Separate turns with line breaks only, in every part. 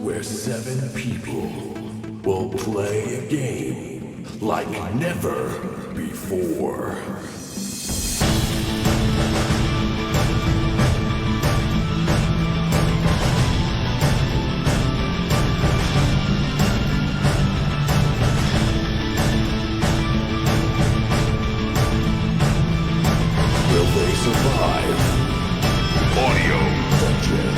where 7 people will play a game like never before. Will they survive? Audio Dungeon.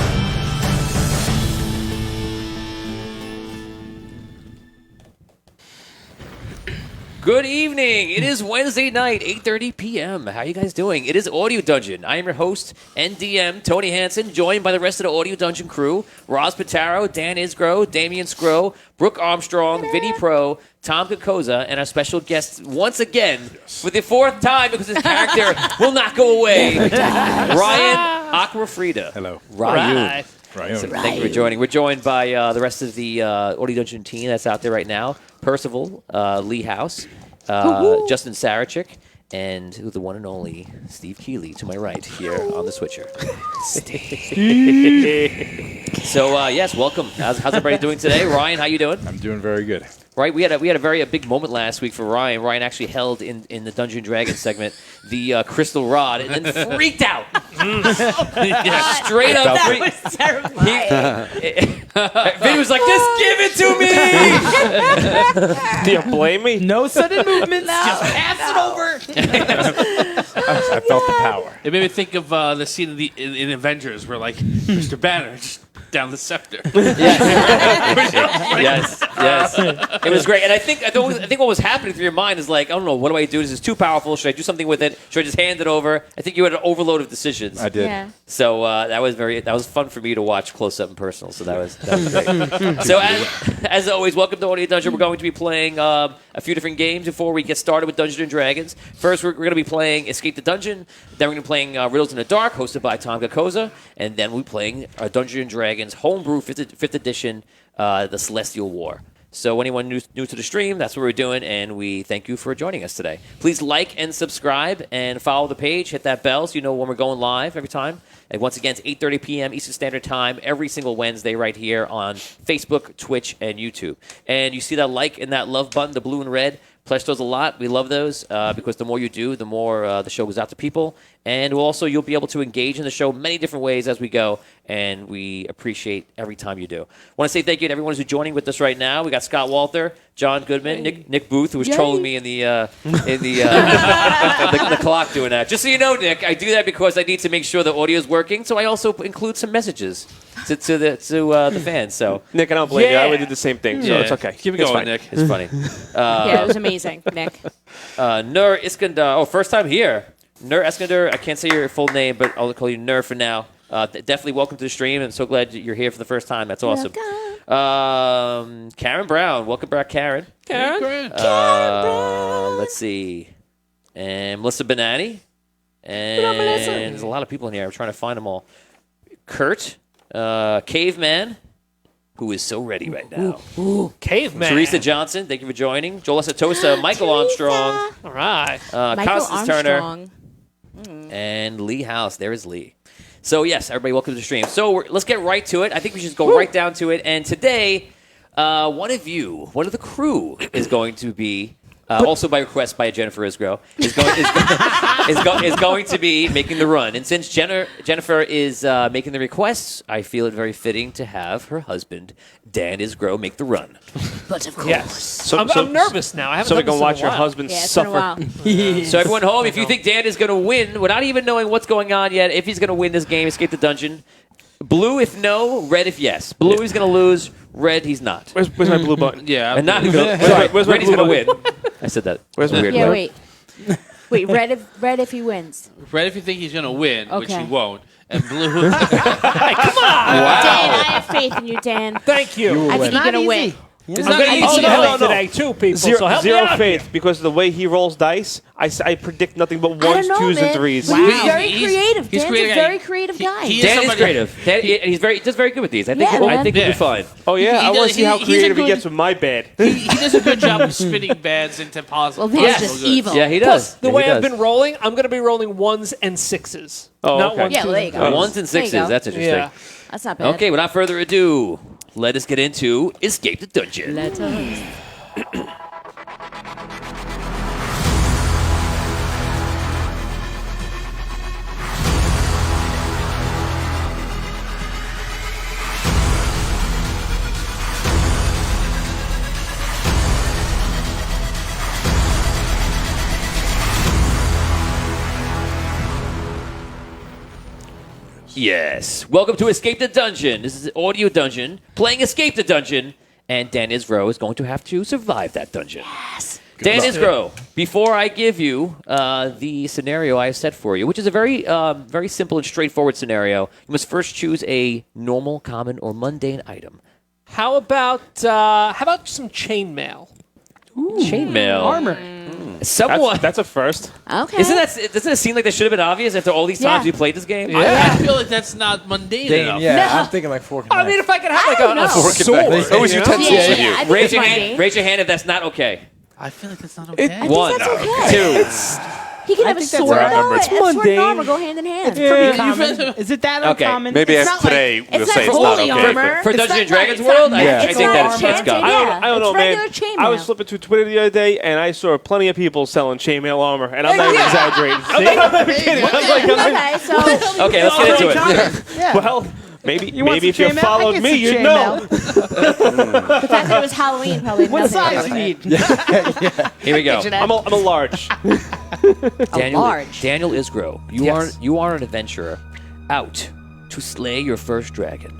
Good evening. It is Wednesday night, 8:30 p.m. How are you guys doing? It is Audio Dungeon. I am your host and DM, Tony Hansen, joined by the rest of the Audio Dungeon crew, Roz Pitaro, Dan Isgro, Damian Scro, Brooke Armstrong, Vinny Pro, Tom Kokoza, and our special guest once again, for the 4th time because his character will not go away, Ryan Aquafrida.
Hello.
Ryan.
Ryan.
Thank you for joining. We're joined by the rest of the Audio Dungeon team that's out there right now. Percival, Lee House, Justin Sarachik, and the one and only Steve Keeley to my right here on the switcher. So, yes, welcome. How's everybody doing today? Ryan, how you doing?
I'm doing very good.
Right, we had a very big moment last week for Ryan. Ryan actually held in the Dungeon Dragon segment the crystal rod and then freaked out. Straight up.
That was terrifying.
Vinny was like, "Just give it to me."
Do you blame me?
No sudden movements. Just pass it over.
I felt the power.
It made me think of the scene in Avengers where, like, Mr. Banner just down the scepter.
Yes. It was great. And I think what was happening through your mind is like, I don't know, what do I do? This is too powerful. Should I do something with it? Should I just hand it over? I think you had an overload of decisions.
I did.
Yeah.
So that was fun for me to watch close up and personal. So that was great. So as always, welcome to Audio Dungeon. We're going to be playing a few different games before we get started with Dungeons and Dragons. First, we're going to be playing Escape the Dungeon. Then we're going to be playing Riddles in the Dark, hosted by Tom Kokoza. And then we'll be playing Dungeons and Dragons Homebrew 5th edition, The Celestial War. So anyone new to the stream, that's what we're doing, and we thank you for joining us today. Please like and subscribe and follow the page. Hit that bell so you know when we're going live every time. And once again, it's 8:30 p.m. Eastern Standard Time every single Wednesday right here on Facebook, Twitch, and YouTube. And you see that like and that love button, the blue and red. Pledge those a lot. We love those because the more you do, the more the show goes out to people. And you'll be able to engage in the show many different ways as we go, and we appreciate every time you do. I want to say thank you to everyone who's joining with us right now. We got Scott Walther, John Goodman, Nick Booth, who was trolling me in the clock doing that. Just so you know, Nick, I do that because I need to make sure the audio is working. So I also include some messages to the fans. So
Nick, I don't blame you. I would do the same thing, so it's okay.
Keep it going, Nick.
it's funny.
Yeah, it was amazing, Nick.
Nur Iskandar. Oh, first time here. Nur Iskandar. I can't say your full name, but I'll call you Nur for now. Definitely welcome to the stream. I'm so glad you're here for the first time. That's awesome. Karen Brown. Welcome back, Karen.
Karen.
Let's see. And Melissa Benani. And there's a lot of people in here. I'm trying to find them all. Kurt. Caveman, who is so ready right now.
Caveman.
Teresa Johnson, thank you for joining. Joel Satosa, Michael Armstrong.
All right.
Constance Turner.
Armstrong.
And Lee House. There is Lee. So, yes, everybody, welcome to the stream. So, let's get right to it. I think we should go right down to it. And today, one of the crew is going to be, also by request by Jennifer Isgro, is going to be making the run. And since Jennifer is making the requests, I feel it very fitting to have her husband, Dan Isgro, make the run.
But of course.
Yes. So,
I'm nervous now. I haven't
So we
done
can
this in
watch
a
your
while.
husband
Yeah, it's been a
suffer.
while.
So everyone home, if you think Dan is going to win, without even knowing what's going on yet, if he's going to win this game, Escape the Dungeon, blue if no, red if yes. Blue he's going to lose, red he's not.
Where's my blue button?
Yeah.
And not
Where's my
red he's going
blue
to win. I said that.
Where's my
weird
Yeah,
way.
wait, red if he wins.
Red if you think he's going to win, which
Okay.
he won't. And blue.
Dan, I have faith in you, Dan.
Thank you.
I think you're gonna win.
I'm
not
going to
easy.
eat some
No, no,
health
no.
today, too, people. so help
Zero
me out
faith,
here.
because the way he rolls dice, I predict nothing but
I don't
ones,
know,
twos,
man.
and threes.
Wow. He's very
He's-
creative.
he's
Dan's
creative.
a very creative guy.
he-
Dan is
somebody-
creative. He's does very good with these. I think
Yeah, man.
he'll be fine.
Oh, yeah?
He
I want
does-
to see how
he's a
creative he
good-
gets with my bed.
he does a good job of spinning bads into positive.
Well, Dan's
Yes.
just evil.
Yeah, he
Plus,
does.
the
Yeah,
way
he
I've
does.
been rolling, I'm going to be rolling ones and sixes.
Oh,
not
okay.
ones,
Yeah,
twos,
well, there you
and
go.
threes.
Ones and
There you
sixes.
go.
That's interesting.
Yeah.
That's not bad.
Okay, without further ado, let us get into Escape the Dungeon.
Let us.
Yes. Welcome to Escape the Dungeon. This is an audio dungeon playing Escape the Dungeon, and Dan Isgro is going to have to survive that dungeon. Yes. Dan Isgro, before I give you the scenario I have set for you, which is a very very simple and straightforward scenario, you must first choose a normal, common, or mundane item.
How about some chainmail?
Chainmail.
Armor.
Someone.
That's a first.
Okay.
Doesn't it seem like that should have been obvious after all these times
Yeah.
we played this game?
I feel like that's not mundane enough.
Yeah,
No.
I'm thinking like fork and
I
knife.
mean, if I could have
I
like
don't
a
know.
sword.
Always utensils
Yeah,
with you.
I think
Raise
it's
your
mundane.
hand. Raise your hand if that's not okay.
I feel like that's not okay.
I think
One,
that's okay.
2.
He can
I
have a
think that's
sword.
right.
though.
It's
A sword and
mundane.
armor go hand in hand.
Pretty
common.
Is it that
Okay,
uncommon?
Maybe
It's
after
not
today
like,
we'll
it's
say
not
it's
fully
not okay.
armor.
For
It's
Dungeons
not
and Dragons
like-
World,
it's
I
not-
think
it's
that's
not
got.
I
yeah.
don't know,
It's
man.
regular chainmail.
I was flipping through Twitter the other day, and I saw plenty of people selling chainmail armor, and I'm not even exaggerating. I'm not even kidding. I'm like,
Okay, so
Okay, let's get into it.
yeah. Well, maybe some if you chainmail? I followed
get
me,
some
you'd know.
the fact that it was Halloween probably had
What
nothing
size
to
you
do with
need?
it.
Here we go.
I'm a large.
Daniel,
large.
Daniel Isgro,
Yes.
you are an adventurer out to slay your first dragon.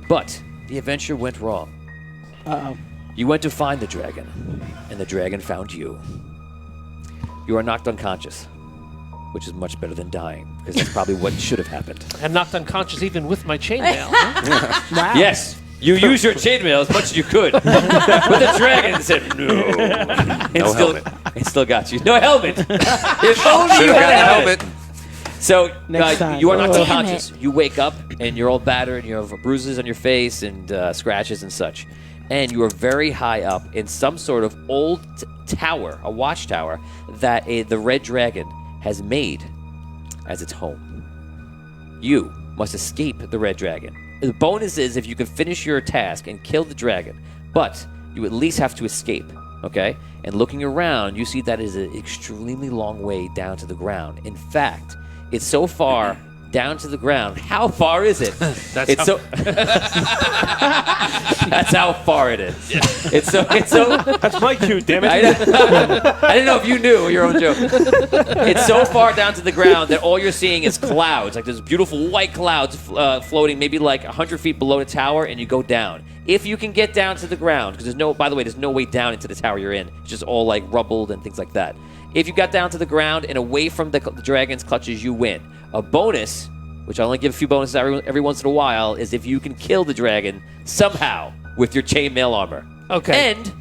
But the adventure went wrong.
Uh-oh.
You went to find the dragon, and the dragon found you. You are knocked unconscious, which is much better than dying, because that's probably what should have happened.
I'm knocked unconscious even with my chainmail.
Wow.
Yes, you used your chainmail as much as you could, but the dragon said no.
No helmet.
It still got you. No helmet. If only
Should
you
have
had
got
a
a
helmet.
helmet.
So
Next time.
you are knocked
Damn
unconscious. You wake up and you're all battered. You have bruises on your face and scratches and such. And you are very high up in some sort of old tower, a watchtower that the red dragon has made as its home. You must escape the red dragon. The bonus is if you can finish your task and kill the dragon, but you at least have to escape. Okay? And looking around, you see that is an extremely long way down to the ground. In fact, it's so far down to the ground. How far is it?
That's
it's
how-
so. That's how far it is. It's so.
That's my cue, damn it.
I didn't know if you knew your own joke. It's so far down to the ground that all you're seeing is clouds. Like there's beautiful white clouds floating maybe like 100 feet below the tower, and you go down. If you can get down to the ground, because by the way, there's no way down into the tower you're in. It's just all like rubbled and things like that. If you got down to the ground and away from the dragon's clutches, you win. A bonus, which I only give a few bonuses every once in a while, is if you can kill the dragon somehow with your chainmail armor.
Okay.
And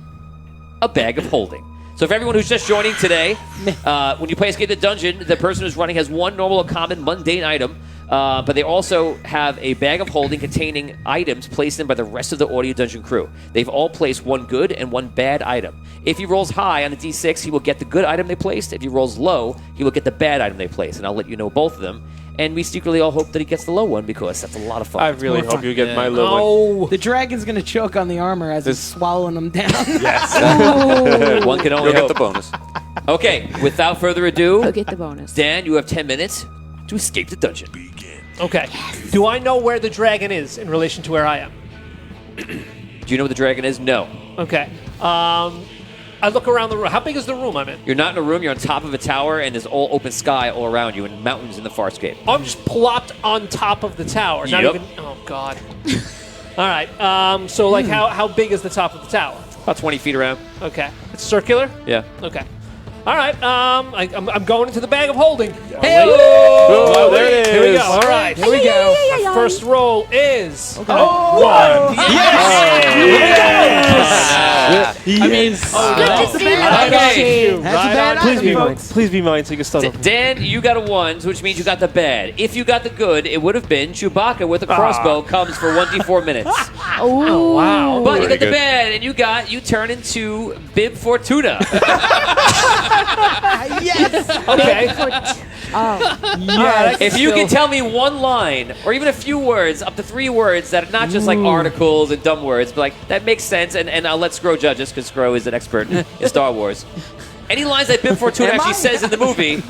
a bag of holding. So for everyone who's just joining today, when you play Escape the Dungeon, the person who's running has one normal, common, mundane item, but they also have a bag of holding containing items placed in by the rest of the Audio Dungeon crew. They've all placed one good and one bad item. If he rolls high on the D6, he will get the good item they placed. If he rolls low, he will get the bad item they placed. And I'll let you know both of them. And we secretly all hope that he gets the low one because that's a lot of fun.
I really hope you get
Yeah.
my little one.
Oh,
The dragon's gonna choke on the armor as it's swallowing them down.
One can only
You'll get
hope.
the bonus.
Okay, without further ado,
Go get the bonus.
Dan, you have 10 minutes to escape the dungeon.
okay. Do I know where the dragon is in relation to where I am?
Do you know what the dragon is? No.
Okay. I look around the room. How big is the room I'm in?
You're not in a room, you're on top of a tower, and there's all open sky all around you and mountains in the farscape.
I'm just plopped on top of the tower. Not
Yep.
even. Oh God. All right. So like, how big is the top of the tower?
About 20 feet around.
Okay. It's circular.
Yeah.
Okay. All right. I'm going into the bag of holding.
Hey!
Oh, there it is.
Here we go. All right. Here we go. My first roll is one.
I mean,
Good to see you.
Okay.
that's a bad
Please
item,
be
folks. Please be mine so you can start over.
Dan, you got a 1, which means you got the bad. If you got the good, it would have been Chewbacca with a crossbow comes for 1d4 minutes.
Oh wow.
But you got
Very
the
good.
bad, and you turn into Bib Fortuna.
Yes.
Okay. Yes.
If you can tell me one line or even a few words, up to 3 words that are not just like articles and dumb words, but like that makes sense, and I'll let Scro judge us because Scro is an expert in Star Wars. Any lines that Bib Fortuna actually says in the movie,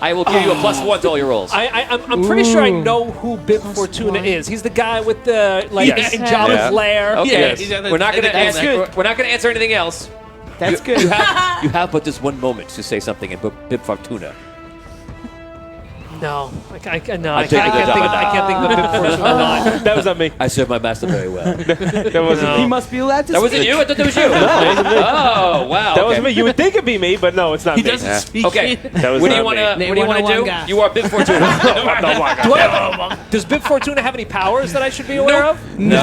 I will give you a +1 to all your rolls.
I'm pretty sure I know who Bib Fortuna is. He's the guy with the
Yes.
in Jabba's
Yeah.
lair.
Okay,
He's got the-
we're not going to
That's
answer. We're not going to answer anything else.
That's good.
You have but this one moment to say something in Bib Fortuna.
No, I can't think
take
of
the
Bib Fortuna line.
That was not me.
I serve my master very well.
That wasn't
He
me.
must be allowed to
That wasn't
speak.
you? I thought that was you. Oh, wow.
That wasn't me. You would think it'd be me, but no, it's not
He
me.
doesn't speak.
Okay.
That was
What do you
not
want
me.
to? What do you want to do?
guy.
You are Bib Fortuna.
Does Bib Fortuna have any powers that I should be aware of?
No.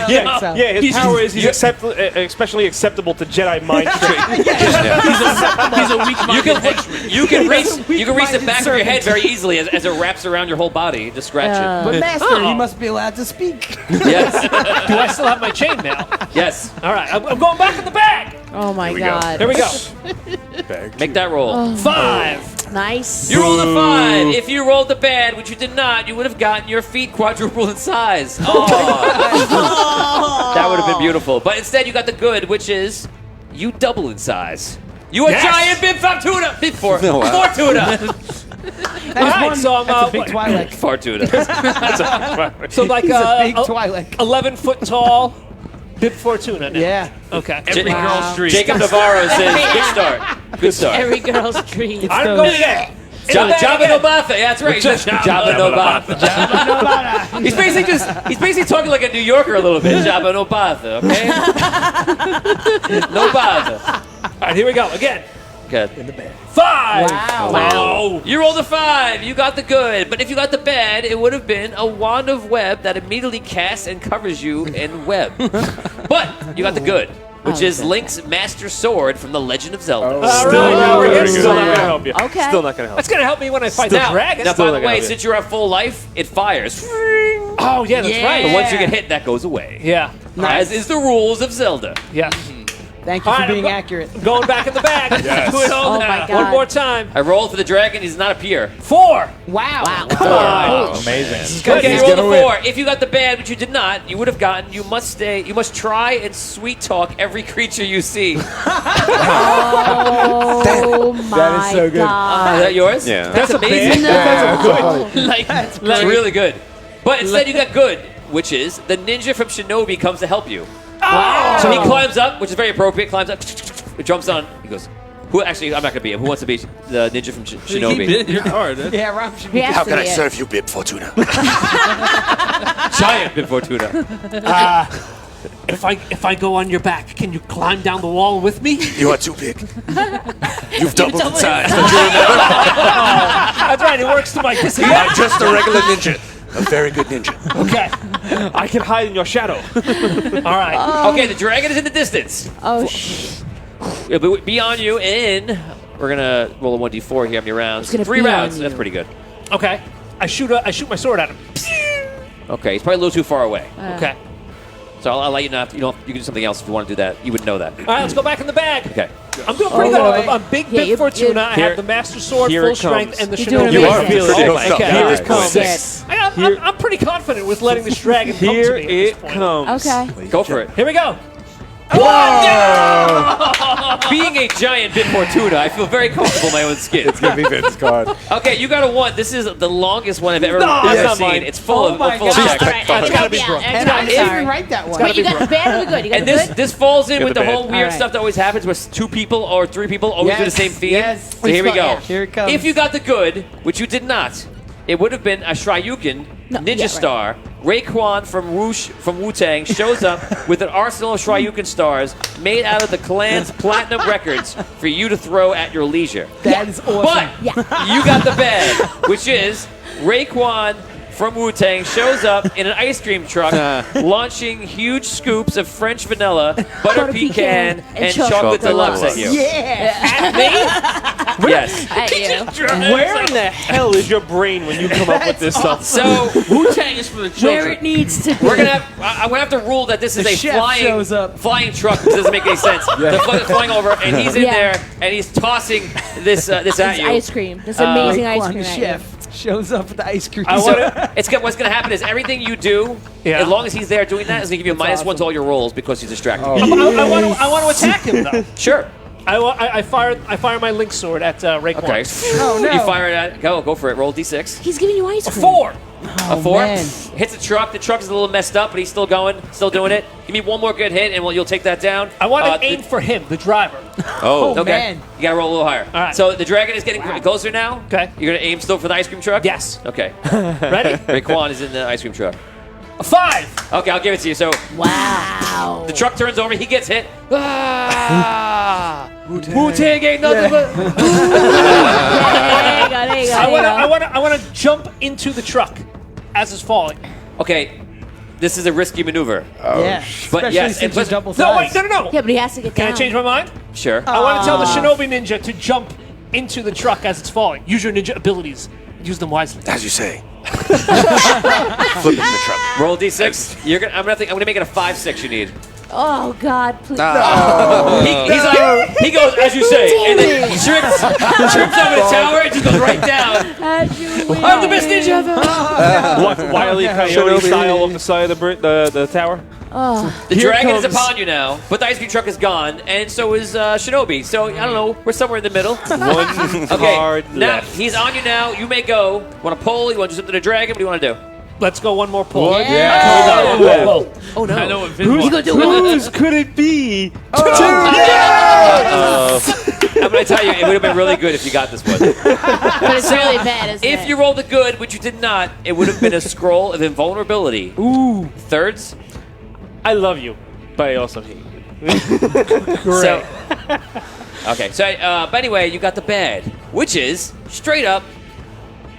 Yeah, yeah. His power is he's especially acceptable to Jedi mind trick.
He's a weak-minded henchman.
You can reach the back of your head very easily as it wraps around your whole body. Just scratch
But Master, he must be allowed to speak.
it. Yes.
Do I still have my chainmail?
Yes.
All right, I'm going back in the bag.
Oh my
we go.
god.
Here we go.
Make that roll.
5.
Nice.
You rolled a 5. If you rolled the bad, which you did not, you would have gotten your feet quadrupled in size. Oh. That would have been beautiful. But instead, you got the good, which is you double in size. You are giant Bib Fortuna. Bib Fortuna.
All right, so I'm
That's a big Twi'lek.
Fortuna.
so like
He's a big Twi'lek.
11 foot tall Bib Fortuna now.
Yeah.
Okay.
Every girl's dream.
Jacob Navarro says, good start. Good start.
Every girl's dream.
I'm going again.
Jabba no Batha. Yeah, that's right. He says Jabba no Batha. He's basically talking like a New Yorker a little bit. Jabba no Batha, okay? No Batha.
All right, here we go. Again.
Good.
5.
Wow.
You rolled a 5. You got the good. But if you got the bad, it would have been a wand of web that immediately casts and covers you in web. But you got the good, which is Link's master sword from The Legend of Zelda.
All right,
Still
now we're getting
not gonna
somewhere.
help you.
Okay.
Still not gonna help.
That's going to help me when I fight the dragon.
Now, by
Still
the
not gonna
way,
help you.
since you're at full life, it fires.
Oh, yeah, that's right.
But once you get hit, that goes away.
Yeah.
As is the rules of Zelda.
Yeah.
Thank you
All
for
right,
being
I'm
accurate.
Going back in the bag.
Yes.
Do it all
Oh
now.
my God.
One more time.
I rolled for the dragon. He does not appear.
4.
Wow.
Come on.
Amazing.
Okay,
He's
you rolled
gonna
a
win.
4. If you got the bad, which you did not, you would have gotten. You must try and sweet talk every creature you see. Is
Oh my
that is so good.
god.
that yours?
Yeah.
That's amazing. That's really good. But instead, you got good, which is the ninja from Shinobi comes to help you. So he climbs up, which is very appropriate. Climbs up, he jumps on. He goes, "Who? Actually, I'm not gonna be him. Who wants to be the ninja from Shinobi?"
Keep it in your card.
Yeah, Rob should
He
be.
has
How
to
can
be
I
it.
serve you, Bib Fortuna?
Giant Bib Fortuna.
If I go on your back, can you climb down the wall with me?
You are too big. You've doubled in size.
That's right. It works to my disadvantage.
I'm just a regular ninja. A very good ninja.
Okay.
I can hide in your shadow.
All right.
Okay, the dragon is in the distance.
Oh,
It'll be on you in. We're gonna roll a 1d4 here. How many rounds?
It's gonna
3
be
rounds.
on
That's
you.
pretty good.
Okay. I shoot my sword at him.
Okay, he's probably a little too far away.
Okay.
So I'll let you know. You can do something else if you want to do that. You would know that.
All right, let's go back in the bag.
Okay.
I'm doing pretty good. I'm big
Yeah,
Bib
you-
Fortuna. I
Here-
have the Master Sword,
here
full
it
strength,
comes.
and the
You're doing
Shinobi.
amazing.
You are feeling
Oh
it.
my God.
Here it
Good.
comes.
I'm pretty confident with letting this dragon come to
Here
me at
it
this point.
comes.
okay.
Go for it.
Here we go.
Being a giant Bib Fortuna, I feel very comfortable in my own skin.
It's gonna be Vince's card.
Okay, you got a 1. This is the longest one I've ever
it's not
seen.
mine.
It's full of
my
full of
God.
text.
All right,
That's gotta be
yeah,
Brooke.
And I
I'm
didn't
sorry.
even write that one.
Wait, you got the bad or the good? You got
And
the
this
good?
this falls in
Get
with
the
the
bad.
whole weird
All right.
stuff that always happens where 2 people or 3 people always do the
Yes,
same theme.
yes.
So here we go.
Yeah.
Here it comes.
If you got the good, which you did not, it would have been a Shryukin
No,
ninja
yeah, right.
star. Raekwon from Wu-Tang shows up with an arsenal of Shryukin stars made out of the clan's platinum records for you to throw at your leisure.
That is awesome.
But
Yeah.
you got the bad, which is Raekwon from Wu-Tang shows up in an ice cream truck, launching huge scoops of French vanilla, butter pecan, and chocolate deluxe at you. Yes.
At you.
Where in the hell is your brain when you come up with this stuff?
So
Wu-Tang is for the children.
Where it needs to be.
we're gonna have. I'm gonna have to rule that this is
The
a
chef
flying
shows up.
truck. This doesn't make any sense. The float is flying over, and he's in
Yeah.
there, and he's tossing this at
This
you.
ice cream. This amazing ice
Raekwon,
cream.
the
at
chef, shows up with the ice cream.
What's going to happen is everything you do,
Yeah.
as long as he's there doing that, is going to give you a -1 to all your rolls because he's distracted.
I want to attack him though.
Sure.
I fire my link sword at Raekwon.
Okay.
Oh, no.
You fire it at. Go for it. Roll D6.
He's giving you ice cream.
4.
A 4.
man.
Hits the truck. The truck's a little messed up, but he's still going, still doing it. Give me one more good hit, and you'll take that down.
I want to aim for him, the driver.
Oh,
Okay.
man.
You got to roll a little higher.
All right.
So the dragon is getting closer now.
Okay.
You're going to aim still for the ice cream truck?
Yes.
Okay.
Ready?
Raekwon is in the ice cream truck.
A 5.
Okay, I'll give it to you. So
Wow.
the truck turns over. He gets hit. Ah! Wu-Tang ain't nothing but...
There you go. There you go.
I want to jump into the truck as it's falling.
Okay, this is a risky maneuver.
Yeah.
But
Especially
yes,
since
but-
you're double
No, wait,
sized.
no.
Yeah, but he has to get
Can
down.
I change my mind?
Sure.
I want to tell the Shinobi Ninja to jump into the truck as it's falling. Use your ninja abilities. Use them wisely.
As you say. Flipping the truck.
Roll a d6. I'm gonna make it a 5-6. You need.
Oh, God, please.
He goes as you say, and then he trips over the tower and just goes right down.
As you wish.
I'm the best ninja ever.
What, Wile E. Coyote style up the side of the tower?
The
Here
dragon is
comes-
upon you now, but the ice cream truck is gone, and so is Shinobi. So I don't know. We're somewhere in the middle.
One
Okay.
card
Now
left.
he's on you now. You may go. Want to pull? You want to do something to the dragon? What do you want to do?
Let's go one more pull.
Yeah.
Whoa.
Oh no.
I know what Vin wants.
Whose could it be?
I'm going to tell you, it would have been really good if you got this one.
But it's really bad, isn't it?
If you rolled a good, which you did not, it would have been a scroll of invulnerability. Ooh. Thirds.
I love you, but I also hate you.
So, okay. So, but anyway, you got the bad, which is straight up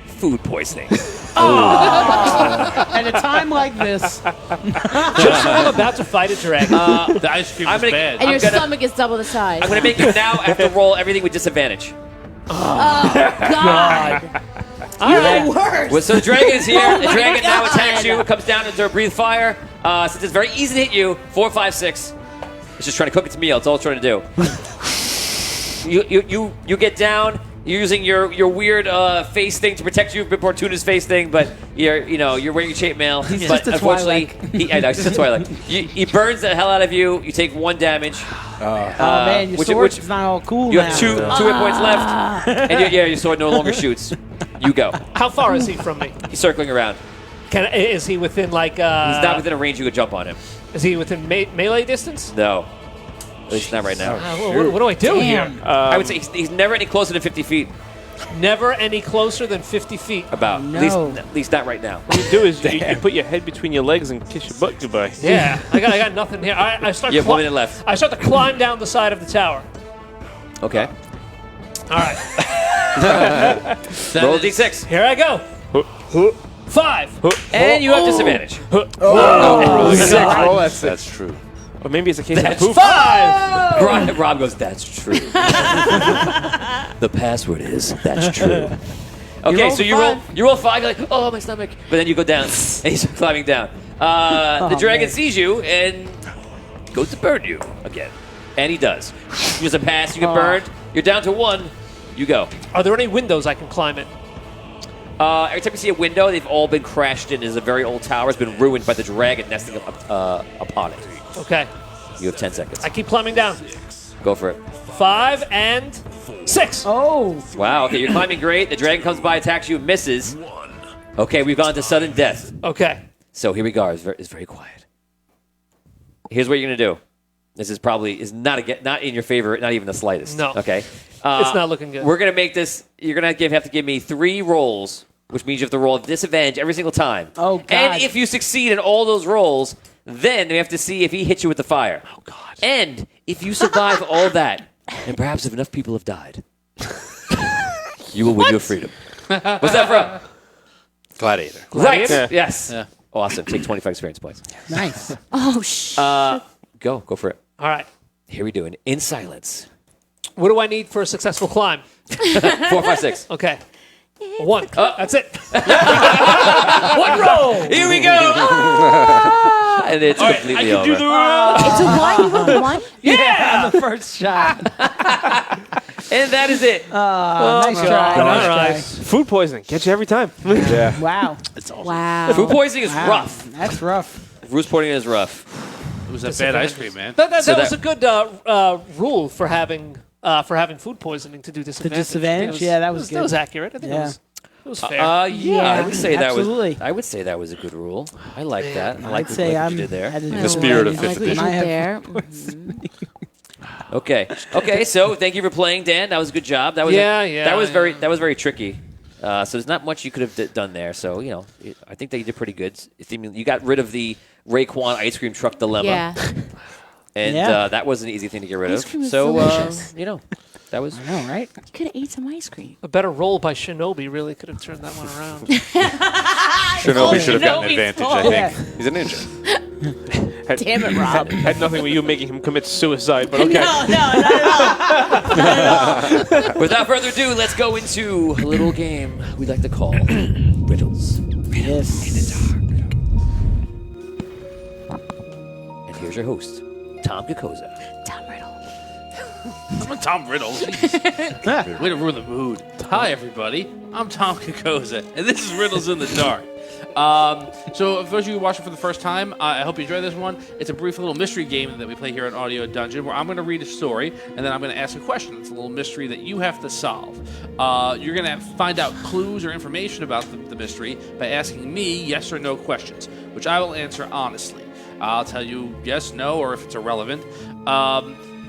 food poisoning.
At a time like this,
Just when I'm about to fight a dragon.
The ice cream
I'm
is
gonna-
bad.
And your
I'm gonna-
stomach is double the size.
I'm going to make you now have to roll everything with disadvantage.
God. You're the worst.
Well, so the dragon is here.
Oh
The
my
dragon now
God.
attacks you. It comes down into breathe fire. Since it's very easy to hit you, 4, 5, 6. It's just trying to cook its meal. It's all it's trying to do. You get down. You're using your weird face thing to protect you from Fortuna's face thing, but you're wearing your chainmail. But
just a
unfortunately, I know, it's just a Twilight. He burns the hell out of you. You take 1 damage.
oh man, your sword's not all cool
You
now.
have two hit points left, and your sword no longer shoots. You go.
How far is he from me?
He's circling around.
Is he within like?
He's not within a range you could jump on him.
Is he within melee distance?
No. At least not right now.
What do I do
Damn.
here?
I would say he's never any closer than 50 feet.
Never any closer than 50 feet.
About.
No.
At least not right now.
What you do is you put your head between your legs and kiss your butt goodbye.
Yeah, I got nothing here. I start.
You have 1 minute left.
I start to climb down the side of the tower.
Okay.
All right,
Roll a d6.
here I go. 5.
And you have disadvantage.
That's true.
Or maybe it's a case of poof.
5.
Rob goes, that's true. The password is, that's true. Okay, so you roll 5, you're like, oh, my stomach. But then you go down, and he's climbing down. The dragon sees you and goes to burn you again. And he does. Use a pass, you get burned. You're down to 1. You go.
Are there any windows I can climb in?
Every time you see a window, they've all been crashed in. It's a very old tower. It's been ruined by the dragon nesting upon it.
Okay,
You have 10 seconds.
I keep climbing down.
Go for it.
5 and 6.
Oh,
Wow, okay, you're climbing great. The dragon comes by, attacks you, misses. Okay, we've gone to sudden death.
Okay.
So here we go. It's very quiet. Here's what you're going to do. This is probably not in your favor, not even the slightest.
No.
Okay.
It's not looking good.
We're going to make this, you're going to have to give me 3 rolls, which means you have to roll a disadvantage every single time.
Oh, God.
And if you succeed in all those rolls, then we have to see if he hits you with the fire. Oh, God. And if you survive all that, and perhaps if enough people have died, you will win your freedom. What's that from?
Gladiator.
Right.
Yeah.
Yes.
Yeah.
Awesome. Take 25 experience points.
Nice.
Oh, shit.
Go for it.
All right.
Here we do it in silence.
What do I need for a successful climb?
4, 5, 6.
Okay. 1.
Oh.
That's it. One roll.
Here we go. And it's completely over.
It's a 1. You rolled a 1?
On the first shot.
And that is it.
Nice try.
All
Nice
right.
try.
Food poisoning. Get you every time.
Wow.
Wow.
Food poisoning is
Wow.
rough.
That's rough.
Food poisoning is rough.
It was that bad ice cream, man.
That
So
was
that-
a good rule for having food poisoning to do disadvantage.
disadvantage?
It was-
Yeah, that was
That
good.
was accurate. I think
Yeah.
it was fair.
Yeah, I
Yeah,
would say that
absolutely.
was. I would say that was a good rule. I like that. I like
I'd say
what
I'm
you did there.
in
the spirit of
I like
fifth
what you did
edition.
there.
Okay. So thank you for playing, Dan. That was a good job. That was That was very tricky. So there's not much you could have done there. So I think that you did pretty good. You got rid of the Raekwon ice cream truck dilemma.
Yeah.
And
Yeah.
that was an easy thing to get rid
Ice
of.
cream is
So
delicious.
that was.
I know, right?
You could have ate some ice cream.
A better roll by Shinobi really could have turned that one around.
Shinobi should have gotten an
Shinobi's
advantage,
fault.
I think. He's a ninja.
Damn it, Rob.
Had nothing with you making him commit suicide, but okay.
No, not at all.
Without further ado, let's go into a little game we like to call riddles.
Yes.
And here's your host, Tom Kokoza.
Tom Riddle.
I'm a Tom Riddle. Jeez. Way to ruin the mood. Hi, everybody. I'm Tom Kokoza, and this is Riddles in the Dark. So, for those of you watching for the first time, I hope you enjoy this one. It's a brief little mystery game that we play here at Audio Dungeon, where I'm going to read a story, and then I'm going to ask a question. It's a little mystery that you have to solve. You're going to find out clues or information about the mystery by asking me yes or no questions, which I will answer honestly. I'll tell you yes, no, or if it's irrelevant.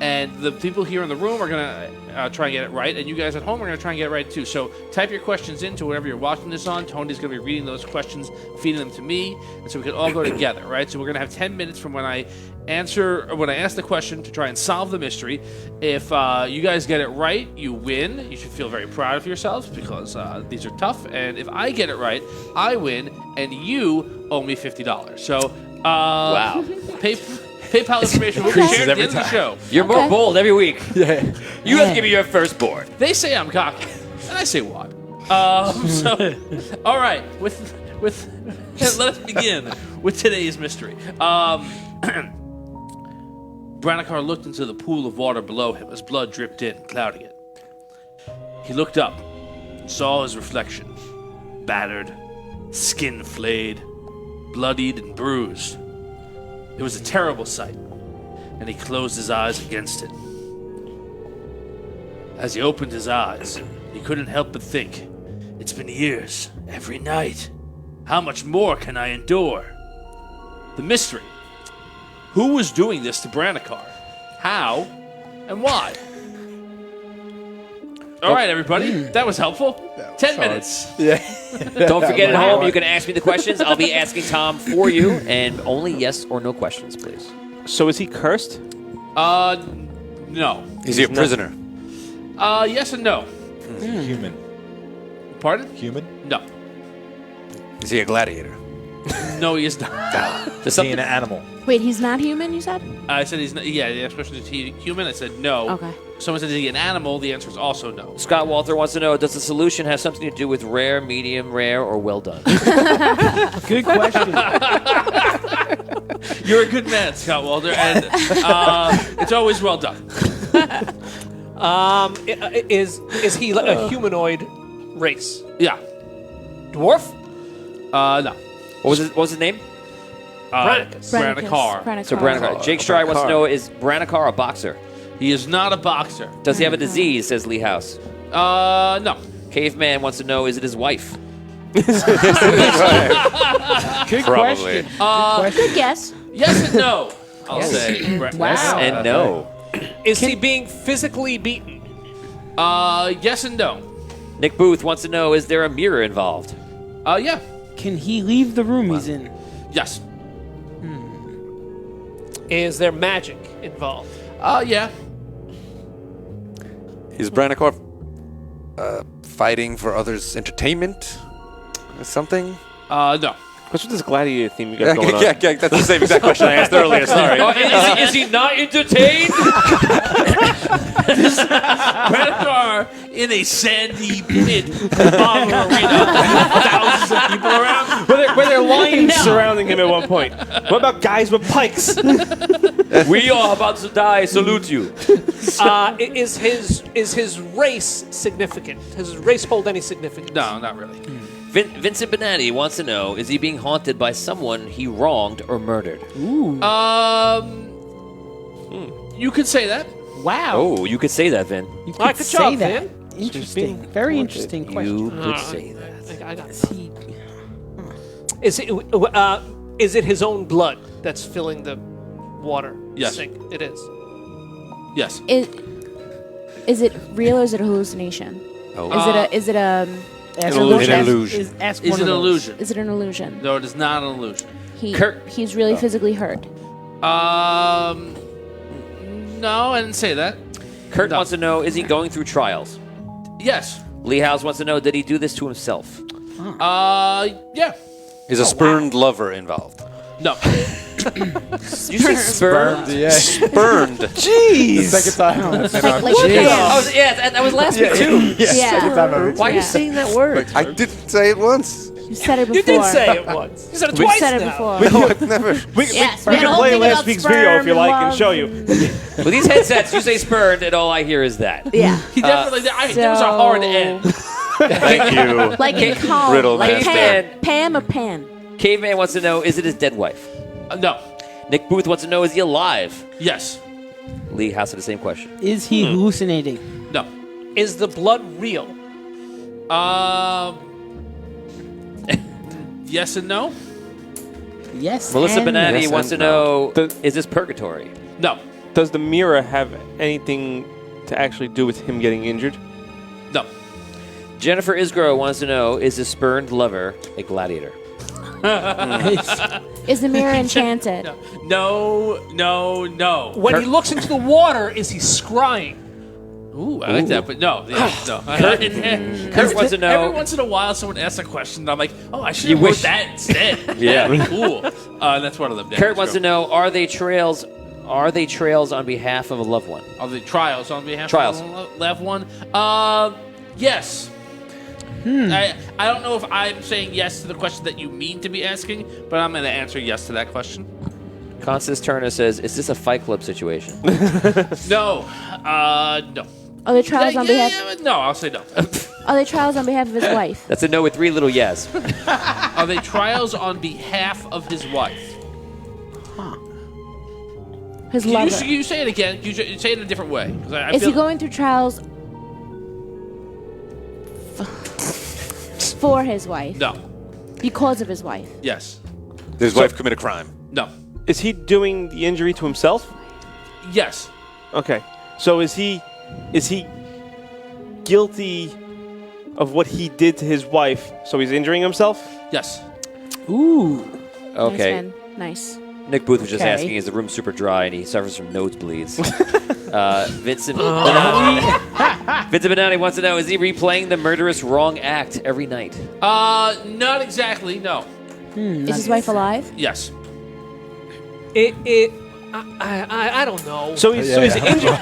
And the people here in the room are going to try and get it right, and you guys at home are going to try and get it right too. So type your questions into whatever you're watching this on. Tony's going to be reading those questions, feeding them to me, and so we can all go together, right? So we're going to have 10 minutes from when I ask the question to try and solve the mystery. If you guys get it right, you win. You should feel very proud of yourselves because these are tough. And if I get it right, I win, and you owe me $50. So
Wow.
PayPal information will be shared at the end of the show.
You're more bold every week. You have to give me your firstborn.
They say I'm cocky, and I say what? So, all right. With let us begin with today's mystery. Branakar looked into the pool of water below him as blood dripped in, clouding it. He looked up and saw his reflection, battered, skin flayed, bloodied and bruised. It was a terrible sight, and he closed his eyes against it. As he opened his eyes, he couldn't help but think, it's been years, every night. How much more can I endure? The mystery. Who was doing this to Branakar? How? And why? All right, everybody. That was helpful. 10 minutes.
Don't forget at home, you can ask me the questions. I'll be asking Tom for you, and only yes or no questions, please.
So is he cursed?
No.
Is he a prisoner?
Yes and no.
Human.
Pardon?
Human?
No.
Is he a gladiator?
No, he is not.
There's something.
animal?
Wait, he's not human, you said?
I said he's not. Yeah, the next question is he human? I said no.
Okay.
Someone said is he an animal? The answer is also no.
Scott Walter wants to know, does the solution have something to do with rare, medium, rare, or well done?
Good question.
You're a good man, Scott Walter, and it's always well done.
Is he like a humanoid race?
Yeah.
Dwarf?
No.
What was his name?
Branicus.
Branakar.
So Branakar. Jake Stride wants to know, is Branakar a boxer?
He is not a boxer.
Does he have a disease, says Lee House.
No.
Caveman wants to know, is it his wife?
Good
Probably.
question.
Good guess.
Yes and no. I'll
Yes.
say.
Wow.
And no.
Is he being physically beaten?
Yes and no.
Nick Booth wants to know, is there a mirror involved?
Yeah.
Can he leave the room he's in?
Yes.
Is there magic involved?
Yeah.
Is Branakar fighting for others' entertainment? Something?
No.
What's with this gladiator theme you got going on?
Yeah, that's the same exact question I asked earlier. Sorry.
Is he not entertained?
Predator in a sandy pit bomb arena. Thousands of people around.
Were there lions surrounding him at one point? What about guys with pikes?
We are about to die. Salute you.
Is his race significant? Does his race hold any significance?
No, not really.
Vincent Benatti wants to know, is he being haunted by someone he wronged or murdered?
You could say that.
Wow.
Oh, you could say that, Vin.
You
All right,
could
good
say
job,
that.
Vin.
Interesting. Very interesting question.
You could say that.
I got Is it his own blood that's filling the water
Yes.
sink? It is.
Yes.
Is it real or is it a hallucination?
Oh.
Is it a
Ask
An
one-
illusion.
ask
Is
one
it
of
an
those.
illusion?
is it an illusion?
No, it is not an illusion.
He's really physically hurt.
No, I didn't say that.
Kurt
No.
wants to know, is he going through trials?
Yes.
Lee House wants to know, did he do this to himself?
Yeah.
Is a spurned lover involved?
No.
Did you say sperm?
Yeah.
Spurned.
The second time.
Like
Oh, yeah, that was last week, too.
Second time I
Why are you saying that word?
I didn't say it once.
You said it before.
You did say it once. You said it
You
twice
said it
now.
before.
No, I've never.
Yes,
We
we had a
can
whole
play
thing
last
about
week's
sperm
video if you like and
love
show you.
With these headsets, you say spurned, and all I hear is that.
Yeah.
He definitely did. There was a hard end.
Thank you.
Like in calm.
Riddle
Like
master.
Pam or Pan.
Caveman wants to know, is it his dead wife?
No.
Nick Booth wants to know, is he alive?
Yes.
Lee House had the same question.
Is he hallucinating?
No.
Is the blood real?
Yes and no.
Yes.
Melissa
and
Benatti
Yes
wants to
and
know,
no.
is this purgatory?
No.
Does the mirror have anything to actually do with him getting injured?
No.
Jennifer Isgro wants to know, is his spurned lover a gladiator?
Is the mirror enchanted?
No.
When he looks into the water, is he scrying?
Ooh, I like that, but no. Yeah, no.
Kurt wants to know,
Every once in a while, someone asks a question, and I'm like, oh, I should
You
have wrote
wish-
that instead.
Yeah.
That'd be cool. That's one of them.
Kurt wants to know, are they trails on behalf of a loved one?
Are the trials on behalf
Trials.
of the left one? Yes. I don't know if I'm saying yes to the question that you mean to be asking, but I'm going to answer yes to that question.
Constance Turner says, is this a Fight Club situation?
No. No.
Are they trials on behalf?
No, I'll say no.
Are they trials on behalf of his wife?
That's a no with 3 little yes.
Are they trials on behalf of his wife?
His lover.
You say it again. You say it in a different way. 'Cause I
Is
feel
he going through trials for his wife?
No.
Because of his wife?
Yes.
Did his wife commit a crime?
No.
Is he doing the injury to himself?
Yes.
Okay. So is he guilty of what he did to his wife, so he's injuring himself?
Yes.
Ooh.
Okay.
Nice, man. Nice.
Nick Booth was just
Okay.
asking, is the room super dry and he suffers from nosebleeds? Vincent Benatti wants to know, is he replaying the murderous wrong act every night?
Not exactly. No.
Is his wife alive?
Yes.
I don't know.
So he's injured. Wait,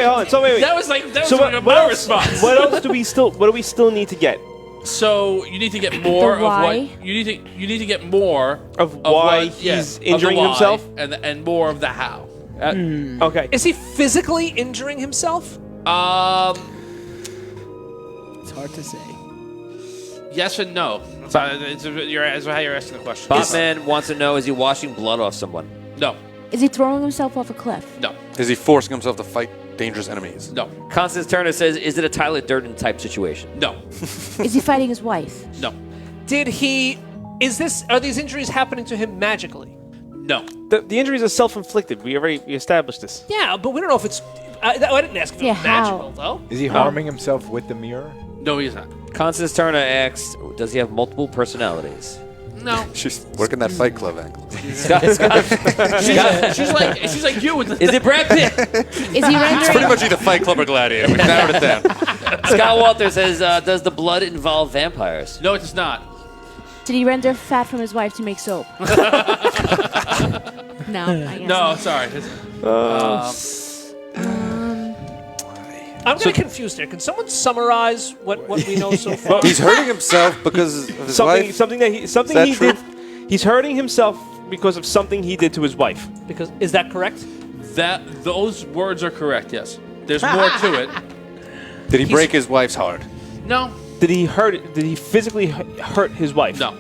hold on.
That was like
So
like a
what
no
else?
response.
What else do we still need to get?
So you need to get more of
why?
what you need to get more
Of why
what-
he's
of the
injuring
why
himself?
and more of the how.
Okay.
Is he physically injuring himself?
It's hard to say.
Yes and no. It's how you're asking the question.
Botman wants to know, is he washing blood off someone?
No.
Is he throwing himself off a cliff?
No.
Is he forcing himself to fight dangerous enemies?
No.
Constance Turner says, is it a Tyler Durden type situation?
No.
Is he fighting his wife?
No.
Are these injuries happening to him magically?
No.
The injuries are self-inflicted. We established this.
Yeah, but we don't know if it's. I didn't ask if it
Yeah,
was magical,
how?
though.
Is he harming himself with the mirror?
No, he's not.
Constance Turner asks, does he have multiple personalities?
No.
She's working that Fight Club angle.
She's like you with the.
Is it Brad Pitt?
Is he
It's pretty
rendering?
much either Fight Club or Gladiator. We narrowed it down.
Scott Walter says, does the blood involve vampires?
No, it's not.
Did he render fat from his wife to make soap? No, I guess
No,
not.
sorry.
I'm getting confused here. Can someone summarize what we know so far?
He's hurting himself because of his wife.
Something
Is that
he
true?
did. He's hurting himself because of something he did to his wife.
Because is that correct?
Those words are correct. Yes. There's more to it.
Did he break his wife's heart?
No.
Did he physically hurt his wife?
No.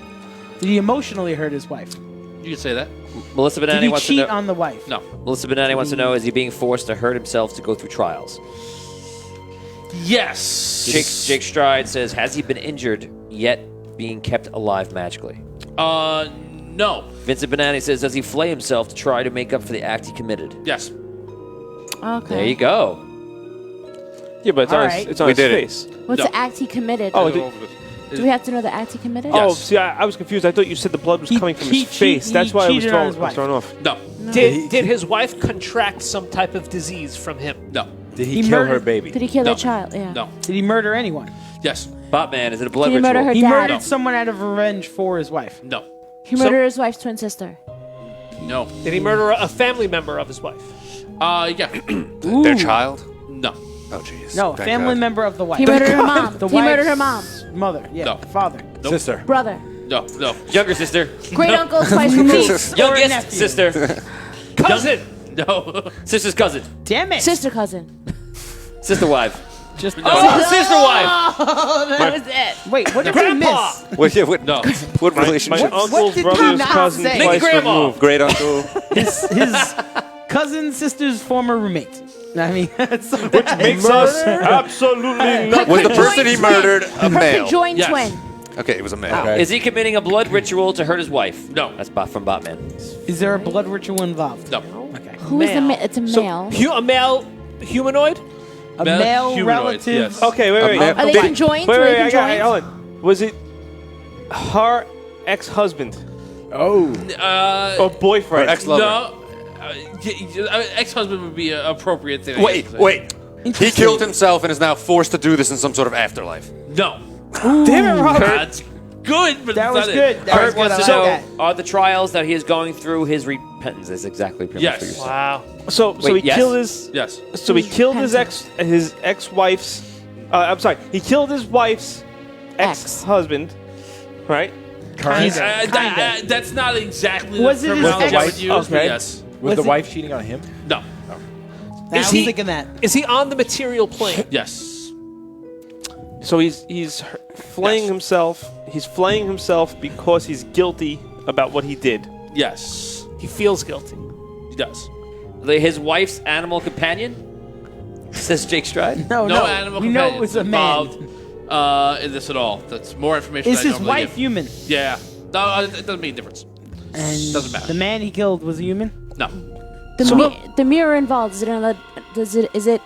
Did he emotionally hurt his wife?
You can say that.
Melissa
Did
Benani
he
wants to
cheat
know.
on the wife?
No.
Melissa Benani wants to know: is he being forced to hurt himself to go through trials?
Yes.
Jake Stride says: has he been injured yet being kept alive magically?
No.
Vincent Benani says: does he flay himself to try to make up for the act he committed?
Yes.
Okay.
There you go.
Yeah, but it's
All
on
right.
it's on
We
his
did it.
face.
What's
No.
the act he committed?
Oh,
Go over this.
Do we have to know the act he committed?
Oh,
Yes.
see, I was confused. I thought you said the blood was
He-
coming from
he
his face.
cheat-
That's
he
why I was
cheated on his wife.
thrown off.
No.
Did his wife contract some type of disease from him?
No.
Did
He
he kill her
murdered-
baby?
Did he kill
No.
the child? Yeah.
No.
Did he murder anyone?
Yes.
Botman, is it a blood
Did he
ritual?
murder her
He
dad?
murdered someone out of revenge for his wife.
No.
He murdered his wife's twin sister.
No.
Did he murder a family member of his wife?
Yeah.
Their child?
No.
Oh, jeez.
No,
Thank
family
God.
member of the wife.
He murdered her mom.
The
He murdered her
wife's
mom.
Mother. Yeah.
No.
The father.
Nope.
Sister.
Brother.
No. No.
Younger sister.
Great uncle twice removed.
Youngest
nephew.
sister.
Cousin.
No.
Sister's cousin.
Damn it.
Sister cousin.
Sister wife.
Just
Oh, sister wife.
Oh, that was it.
wait. What did we
Grandpa.
miss?
What, yeah, what,
No.
what
My
relationship?
uncle's
did
brother's
you not
cousin
say?
twice
Grandma.
removed.
Great uncle.
His cousin sister's former roommate. I mean, that's so
Makes us absolutely nothing.
Was the person he murdered a male?
Conjoined
Yes.
twin.
Okay, it was a male.
Okay.
Is he committing a blood ritual to hurt his wife?
No.
That's from Botman.
Is there a blood ritual involved?
No.
Okay.
Who is the
Male.
It's a
So,
male.
a male humanoid?
A
Male
male
humanoid,
relative.
yes.
Okay, wait.
A male-
Are they
Did-
conjoined?
Wait,
Were they
I got it.
conjoined?
Hold on. Was it her ex-husband
Oh.
or boyfriend?
Or ex-lover.
No. Ex-husband would be an appropriate thing.
Wait. He killed himself and is now forced to do this in some sort of afterlife.
No.
Damn it, Robert.
That's good, but
That
that's
was
not
good.
it.
That was
Kurt
good.
wants
I
to
like
know:
that.
are the trials that he is going through his repentance? That's exactly pretty much what
Yes.
you're saying.
Wow.
So
Wait,
he
yes?
killed his.
Yes.
So he killed his ex-wife's. I'm sorry. He killed his wife's ex-husband, right?
That's not exactly
Was
the
it his
terminology I would
ex-
use, but
Okay.
yes.
Was
Was
the
it-
wife cheating on him?
No.
I was
he-
thinking that.
Is he on the material plane?
Yes.
So he's flaying
Yes.
himself. He's flaying himself because he's guilty about what he did.
Yes.
He feels guilty.
He does.
His wife's animal companion? Says Jake Stride.
No,
No animal
We know it
companions
was a man.
involved in this at all. That's more information.
Is
I
his
normally
wife
give.
human?
Yeah. No, it doesn't make a difference.
And
Doesn't matter.
the man he killed was a human?
No.
The mirror involved. Is it another? Is it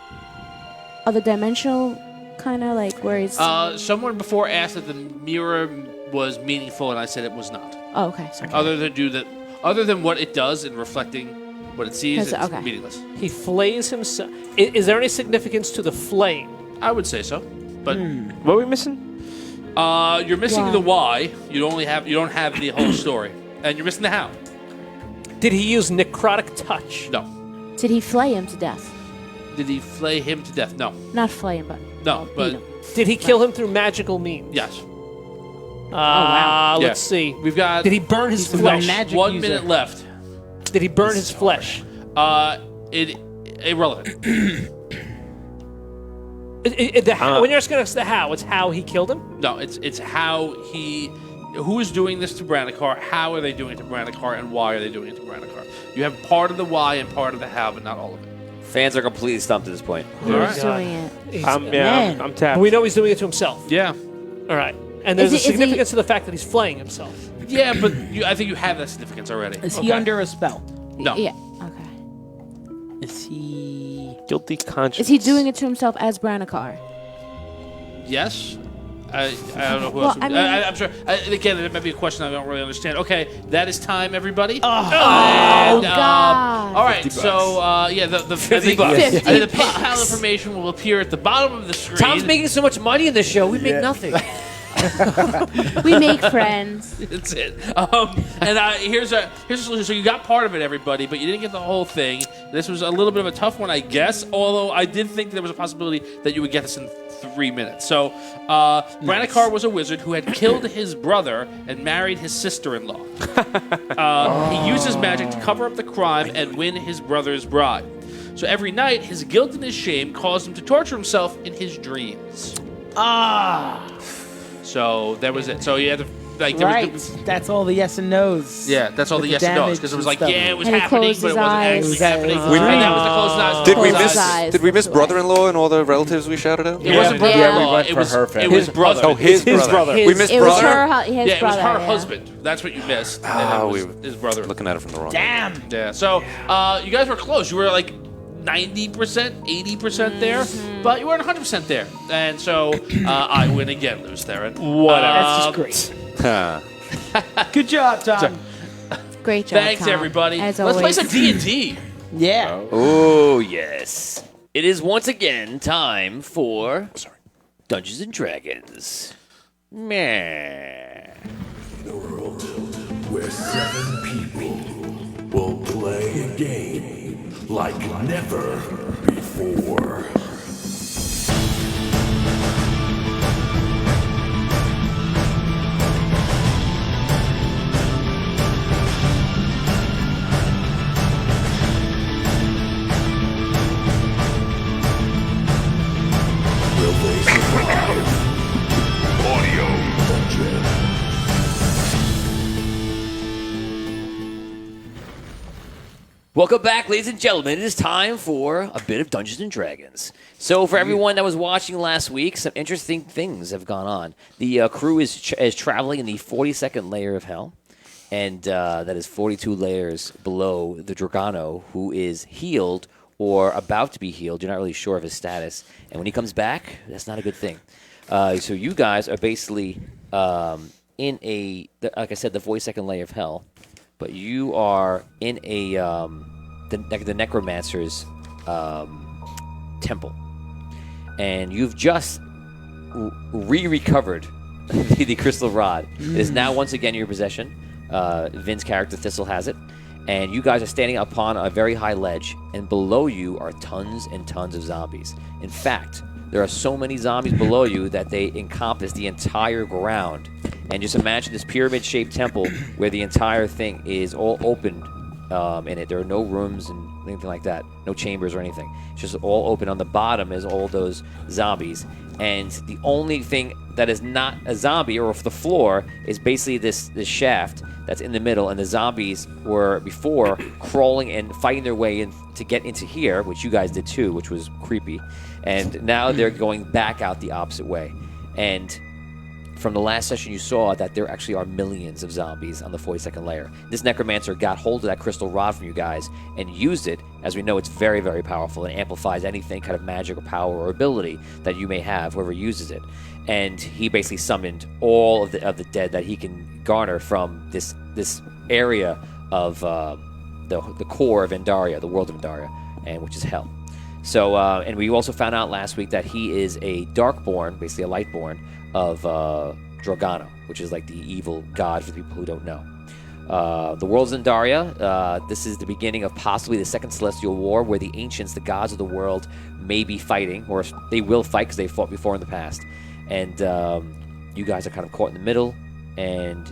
other dimensional kind of like where it's?
Someone before asked if the mirror was meaningful, and I said it was not.
Oh, okay. Sorry.
Other than what it does in reflecting what it sees,
That's-
it's
okay.
meaningless.
He flays himself. Is there any significance to the flame?
I would say so, but
What are we missing?
you're missing
Why?
the why. You don't have the whole story, and you're missing the how.
Did he use necrotic touch?
No.
Did he flay him to death?
Did he flay him to death? No.
Not flay him, but
No,
beat
but
him.
Did he kill him through magical means?
yes.
Let's
Yeah.
see.
We've got
Did he burn his
He's a
flesh?
magic
1
user.
minute left.
Did he burn his flesh?
Irrelevant.
When you're asking us the how, it's how he killed him?
No, it's how who is doing this to Brandikar, how are they doing it to Brandikar, and why are they doing it to Brandikar? You have part of the why and part of the how, but not all of it.
Fans are completely stumped at this point.
Who's
Alright.
doing it?
Man.
I'm tapped.
We know he's doing it to himself.
Yeah.
All right. And there's
Is
a
he- is he-
significance to the fact that he's flaying himself.
Yeah, but I think you have that significance already.
Is he under a spell?
No.
Yeah. Okay.
Is he...
Guilty conscience.
Is he doing it to himself as Branakar?
Yes. I don't know who
Well,
else.
I mean-
I'm sure. Again, it might be a question I don't really understand. Okay, that is time, everybody.
God.
All right, so the
bucks.
I think the PayPal information will appear at the bottom of the screen.
Tom's making so much money in this show, we make nothing.
We make friends.
That's it. And here's a solution. So you got part of it, everybody, but you didn't get the whole thing. This was a little bit of a tough one, I guess. Although I did think there was a possibility that you would get this in 3 minutes. So Branakar was a wizard who had killed his brother and married his sister-in-law. He used his magic to cover up the crime and win his brother's bride. So every night, his guilt and his shame caused him to torture himself in his dreams. So that was it. So you had to, like, there
Right.
was
That's all the yes and no's.
yeah, that's all
With
the yes and no's
damage
because it was
and
like,
stuff.
yeah, it was
And he
happening,
closed
but it
his
wasn't
eyes.
actually happening.
We-
And that was the closed eyes.
Did we
Close
miss?
his eyes.
Did we miss brother-in-law and all the relatives we shouted out?
It wasn't
Yeah.
brother-in-law.
Yeah, we went
it
for
was
her
it
family.
was brother.
Oh, his brother.
brother.
We missed
It was
brother.
his
Yeah, it was
brother.
her
yeah.
husband. That's what you missed. And
Ah,
it was
we
his brother.
Looking at it from the wrong.
Damn.
Yeah. So you guys were close. You were like 90%, 80% there, but you weren't 100% there. And so I win again, lose there.
Whatever.
That's just great.
Huh.
Good job, Tom.
Great job,
Thanks,
Tom.
everybody.
As
Let's play
always.
some D&D.
Yeah.
Oh, yes. It is once again time for Dungeons and Dragons. Meh.
Where 7 people will play a game like never before. Will they survive? Audio Dungeon.
Welcome back, ladies and gentlemen. It is time for a bit of Dungeons and Dragons. So, for everyone that was watching last week, some interesting things have gone on. The crew is traveling in the 42nd layer of hell, and that is 42 layers below the Dragano, who is healed or about to be healed. You're not really sure of his status, and when he comes back, that's not a good thing. So, you guys are basically in like I said, the 42nd layer of hell. But you are in the Necromancer's temple, and you've just recovered the crystal rod. It is now once again in your possession. Vin's character Thistle has it, and you guys are standing upon a very high ledge, and below you are tons and tons of zombies. In fact, there are so many zombies below you that they encompass the entire ground. And just imagine this pyramid-shaped temple where the entire thing is all open in it. There are no rooms and anything like that, no chambers or anything. It's just all open. On the bottom is all those zombies. And the only thing that is not a zombie or off the floor is basically this shaft that's in the middle. And the zombies were before crawling and fighting their way in to get into here, which you guys did too, which was creepy. And now they're going back out the opposite way. And from the last session you saw that there actually are millions of zombies on the 42nd layer. This Necromancer got hold of that crystal rod from you guys and used it. As we know, it's very, very powerful and amplifies anything kind of magic or power or ability that you may have, whoever uses it. And he basically summoned all of the dead that he can garner from this area of the core of Endaria, the world of Endaria, and which is hell. So, and we also found out last week that he is a Darkborn, basically a Lightborn, of Dragano, which is like the evil god for the people who don't know. The world's Endaria. This is the beginning of possibly the Second Celestial War, where the ancients, the gods of the world, may be fighting, or they will fight because they fought before in the past. And you guys are kind of caught in the middle, and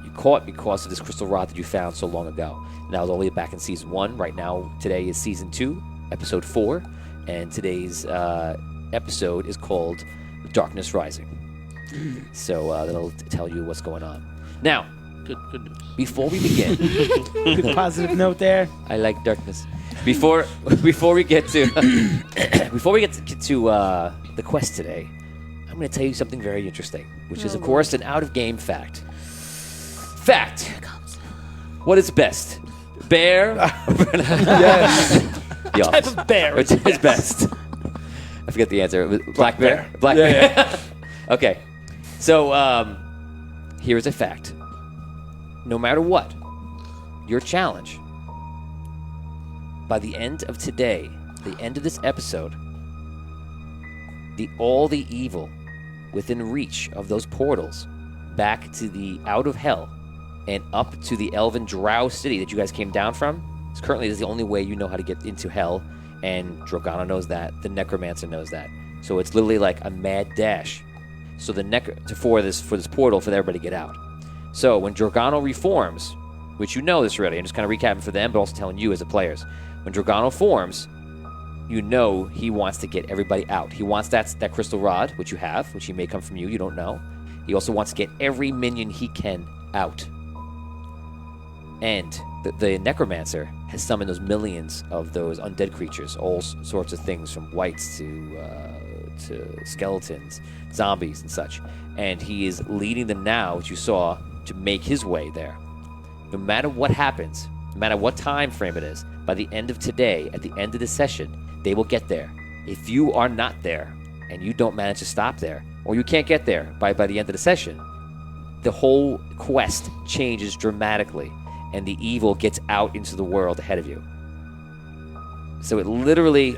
you caught because of this crystal rod that you found so long ago. And that was all the way back in Season 1. Right now, today is Season 2, Episode 4, and today's episode is called Darkness Rising. So that'll tell you what's going on. Now,
Good news.
before we begin,
Good positive note there.
I like darkness. Before we get to the quest today, I'm going to tell you something very interesting, which is, of course, an out-of-game fact. Fact. What is best? Bear?
Yes.
The
Type
Office.
of bear.
Which is best? I forget the answer. Black bear? Black bear. Okay. So, here's a fact. No matter what, your challenge, by the end of today, the end of this episode, all the evil within reach of those portals back to the out of hell and up to the elven drow city that you guys came down from, because currently this is the only way you know how to get into hell, and Drogano knows that, the Necromancer knows that. So it's literally like a mad dash. So for this portal for everybody to get out. So when Drogano reforms, which you know this already, I'm just kind of recapping for them, but also telling you as the players. When Drogano forms, you know he wants to get everybody out. He wants that crystal rod, which you have, which he may come from you don't know. He also wants to get every minion he can out. And the Necromancer has summoned those millions of those undead creatures, all sorts of things from wights to skeletons, zombies, and such. And he is leading them now, which you saw, to make his way there. No matter what happens, no matter what time frame it is, by the end of today, at the end of this session, they will get there. If you are not there, and you don't manage to stop there, or you can't get there by the end of the session, the whole quest changes dramatically, and the evil gets out into the world ahead of you. So it literally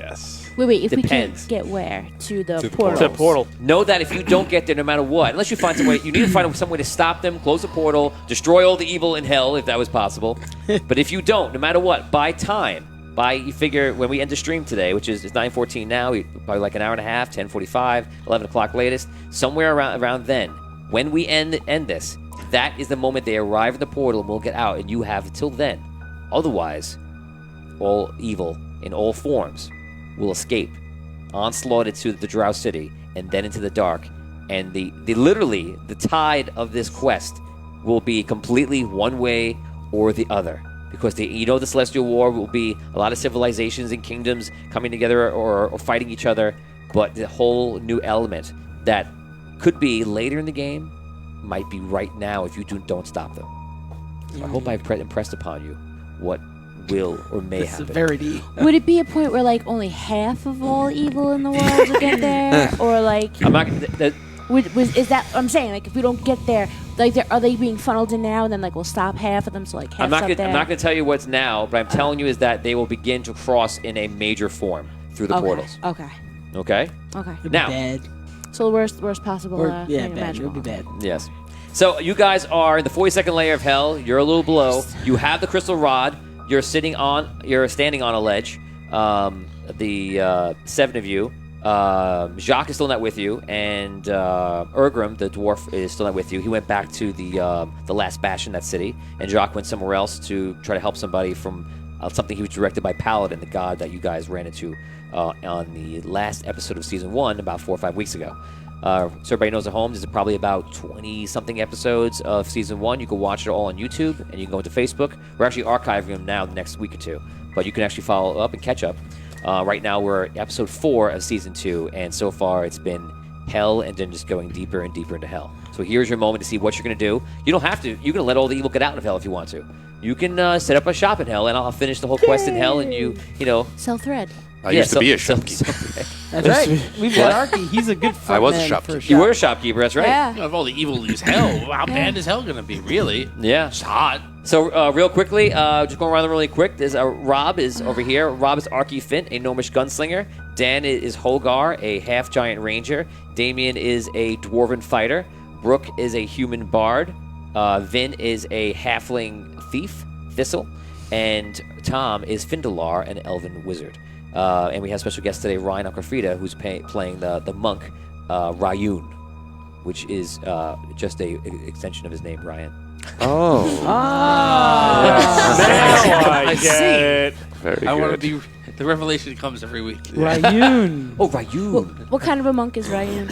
Wait, if
depends.
we can't get where? To the
To the portal.
Know that if you don't get there, no matter what, unless you find some way, you need to find some way to stop them, close the portal, destroy all the evil in hell, if that was possible. But if you don't, no matter what, you figure when we end the stream today, which is 9:14 now, probably like an hour and a half, 10:45, 11 o'clock latest, somewhere around then, when we end this, that is the moment they arrive at the portal and we'll get out, and you have until then. Otherwise, all evil in all forms will escape, onslaughted to the Drow City, and then into the dark. And literally, the tide of this quest will be completely one way or the other. Because the Celestial War will be a lot of civilizations and kingdoms coming together or fighting each other, but the whole new element that could be later in the game might be right now if you don't stop them. So I hope I've impressed upon you what will or may happen.
Severity.
Would it be a point where like only half of all evil in the world will get there, or like
I'm not.
is that I'm saying? Like if we don't get there, like are they being funneled in now, and then like we'll stop half of them, so like half's
I'm not
up
going to tell you what's now, but I'm telling you is that they will begin to cross in a major form through the portals.
Okay.
Okay. Now.
Bad.
So the worst possible.
Yeah,
thing
bad.
imaginable.
It'll be bad.
Yes. So you guys are in the 42nd layer of hell. You're a little below. You have the crystal rod. You're standing on a ledge. The seven of you. Jacques is still not with you, and Ergrim, the dwarf, is still not with you. He went back to the last bastion, that city, and Jacques went somewhere else to try to help somebody from something he was directed by Paladin, the god that you guys ran into on the last episode of Season 1 about 4 or 5 weeks ago. So everybody knows at home, there's probably about 20-something episodes of Season 1. You can watch it all on YouTube, and you can go into Facebook. We're actually archiving them now the next week or two, but you can actually follow up and catch up. Right now we're at episode 4 of Season 2, and so far it's been hell and then just going deeper and deeper into hell. So here's your moment to see what you're going to do. You don't have to. You can let all the evil get out of hell if you want to. You can set up a shop in hell, and I'll finish the whole quest in hell, and you know...
Sell thread.
I used to be a shopkeeper.
That's right. We've got Arky. He's a good front
I was a
man
shopkeeper.
for
You
shop.
were a shopkeeper, that's right.
Yeah.
Of all the evil use hell, how bad is hell going to be, really?
Yeah.
It's hot.
So real quickly, just going around them really quick, there's Rob is over here. Rob is Arky Fint, a gnomish gunslinger. Dan is Holgar, a half-giant ranger. Damien is a dwarven fighter. Brooke is a human bard. Vin is a halfling thief, Thistle. And Tom is Findalar, an elven wizard. And we have special guest today, Ryan Alcafrida, who's playing the monk, Rayun, which is just a extension of his name, Ryan.
Oh.
Now I get it.
Very
I want to
good.
be. The revelation comes every week.
Rayun.
Oh, Rayun.
What kind of a monk is Ryan?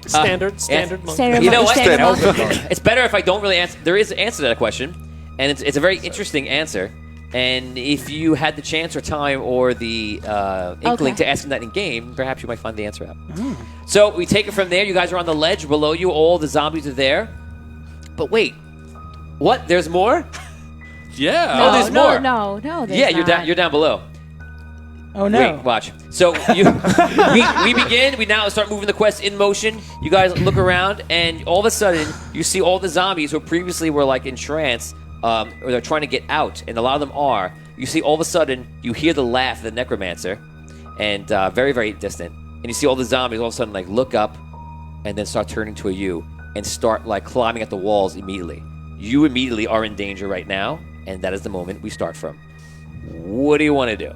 Standard monk.
Standard
You know
monk.
what?
Standard monk.
It's better if I don't really answer. There is an answer to that question, and it's a very interesting answer. And if you had the chance or time or the inkling
Okay.
to ask him that in game, perhaps you might find the answer out. So we take it from there. You guys are on the ledge below you. All the zombies are there. But wait, what? There's more?
Yeah.
Oh, there's more.
No, there's
Yeah, you're
not.
down. You're down below.
Oh no.
Wait, watch. So we begin. We now start moving the quest in motion. You guys look around, and all of a sudden, you see all the zombies who previously were like in trance, or they're trying to get out, and a lot of them are. You see all of a sudden, you hear the laugh of the Necromancer, and very, very distant. And you see all the zombies all of a sudden like look up, and then start turning to you, and start like climbing at the walls immediately. You immediately are in danger right now, and that is the moment we start from. What do you want to do?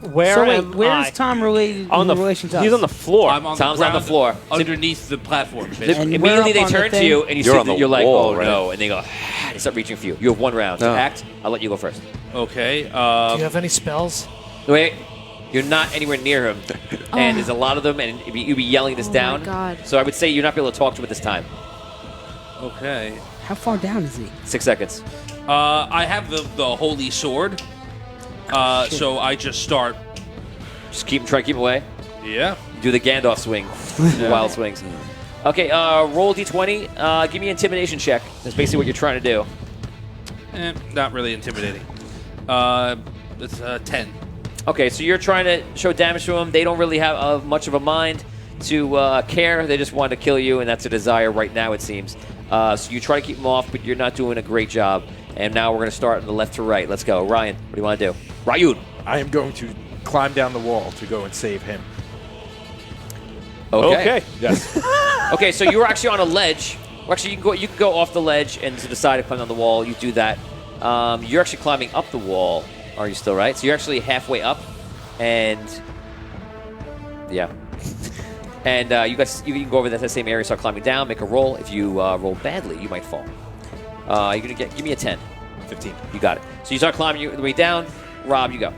Where
So wait,
am
where's
I?
Tom related
On
in
the
relation to us?
he's on the floor.
I'm on
Tom's
the
on the
ground
floor.
underneath the platform.
And
Basically.
we're
Immediately
up
they
on the
turn to
thing.
you, and you
You're
see
on the
you're like,
wall,
oh
right?
no, and they go, they start reaching for you. You have one round to
No.
act. I'll let you go first.
Okay.
Do you have any spells?
Wait, you're not anywhere near him, and there's a lot of them, and you'd be yelling this
Oh my
down.
God.
So I would say you're not be able to talk to him at this time.
Okay.
How far down is he?
6 seconds.
I have the holy sword. So I just start.
Just try to keep him away.
Yeah.
Do the Gandalf swing, wild swings. Okay, roll d20. Give me an intimidation check. That's basically what you're trying to do.
Not really intimidating. It's 10.
Okay, so you're trying to show damage to them. They don't really have much of a mind to care. They just want to kill you, and that's a desire right now, it seems. So you try to keep them off, but you're not doing a great job. And now we're going to start from the left to right. Let's go. Ryan, what do you want to do? Ryan.
I am going to climb down the wall to go and save him.
Okay.
Yes.
Okay, so you're actually on a ledge. Well, actually, you can go off the ledge and to decide to climb down the wall. You do that. You're actually climbing up the wall. Are you still right? So you're actually halfway up, and yeah. And you can go over that same area, start climbing down, make a roll. If you roll badly, you might fall. You're gonna give me a 10.
15.
You got it. So you start climbing your way down. Rob, you go.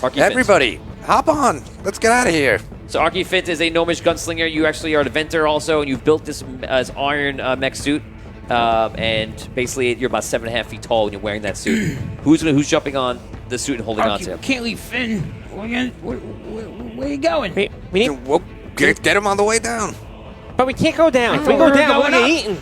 Archie
Everybody, hop on. Let's get out of here.
Fitz. So Archie Fitz is a gnomish gunslinger. You actually are an inventor also, and you've built this as iron mech suit. And basically, you're about 7.5 feet tall when you're wearing that suit. Who's jumping on the suit and holding on to him?
Can't leave Finn. Where you going?
We need,
Well, get him on the way down.
but we can't go down. If we
Oh,
go
we're
down, we'll
going
get
up.
eaten.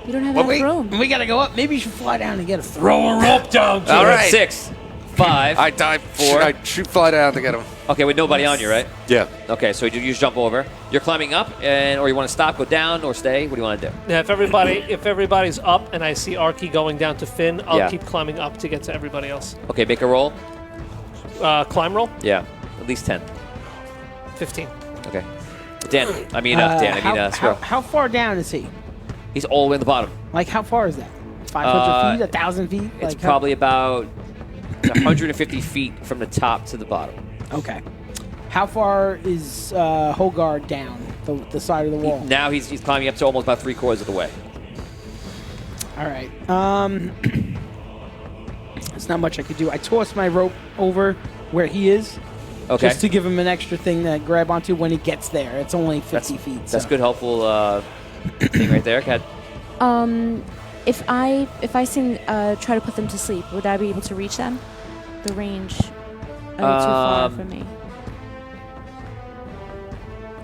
You don't have enough room.
We gotta go up. Maybe you should fly down and get a
Throw a rope down to
All
it.
right.
6, 5.
I dive 4. I shoot fly down to get him.
Okay, with nobody on you, right?
Yeah.
Okay, so you just jump over. You're climbing up, or you want to stop, go down, or stay? What do you want to do?
Yeah, if everybody's up and I see Arky going down to Finn, I'll
Yeah.
keep climbing up to get to everybody else.
Okay, make a roll.
Climb roll,
Yeah, at least 10.
15.
Okay. Dan, Squirrel.
how far down is he?
He's all the way at the bottom.
Like, how far is that? 500 feet? 1,000 feet?
It's
Like,
probably about 150 feet from the top to the bottom.
Okay. How far is Hogard down the side of the wall?
Now he's climbing up to almost about 3/4 of the way.
All right. There's not much I could do. I toss my rope over where he is,
Okay.
just to give him an extra thing to grab onto when he gets there. It's only 50 feet.
That's
so.
good, helpful thing right there. Kat.
If I try to put them to sleep, would I be able to reach them? The range too far for me.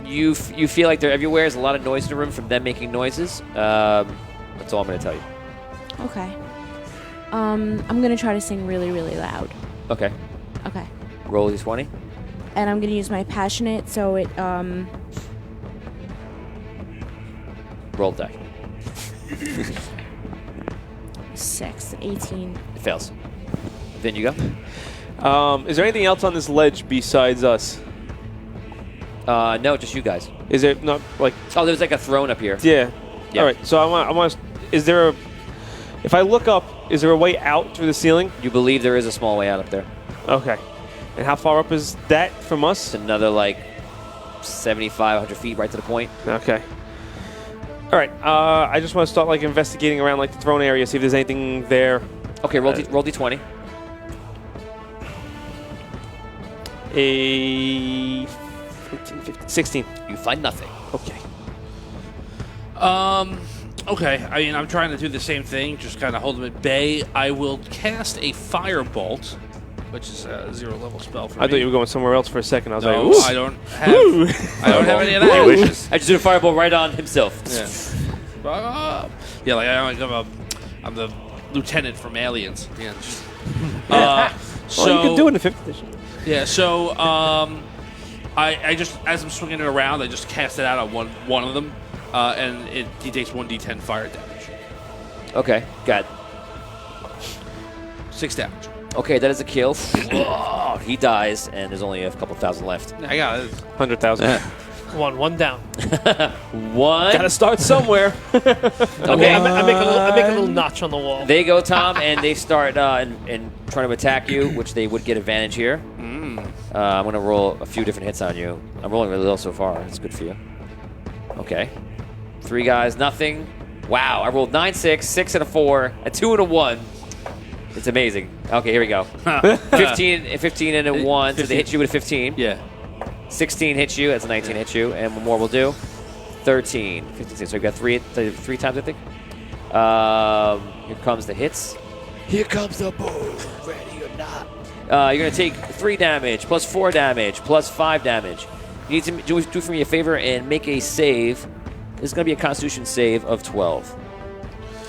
You feel like they're everywhere. There's a lot of noise in the room from them making noises. That's all I'm going to tell you.
Okay. I'm gonna try to sing really, really loud.
Okay.
Okay.
Roll these 20.
And I'm gonna use my passionate, so it
Roll the die.
6, 18.
It fails. Then you go.
Is there anything else on this ledge besides us?
No, just you guys.
Is there not like?
Oh, there's like a throne up here.
Yeah.
Yeah.
All right. So I want. Is there a? If I look up, is there a way out through the ceiling?
You believe there is a small way out up there.
Okay. And how far up is that from us?
It's another like 75, 100 feet right to the point.
Okay. All right. I just want to start like investigating around like the throne area, see if there's anything there.
Okay, roll d20.
A 14, 15, 16.
You find nothing.
Okay.
Okay, I mean, I'm trying to do the same thing, just kind of hold them at bay. I will cast a firebolt, which is a 0 level spell for me.
I thought you were going somewhere else for a second. I was
No,
like, ooh.
I don't have any of that.
Wishes. I just did a fireball right on himself.
Yeah. Yeah, like I'm the lieutenant from Aliens. Yeah. So
you can do it in the 5th edition.
Yeah. So I just as I'm swinging it around, I just cast it out on one of them, and he takes 1d10 fire damage.
Okay, got it.
6 damage.
Okay, that is a kill. Oh, he dies, and there's only a couple thousand left.
I got it.
100,000.
One down.
One.
Gotta start somewhere.
Okay.
I make a little notch on the wall.
They go, Tom, and they start and trying to attack you, which they would get advantage here. I'm going to roll a few different hits on you. I'm rolling really low so far. It's good for you. Okay. 3 guys, nothing. Wow, I rolled 9, 6, 6 and a 4, a 2 and a 1. It's amazing. Okay, here we go. 15 and a 1, so they hit you with a 15.
Yeah.
16 hits you, that's a 19 hits you, and one more will do. 13, 15, so we've got three times, I think. Here comes the hits. Here comes the boom, ready or not. You're going to take 3 damage, plus 4 damage, plus 5 damage. You need to do for me a favor and make a save. This is going to be a Constitution save of 12.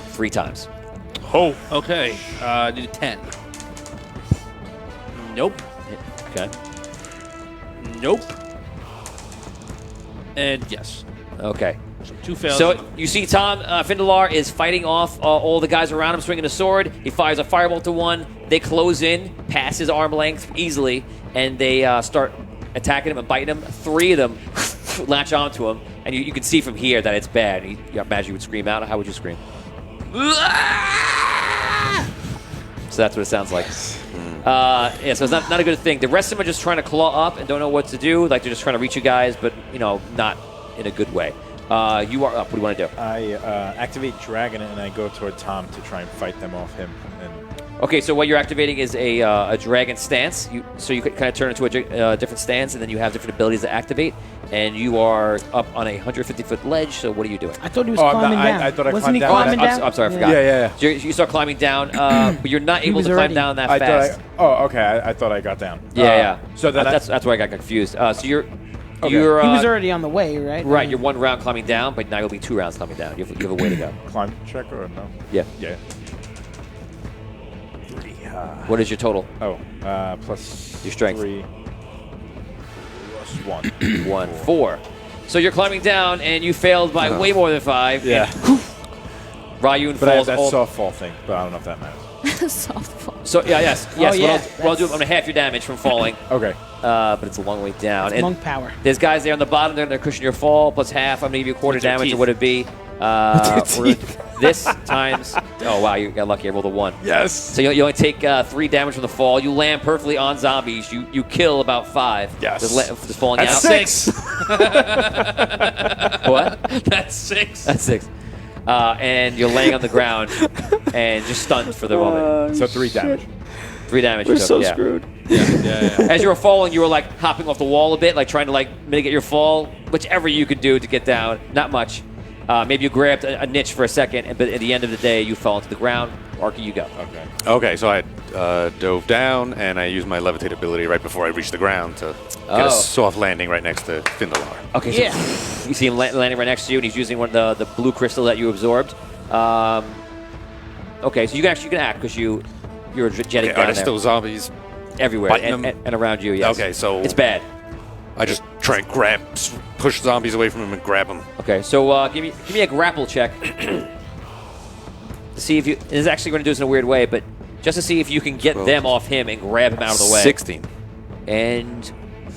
3 times.
Oh. Okay. Do 10. Nope.
Okay.
Nope. And yes.
Okay.
So 2 fails.
So you see Tom Findelar is fighting off all the guys around him, swinging a sword. He fires a firebolt to one. They close in, past his arm length easily, and they start attacking him and biting him. 3 of them latch onto him, and you can see from here that it's bad. You imagine you would scream out. How would you scream? So that's what it sounds like. Yeah, so it's not a good thing. The rest of them are just trying to claw up and don't know what to do. Like, they're just trying to reach you guys, but, not in a good way. You are up. What do you want to do?
I activate Dragon and I go toward Tom to try and fight them off him. And
Okay, so what you're activating is a dragon stance. So you could kind of turn into a different stance, and then you have different abilities to activate. And you are up on a 150-foot ledge, so what are you doing?
I thought he was climbing down.
I thought I
Wasn't he
climbed down.
climbing down?
I'm sorry, I forgot.
Yeah.
So you start climbing down, but you're not able
was
to climb
already-
down that
I
fast.
okay. I thought I got down.
Yeah.
So then
that's where I got confused. So you're
Okay.
you're
He was already on the way, right?
right. You're 1 round climbing down, but now you'll be 2 rounds climbing down. You have a way to go.
Climb check or no?
Yeah.
Yeah.
What is your total?
Plus
Your strength.
3 plus 1.
1, 4. So you're climbing down, and you failed by way more than 5.
Yeah.
Ryun
But I have
falls
that
all.
softball thing, but I don't know if that matters.
Softball.
So yes.
Oh, yeah,
What I'll do, I'm gonna half your damage from falling,
Okay.
but it's a long way down.
It's
And
monk power.
there's guys there on the bottom. They're gonna cushion your fall plus half. I'm gonna give you a quarter
With their
damage,
teeth.
or what it be? This times. Oh wow, you got lucky. I rolled a 1.
Yes.
So you only take 3 damage from the fall. You land perfectly on zombies. You kill about 5.
Yes.
Just falling
That's
out.
6.
What?
That's 6.
That's 6. And you're laying on the ground and just stunned for the moment.
So 3 damage.
3 damage.
We're
you took,
so
yeah.
screwed.
Yeah.
As you were falling, you were like hopping off the wall a bit, like trying to mitigate your fall, whichever you could do to get down. Not much. Maybe you grabbed a niche for a second, but at the end of the day, you fell into the ground. Arky, you go.
Okay.
Okay, so I dove down, and I used my levitate ability right before I reached the ground to get a soft landing right next to Findelar.
Okay, so you see him landing right next to you, and he's using one of the blue crystal that you absorbed. Okay, so you can act because you're jetting
Okay,
down
are there
there.
still zombies?
Everywhere
biting them?
and around you. Yes.
Okay, so
it's bad.
I just try and push zombies away from him and grab them.
Okay, so give me a grapple check to see if you. This is actually going to do this in a weird way, but just to see if you can get them off him and grab him out of the way.
16.
And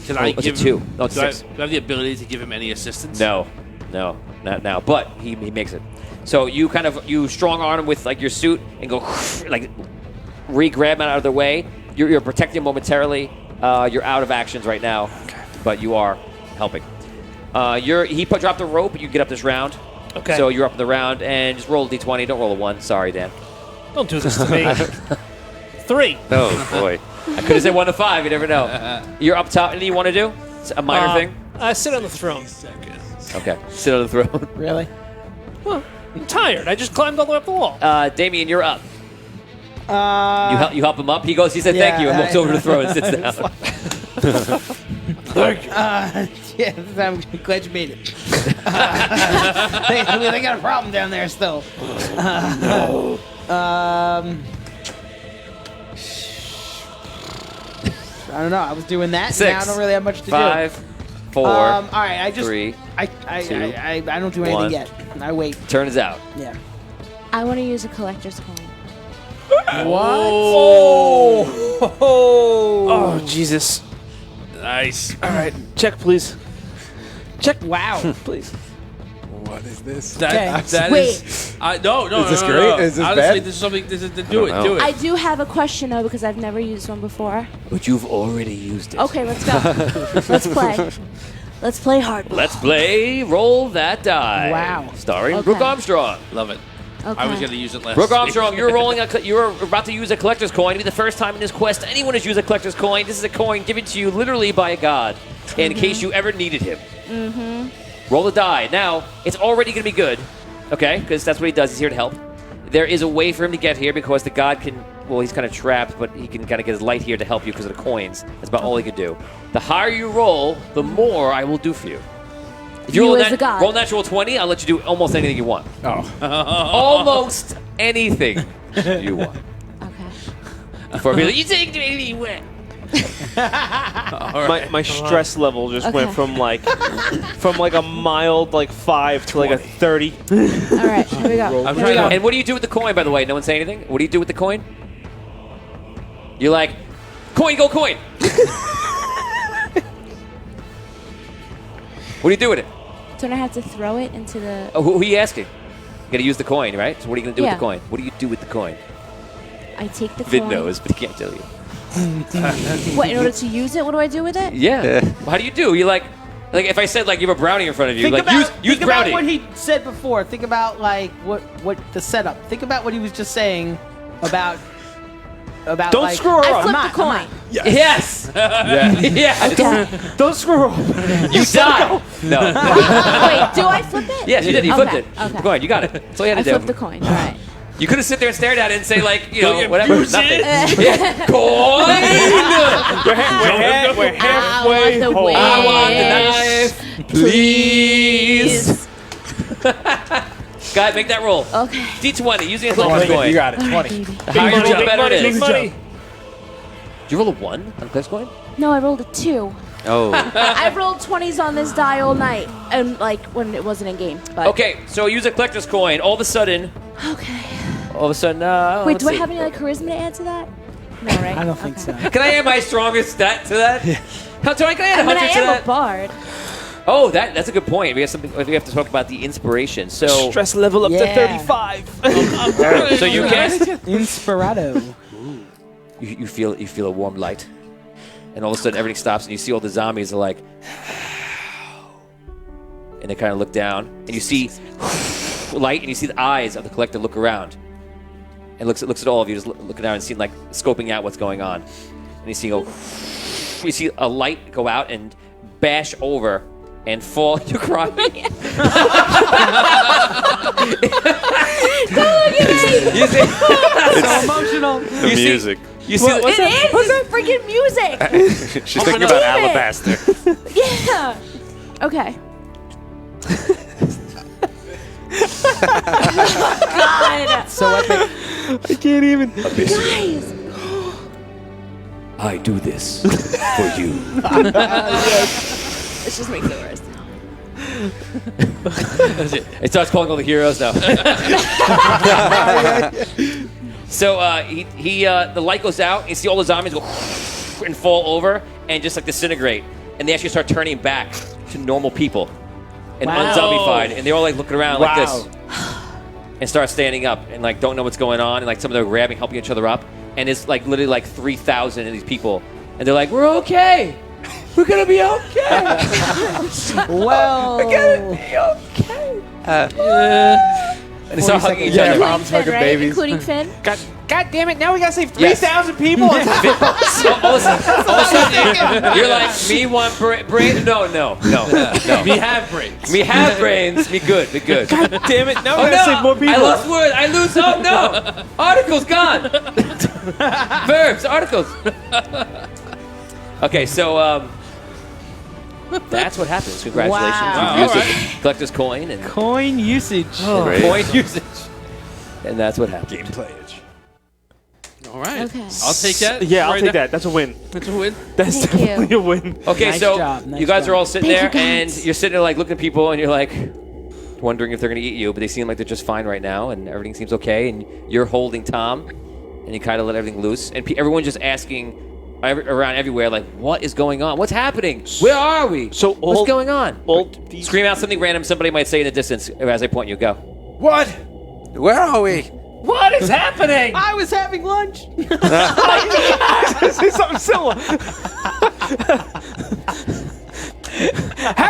Can I
it's
give
a 2.
him?
No, it's
do I
6.
have the ability to give him any assistance?
No, not now. But he makes it. So you you strong arm him with your suit and go re-grab him out of the way. You're protecting him momentarily. You're out of actions right now, but you are helping. He dropped the rope. You get up this round.
Okay.
So you're up in the round and just roll a d20. Don't roll a 1. Sorry, Dan.
Don't do this to me. 3.
Oh, boy.
I could have said 1 to 5. You never know. You're up top. Anything you want to do? It's a minor thing.
I sit on the throne.
Okay. Sit on the throne.
Really?
Well, I'm tired. I just climbed all the way up the wall.
Damien, you're up. You help him up. He said thank you and walks over to the throne and sits down.
Yeah, I'm glad you made it. they got a problem down there still. I don't know. I was doing that.
6.
Now I don't really have much to
5, 4.
All right. I just
3.
I
2,
don't do anything
1.
yet. I wait.
Turn is out.
Yeah.
I want to use a collector's coin.
Oh, Jesus.
Nice.
All right, check, please. Check.
Wow.
Please.
What is this?
Okay.
That
Wait.
is. No.
Is this
no,
great?
no.
Is this
Honestly,
bad?
this is something. This is do
don't
it.
know.
Do it.
I do have a question though because I've never used one before.
But you've already used it.
Okay, let's go. Let's play. Let's play hardball.
Let's play Roll That Die.
Wow.
Starring
Okay.
Brooke Armstrong.
Love it.
Okay.
I was going to use it last.
Brooke
week.
Armstrong, you're about to use a collector's coin. To be the first time in this quest anyone has used a collector's coin. This is a coin given to you literally by a god in case you ever needed him. Mm-hmm. Roll the die. Now, it's already going to be good, okay, because that's what he does. He's here to help. There is a way for him to get here because the god can, well, he's kind of trapped, but he can kind of get his light here to help you because of the coins. That's about all he could do. The higher you roll, the more I will do for you. If you roll,
as the god.
roll natural 20, I'll let you do almost anything you want.
Oh.
Almost anything you want.
Okay.
Before people, you take me anywhere.
My stress level just went from like a mild 5 to like a 30.
All right. Here we go.
I'm
Here we
trying
go.
to.
And what do you do with the coin, by the way? No one say anything? What do you do with the coin? You're like, coin, go coin. What do you do with it?
Don't I have to throw it into the?
Oh, who are you asking? You gotta use the coin, right? So what are you gonna do with
Yeah.
the coin? What do you do with the coin?
I take the
Vid
coin.
knows, but he can't tell you.
What? In order to use it, what do I do with it?
Yeah. Well, how do you do? You like if I said you have a brownie in front of you,
Think about,
use
think
brownie.
about what he said before. Think about what the setup. Think about what he was just saying about
Don't
like,
screw her
I
up.
flip the
not-
coin.
Yes. Yes.
Okay.
Don't screw her up.
You die. No.
Wait, do I flip it?
Yes, you did. You flipped
Okay,
it.
okay.
Go ahead. You got it. That's all you
I
had to
flipped
do.
the coin. All right.
You couldn't sit there and stare at it and say whatever.
use
Nothing.
it.
Yeah. Coin.
We're halfway
the
home.
win.
I want the knife, please. Guy, make that roll.
Okay.
D20 using a collector's coin.
You got it.
All
20.
right, baby.
The higher you jump, better it
Big
is.
money.
Did you roll a 1 on a collector's coin?
No, I rolled a 2.
Oh.
I rolled 20s on this die all night, and when it wasn't in game. But
Okay, so use a collector's coin. All of a sudden,
Okay.
Wait,
Wait,
let's
do I
see.
have any charisma to add to that? No, right?
I don't think so.
Can I add my strongest stat to that? How, Tony, can I add
I mean,
100
I
to
am
that?
a bard.
Oh, that's a good point. We have to talk about the inspiration. So,
Stress level up to
Yeah.
35.
so you cast.
Inspirato.
You feel a warm light, and all of a sudden everything stops, and you see all the zombies are like, and they kind of look down, and you see light, and you see the eyes of the collector look around, and looks at all of you, just looking down and seeing scoping out what's going on, and you see a light go out and bash over and fall. You cry.
Don't look at me!
You see,
So emotional.
The
You see-
music.
you see.
It is! It's freaking music!
She's thinking about
Believe it.
Alabaster.
Yeah! Okay. God!
So epic.
I can't even.
Guys!
I do this for you.
This just makes it worse.
It starts calling all the heroes now. So the light goes out, and you see all the zombies go and fall over and just disintegrate, and they actually start turning back to normal people and
Wow.
unzombified, and they're all looking around like
Wow.
this and start standing up and don't know what's going on, and some of them are grabbing, helping each other up, and it's literally 3,000 of these people, and they're like, "We're okay. We're gonna be okay.
Well.
We're gonna be okay." And they start hugging each
Yeah,
other.
mom's
Finn,
hugging
right?
babies.
Including Finn?
God damn it! Now we gotta save
Yes.
3,000 people.
So all of a sudden, you're like, me want brain? No.
We have brains.
Me have brains. Me good. Me good.
God damn it! Now
Oh
we gotta save more
no!
people.
I lost word. I lose. Oh no! Articles gone. Verbs. Articles. Okay, so that's what happens. Congratulations.
Wow.
You've used
All
a collector's coin and
Coin usage.
Great.
coin usage, and that's what happens.
Game playage.
All right.
Okay.
I'll take that.
Yeah, I'll
right
take
now.
that. That's a win.
That's a win.
That's
Thank you.
definitely a win.
Okay,
Nice
so
job, nice
you guys
job.
are all sitting
Thank
there,
you,
and
guys.
you're sitting there like looking at people, and you're like wondering if they're going to eat you, but they seem like they're just fine right now, and everything seems okay, and you're holding Tom, and you kind of let everything loose, and everyone's just asking around everywhere, like, what is going on? What's happening? Where are we?
So
what's going on?
These
Scream out something random somebody might say in the distance as I point you. Go.
What?
Where are we?
What is happening?
I was having lunch.
say something similar. How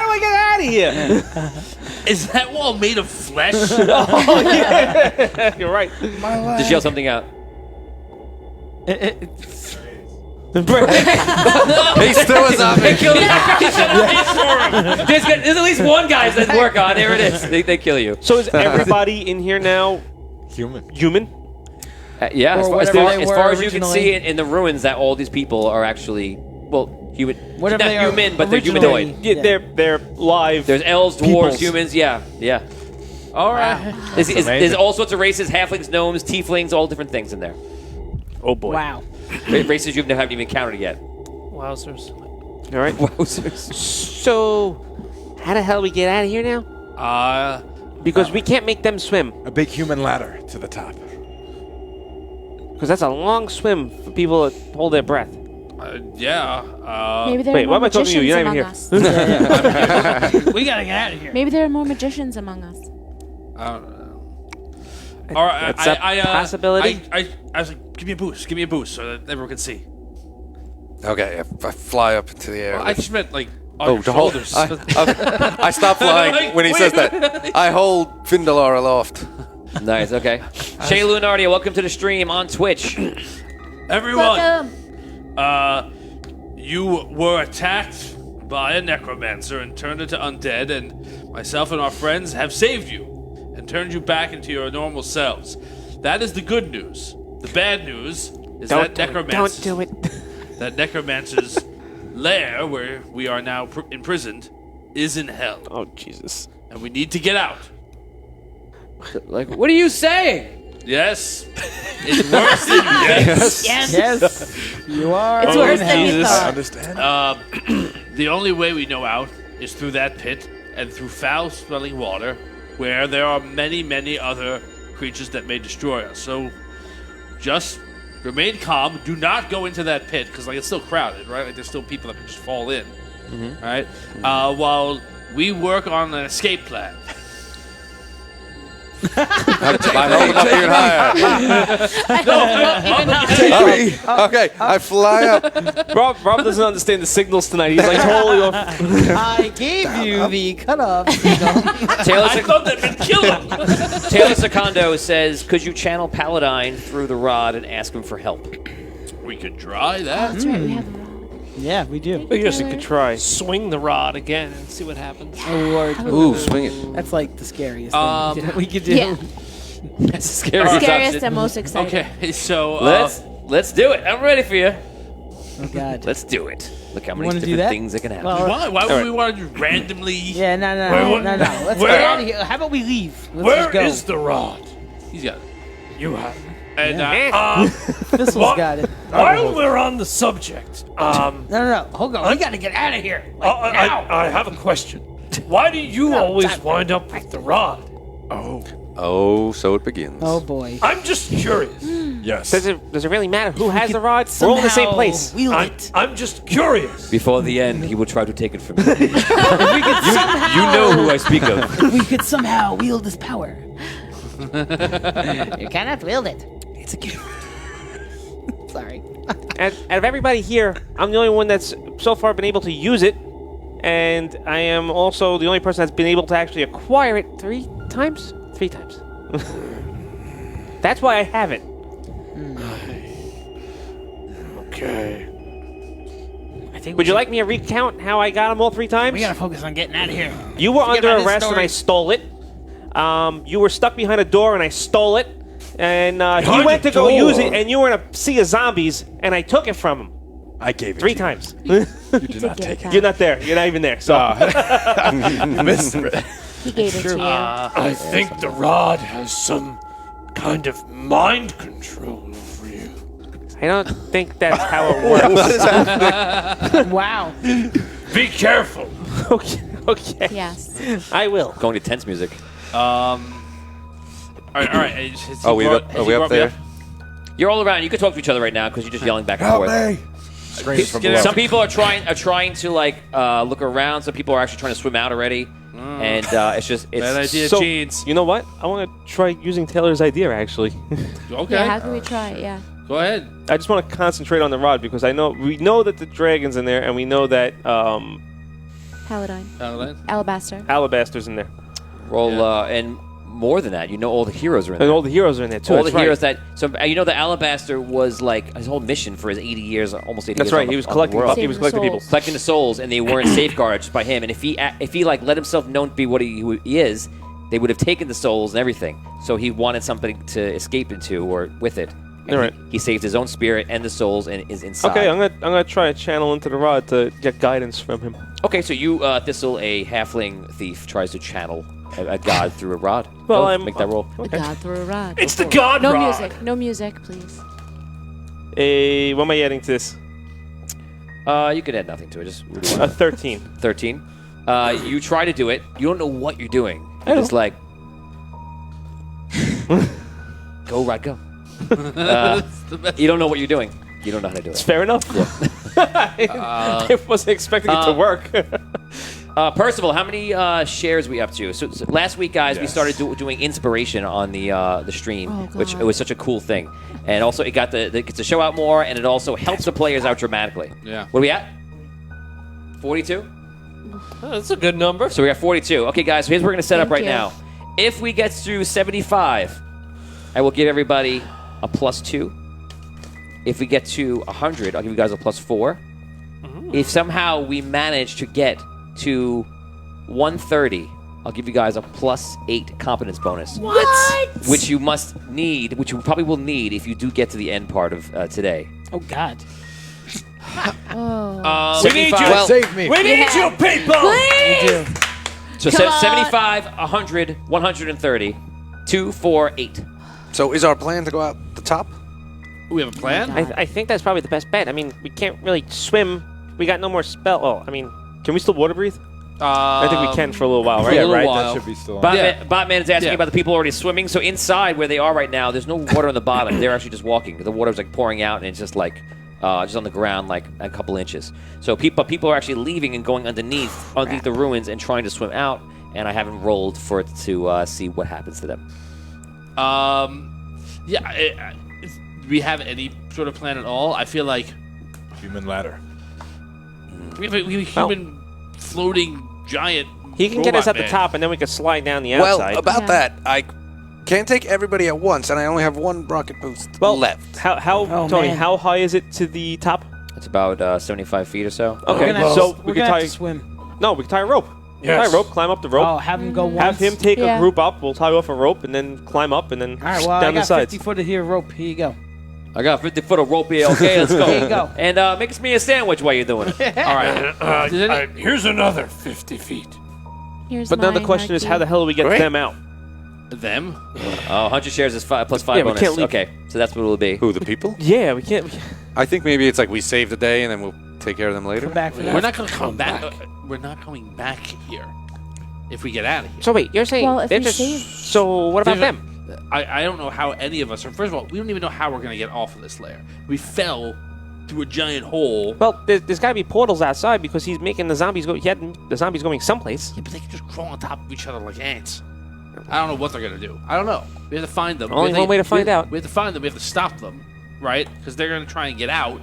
do I get out of here?
Is that wall made of flesh?
Oh yeah, you're right.
Just yell something out.
He's still a zombie.
There's at least one guy that work on. There it is. They kill you.
So is everybody in here now human?
Yeah,
Or
as
whatever they
far
were
as you can
originally.
see in the ruins, that all these people are actually, well, human.
Whatever
not
they are
human, but they're
originally.
humanoid.
Yeah, they're live.
There's elves, dwarves,
Peoples.
humans. Yeah.
All right.
There's all sorts of races: halflings, gnomes, tieflings, all different things in there.
Oh boy.
Wow.
Races you haven't even encountered yet.
Wowzers.
All right.
Wowzers.
So, how the hell we get out of here now? Because we can't make them swim.
A big human ladder to the top.
Because that's a long swim for people to hold their breath.
Yeah.
Maybe there
Wait,
are
why
more
am I talking to you?
magicians
You're
among
not
us.
We gotta get out of here.
Maybe there are more magicians among us.
All right.
That's a possibility.
I was like, give me a boost so that everyone can see.
Okay, I fly up into the air.
I just meant like on
Oh,
your
to hold.
shoulders.
I stop flying
Like,
when he
wait.
says that. I hold Findalar aloft.
Nice. Okay. Shay Lunardia, welcome to the stream on Twitch.
Everyone,
Welcome.
you were attacked by a necromancer and turned into undead, and myself and our friends have saved you and turned you back into your normal selves. That is the good news. The bad news is
Don't do it.
that necromancer's lair, where we are now imprisoned, is in hell,
Oh Jesus.
and we need to get out.
Like, what are you saying?
Yes, it's worse than yes.
Yes. You are.
It's worse than you
Jesus.
thought.
Understand?
The only way we know out is through that pit and through foul-smelling water, where there are many, many other creatures that may destroy us. So, just remain calm. Do not go into that pit because, like, it's still crowded, right? Like, there's still people that can just fall in, right? While we work on an escape plan.
I hold it up even higher. Okay, I fly up.
Rob doesn't understand the signals tonight. He's like totally off.
I gave you the cutoff signal.
I thought that would kill him.
Taylor Secondo says, could you channel Paladine through the rod and ask him for help?
We could try that.
That's right. We have the rod.
Yeah, we do.
I guess you could try.
Swing the rod again and see what happens.
Ooh, swing it.
That's like the scariest thing we could do.
Yeah.
That's the scariest
Scariest
option.
and most exciting.
Okay, so
Let's do it. I'm ready for you.
Oh God.
Let's do it. Look how many
wanna do
different
that?
things that can happen.
Well,
why would we want to just randomly?
yeah, no. Let's
where-
get out of here. How about we leave? Let's
Where
just go.
is the rod?
He's got it.
You have it.
And
This'le's
What?
got it.
While we're on the subject,
No. Hold on. We got to get out of here. Like, now.
I have a question. Why do you always wind up with the rod?
Oh, so it begins.
Oh boy.
I'm just curious.
Yes.
Does it really matter who has the rod? We're all in the same place.
Wield it.
I'm just curious.
Before the end, he will try to take it from me.
If we could somehow,
You know who I speak of.
if we could somehow wield this power. You cannot wield it. It's a gift. Sorry.
Out of everybody here, I'm the only one that's so far been able to use it, and I am also the only person that's been able to actually acquire it 3 times. 3 times. That's why I have it.
Okay.
I think
Would you like me to recount how I got them all 3 times?
We gotta focus on getting out of here.
You were
Forget
under
about this
arrest and
story.
I stole it. You were stuck behind a door and I stole it. And he
Behind
went
a
to go
door?
use it, and you were in a sea of zombies, and I took it from him
I gave it
3
to
times.
You
He
did
did
not
get
take
it
it.
You're not there. You're not even there. So
You missed it.
He gave it to you.
I think the rod has some kind of mind control over you.
I don't think that's how it works.
Wow.
Be careful.
Okay.
Yes.
I will.
Going to tense music.
All right.
We up there?
You're all around. You can talk to each other right now because you're just yelling back and forth.
Screams from below.
Some people are trying to like look around. Some people are actually trying to swim out already, and it's
Bad idea,
So,
Jeans.
you know what? I want to try using Taylor's idea, actually.
Okay.
Yeah, how can we try it? Yeah.
Go ahead.
I just want to concentrate on the rod because we know that the dragon's in there, and we know that
Paladine.
Paladine.
Alabaster.
Alabaster's in there.
roll, and more than that, you know all the heroes are in there.
And all the heroes are in there, too.
All
That's
the heroes
right.
you know the Alabaster was like his whole mission for his 80 years, almost 80
That's
years.
right.
on the-
He was
on the
collecting.
world.
He was collecting people.
Collecting the souls, and they weren't safeguarded just by him. And if he like let himself known to be what who he is, they would have taken the souls and everything. So he wanted something to escape into or with it. And
All right.
He saved his own spirit and the souls and is inside.
Okay, I'm gonna try to channel into the rod to get guidance from him.
Okay, so you, Thistle, a halfling thief, tries to channel a god through a rod.
Well,
Go,
I'm
make that roll.
The god through a rod.
It's the god
No
rod.
music. No music, please.
What am I adding to this?
You could add nothing to it. Just
A 13.
13. You try to do it. You don't know what you're doing.
I
You're
know.
just like, go, rod, go. You don't know what you're doing. You don't know how to do
It's
it.
fair enough. I wasn't expecting it to work.
Percival, how many shares are we up to? So last week, guys, we started doing inspiration on the stream,
Oh, God.
which it was such a cool thing, and also it gets to show out more, and it also helps the players out dramatically.
Yeah.
What are we at? 42.
That's a good number.
So we got 42. Okay, guys. So here's what we're gonna set up
Thank
right
you.
now. If we get through 75, I will give everybody a +2. If we get to 100, I'll give you guys a +4. If somehow we manage to get to 130, I'll give you guys a +8 competence bonus.
What?
Which you must need, which you probably will need if you do get to the end part of today.
Oh, God.
Oh.
We need you.
75
Save me.
We need you, people.
Please.
So
Come on.
75, 100, 130, 2, 4, 8.
So is our plan to go out the top?
We have a plan.
I think that's probably the best bet. I mean, we can't really swim. We got no more spell. Oh, I mean, can we still water breathe? I think we can for a little while,
for
right?
a
Yeah,
little
right.
while.
That should be still on.
Botman is asking
Yeah.
about the people already swimming. So inside where they are right now, there's no water on the bottom. They're actually just walking. The water's like pouring out, and it's just like just on the ground, like a couple inches. So people are actually leaving and going underneath the ruins and trying to swim out. And I haven't rolled for it to see what happens to them.
Yeah. Do we have any sort of plan at all? I feel like
Human ladder.
we have a human floating giant.
He can get us
robot
at the
man.
top, and then we can slide down the
Well,
outside.
about
Yeah.
that, I can't take everybody at once, and I only have one rocket boost left.
Oh,
Tony,
man.
how high is it to the top?
It's about 75 feet or so.
Okay,
We're gonna
so
have,
we
we're
can
gonna have
tie.
to swim.
No, we can tie a rope.
Yes.
Tie a rope, climb up the rope.
Oh, have him go once.
Have him take
Yeah.
a group up. We'll tie off a rope and then climb up and then
All right, well, I
down the
got
sides.
50 foot of here rope. Here you go.
I got 50 foot of rope here. Okay, let's go.
There you go.
And make me a sandwich while you're doing it.
All right. Does any-
Here's another 50 feet.
Here's
But now the
mine,
question is,
Mikey.
how the hell do we get
Great.
them out?
them?
100 shares is +5
Yeah, we
bonus.
can't leave.
Okay, so that's what it will be.
Who, the people?
Yeah, we can't.
I think maybe it's like we save the day and then we'll take care of them later.
Come back for
We're
that.
not going to come back. We're not coming back here if we get out of here.
So wait, you're saying
Well, if
they're
we
just.
save-
So what about
There's
them?
I don't know how any of us are. First of all, we don't even know how we're going to get off of this layer. We fell through a giant hole.
Well, there's got to be portals outside because he's making the zombies go. He had the zombies going someplace.
Yeah, but they can just crawl on top of each other like ants. I don't know what they're going to do. I don't know. We have to find them.
Only
We have
one way to find out.
We have to find them. We have to stop them, right? Because they're going to try and get out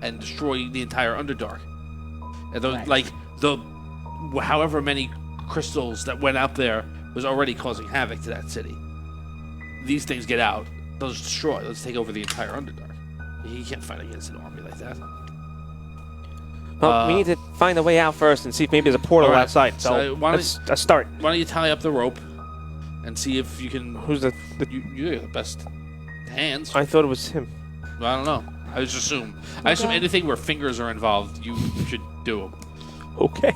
and destroy the entire Underdark. And those,
Right.
like the however many crystals that went out there was already causing havoc to that city. These things get out, they'll just destroy. Let's take over the entire Underdark. You can't fight against an army like that.
Well, we need to find a way out first and see if maybe there's a portal
All right.
outside. So,
So why don't
that's a start.
Why don't you tie up the rope and see if you can?
Who's the
You have the best hands.
I thought it was him.
I don't know. I just assume. I assume
Okay.
anything where fingers are involved, you should do them.
Okay.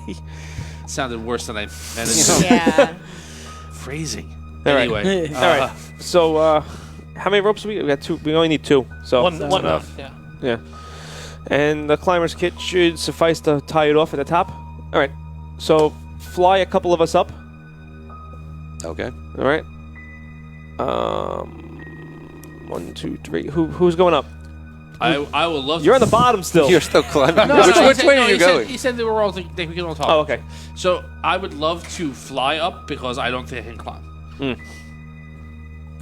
Sounded worse than I meant it.
Yeah.
Phrasing.
All right.
Anyway,
All right. So,
How many ropes do we got? 2. We only need 2. So
One
enough.
Yeah.
yeah. And the climber's kit should suffice to tie it off at the top. All right. So fly a couple of us up.
Okay.
All right. 1, 2, 3. Who's going up?
I would love.
You're on
to
the bottom still.
You're still climbing.
No,
Which way are you going?
He said they were all. We can all talk.
Oh, okay.
So I would love to fly up because I don't think I can climb.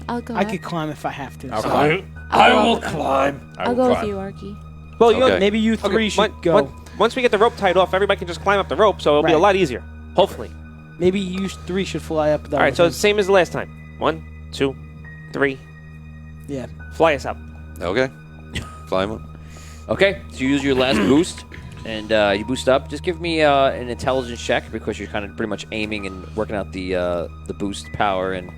I'll go.
I
up.
could climb if I have to.
I'll
so-
climb.
I will climb.
I'll go with you, Arky.
Well, you know,
Okay.
Maybe you 3 should go.
Once we get the rope tied off, everybody can just climb up the rope, so it'll be a
Right.
lot easier. Hopefully.
Maybe you 3 should fly up.
All right. So it's same as the last time. 1, 2, 3.
yeah.
Fly us up.
Okay. Climb up.
Okay, so you use your last boost, and you boost up. Just give me an intelligence check because you're kind of pretty much aiming and working out the boost power and.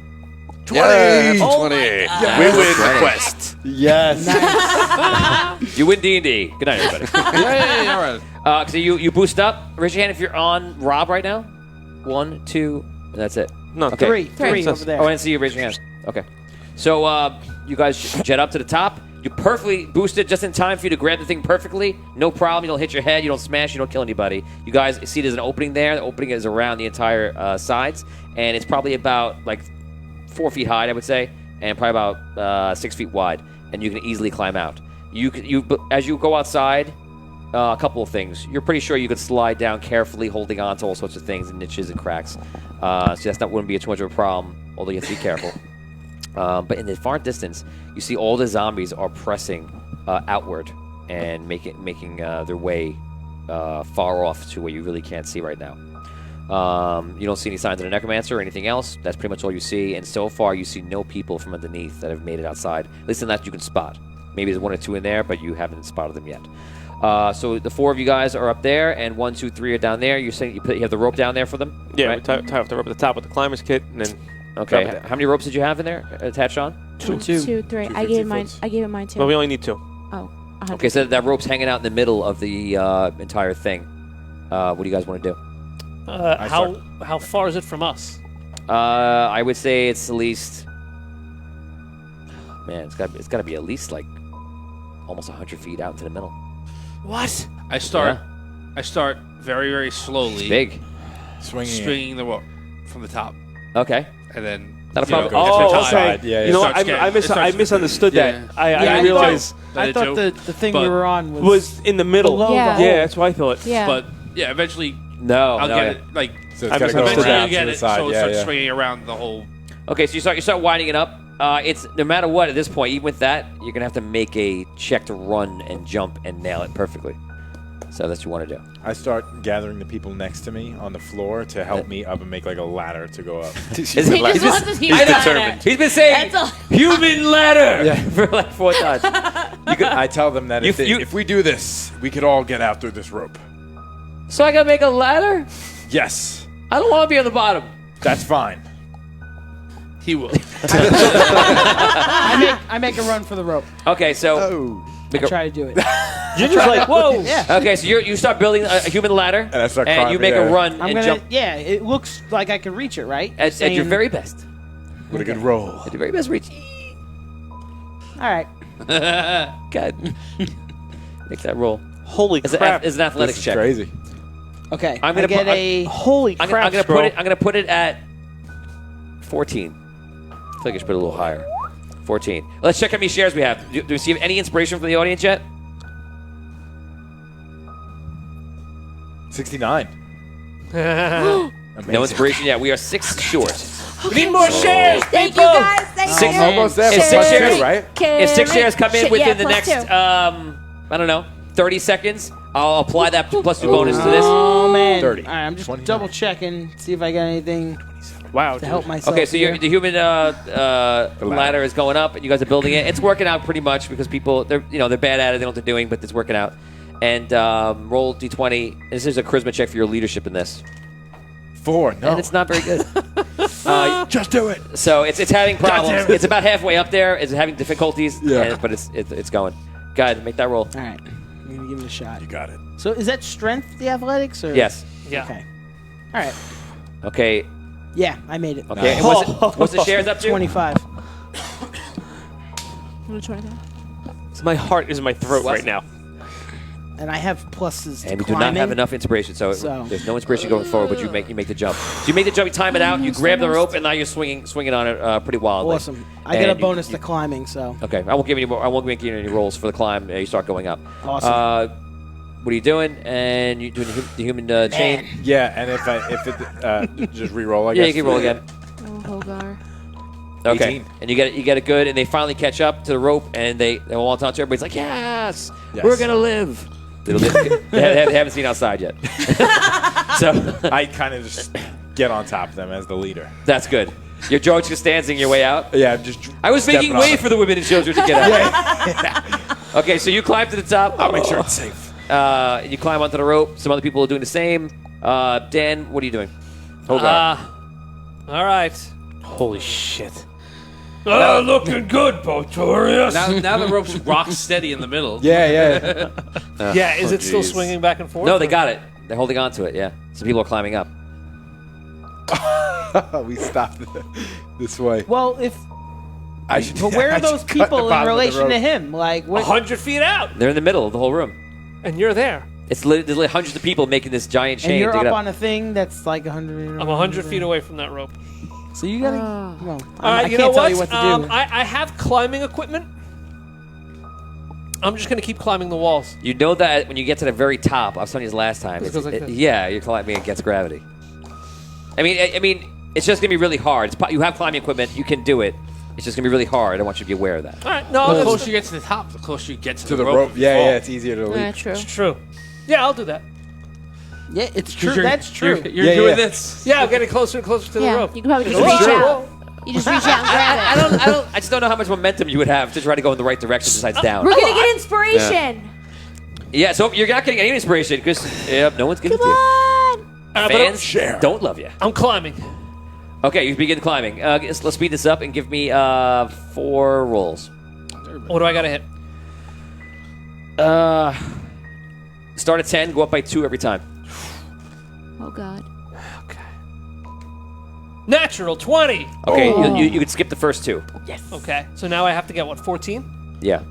20!
Oh
20.
God.
We win the quest.
Yes.
You win D&D. Good night, everybody.
Yeah, all right.
So you boost up. Raise your hand if you're on Rob right now. 1, 2, and that's it.
No,
Okay.
3 over there.
Oh, I didn't see you raise your hand. Okay. So you guys jet up to the top. You perfectly boosted just in time for you to grab the thing perfectly. No problem. You don't hit your head. You don't smash. You don't kill anybody. You guys see there's an opening there. The opening is around the entire sides, and it's probably about like 4 feet high, I would say, and probably about 6 feet wide. And you can easily climb out. As you go outside, a couple of things. You're pretty sure you could slide down carefully, holding on to all sorts of things and niches and cracks. So wouldn't be too much of a problem, although you have to be careful. But in the far distance, you see all the zombies are pressing outward and making their way far off to where you really can't see right now. You don't see any signs of a necromancer or anything else. That's pretty much all you see. And so far, you see no people from underneath that have made it outside. At least in that you can spot. Maybe there's 1 or 2 in there, but you haven't spotted them yet. So the 4 of you guys are up there, and 1, 2, 3 are down there. You're saying you have the rope down there for them?
Yeah,
right?
we tie off the rope at the top with the climber's kit, and then.
Okay.
drop it down.
How many ropes did you have in there attached on?
2.
2, 3. I gave mine. I gave it mine too.
Well, we only need 2.
Oh. I'll have
Okay,
to-
so that rope's hanging out in the middle of the entire thing. What do you guys want to do?
How far is it from us?
I would say it's at least. Man, it's got to be at least like almost 100 feet out into the middle.
What?
I start very, very slowly.
It's big.
Swinging the rope from the top,
Okay.
and then
Not a
you know,
problem.
go
Oh,
to the
okay.
top.
Yeah,
You know what?
Starts getting- it
I
starts-
misunderstood
Yeah.
that. I
Yeah,
didn't realize
That
I
it
thought
do.
the thing
But-
we were on
was in the middle.
Below
Yeah.
the
Yeah,
hole.
that's what I thought.
Yeah.
But yeah, eventually
No.
I'll
no,
get
yeah.
it. Like
So it's
I
gotta go
misunderstood
eventually
that.
you
around
get
to the
it,
side.
so it
Yeah,
starts
yeah.
swinging around the whole.
Okay, so you start winding it up. It's no matter what at this point, even with that, you're gonna have to make a check to run and jump and nail it perfectly. So that's what you want to do.
I start gathering the people next to me on the floor to help me up and make like a ladder to go up.
Is
He
it-
just wants to see
he's
the
determined.
ladder.
He's been saying
That's
human ladder
Yeah.
for like 4 times.
I tell them that
You- you-
if we do this, we could all get out through this rope.
So I gotta make a ladder?
Yes,
I don't want to be on the bottom.
that's fine.
He will.
I make a run for the rope.
Okay, so
Oh.
make
I
a-
try to do it.
You're just like, whoa.
Yeah.
okay, so you start building a human ladder,
And I start
you
climbing,
make
yeah.
a run
I'm
and
gonna.
jump
Yeah, it looks like I can reach it, right?
at your
Saying-
very best.
What a good roll.
At your very best reach.
All right.
God. Make that roll.
Holy
It's,
crap.
it's an athletics
This is
check.
crazy.
Okay.
I'm gonna
I get
put-
a.
Holy
I'm
crap,
gonna
bro.
put it. I'm gonna put it at 14. I feel like I should put it a little higher. 14. Let's check how many shares we have. Do we see any inspiration from the audience yet?
69.
No
Amazing.
inspiration yet. We are 6 short. We need more shares,
Thank
people.
you guys. Thank
Six-
you.
Almost there.
It's
Plus
6 shares,
two, right?
If 6 shares come in
Shit,
within
yeah,
the
plus
next,
2.
I don't know, 30 seconds, I'll apply that +2 bonus to this.
Oh man.
30.
All right, I'm just
29.
double checking, see if I got anything
Wow,
to help myself.
Okay, so
here.
the human ladder is going up, and you guys are building it. It's working out pretty much because people they're bad at it. They don't know what they're doing, but it's working out. And roll d20. This is a charisma check for your leadership in this,
4. No.
and it's not very good.
Just do it.
So it's having problems. It's about halfway up there. It's having difficulties.
Yeah.
But it's going. Go ahead, make that roll.
All right, I'm gonna give it a shot.
You got it.
So is that strength, the athletics, or
Yes.
Yeah.
Okay. All right.
Okay.
Yeah, I made it.
Okay. And what's the shares up to?
25.
gonna try that.
So my heart is in my throat right now.
And I have pluses to
And we do
climbing.
not have enough inspiration, so there's no inspiration going forward. But you make the jump. So you make the jump, you time it out, you grab the rope, and now you're swinging on it pretty wildly.
Awesome. I get a bonus to climbing, so.
Okay, I won't give you any more. I won't make you any rolls for the climb. You start going up.
Awesome.
What are you doing? And you doing the human chain?
Yeah, and if it just re-roll, I guess.
Yeah, you can roll again.
Oh, Hogar.
Okay,
18.
and you get it good, and they finally catch up to the rope, and they hold on to everybody's like, yes, we're gonna live. They haven't seen outside yet. So
I kind of just get on top of them as the leader.
that's good. Your George just dancing your way out.
Yeah, I'm just.
I was making
stepping on
way
it.
for the women and children to get out. Okay, so you climb to the top.
I'll make sure it's safe.
You climb onto the rope. Some other people are doing the same. Dan, what are you doing? Hold on.
All right.
Holy shit.
Looking good, Botorius.
Now the rope's rock steady in the middle.
Yeah.
Yeah, is it still
geez.
swinging back and forth?
No, they got it. They're holding on to it, yeah. Some people are climbing up.
We stopped this way.
Well, if.
I should.
But where
I
are those
should cut the
people in
bottom of the
relation
rope.
to him? Like, what?
100 feet out,
They're in the middle of the whole room.
and you're there.
It's literally hundreds of people making this giant chain
And you're
to get
up
up.
on a thing that's like 100.
I'm 100 feet away from that rope.
So you gotta. Well,
All right,
I
you
can't
know
tell
what?
you what to do.
I have climbing equipment. I'm just going to keep climbing the walls.
You know that when you get to the very top, I was telling you this last time.
It goes like this.
Yeah, you're climbing against gravity. I mean, it's just gonna be really hard. You have climbing equipment, you can do it. It's just gonna be really hard. I want you to be aware of that.
All right, no,
The
that's
closer you get to the top, the closer you get to
To
the
the
rope.
rope. Yeah,
Fall.
yeah. It's easier to leap.
Yeah, true.
it's true. Yeah, I'll do that.
Yeah, it's true.
You're-
That's true.
You're
Yeah,
doing
yeah.
this.
Yeah, I'm getting closer and closer to the
Yeah,
rope.
you can probably just
Whoa.
reach out. You just reach out and grab it.
I just don't know how much momentum you would have to try to go in the right direction besides down.
We're gonna get inspiration.
Yeah, so you're not getting any inspiration because no one's giving it
Come
to you.
on.
But
Fans don't love you.
I'm climbing.
Okay, you begin climbing. Let's speed this up and give me 4 rolls.
What do I got to hit?
Start at 10, go up by 2 every time.
Oh God.
Natural 20.
Okay,
Oh.
you could skip the first 2.
Okay, so now I have to get, what, 14?
Yeah.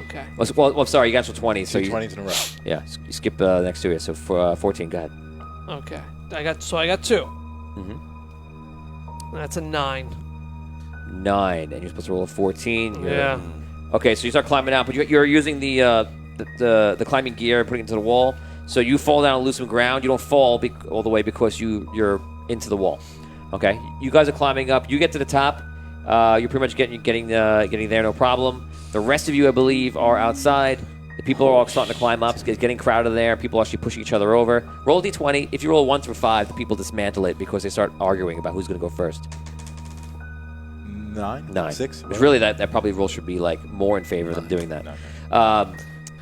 Okay.
Well, I'm sorry, you got to 20, so
So
you
20s in a row.
yeah, you skip the next 2 here. So for 14, go ahead.
Okay. I got 2.
Mhm.
That's a 9.
9, and you're supposed to roll a 14.
Yeah.
Okay, so you start climbing out, but you're using the climbing gear, putting it into the wall. So you fall down and lose some ground. You don't fall all the way because you're into the wall. Okay, you guys are climbing up. You get to the top. You're pretty much getting there, no problem. The rest of you, I believe, are outside. The people are all starting to climb up. It's getting crowded there. People are actually pushing each other over. Roll a d20. If you roll 1 through 5, the people dismantle it because they start arguing about who's going to go first.
9? 6?
Which really, that probably roll should be like more in favor of them doing that.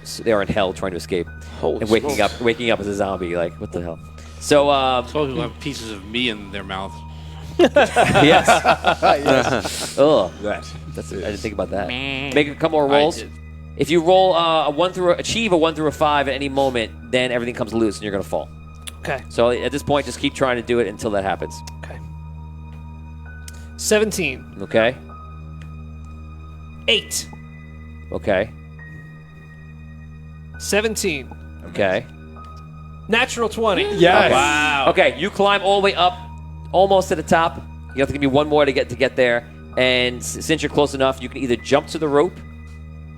So they are in hell trying to escape and waking up as a zombie. Like, what the hell? So,
So people have pieces of me in their mouth.
yes.
Yes.
Ugh.
That.
I didn't think about that. Make a couple more rolls.
did.
If you roll achieve a 1 through a 5 at any moment, then everything comes loose and you're going to fall.
Okay.
So at this point, just keep trying to do it until that happens.
Okay. 17.
Okay?
8.
Okay.
17.
Okay.
Natural 20.
Yes.
Wow.
Okay, you climb all the way up, almost to the top. You have to give me 1 more to get there. And since you're close enough, you can either jump to the rope,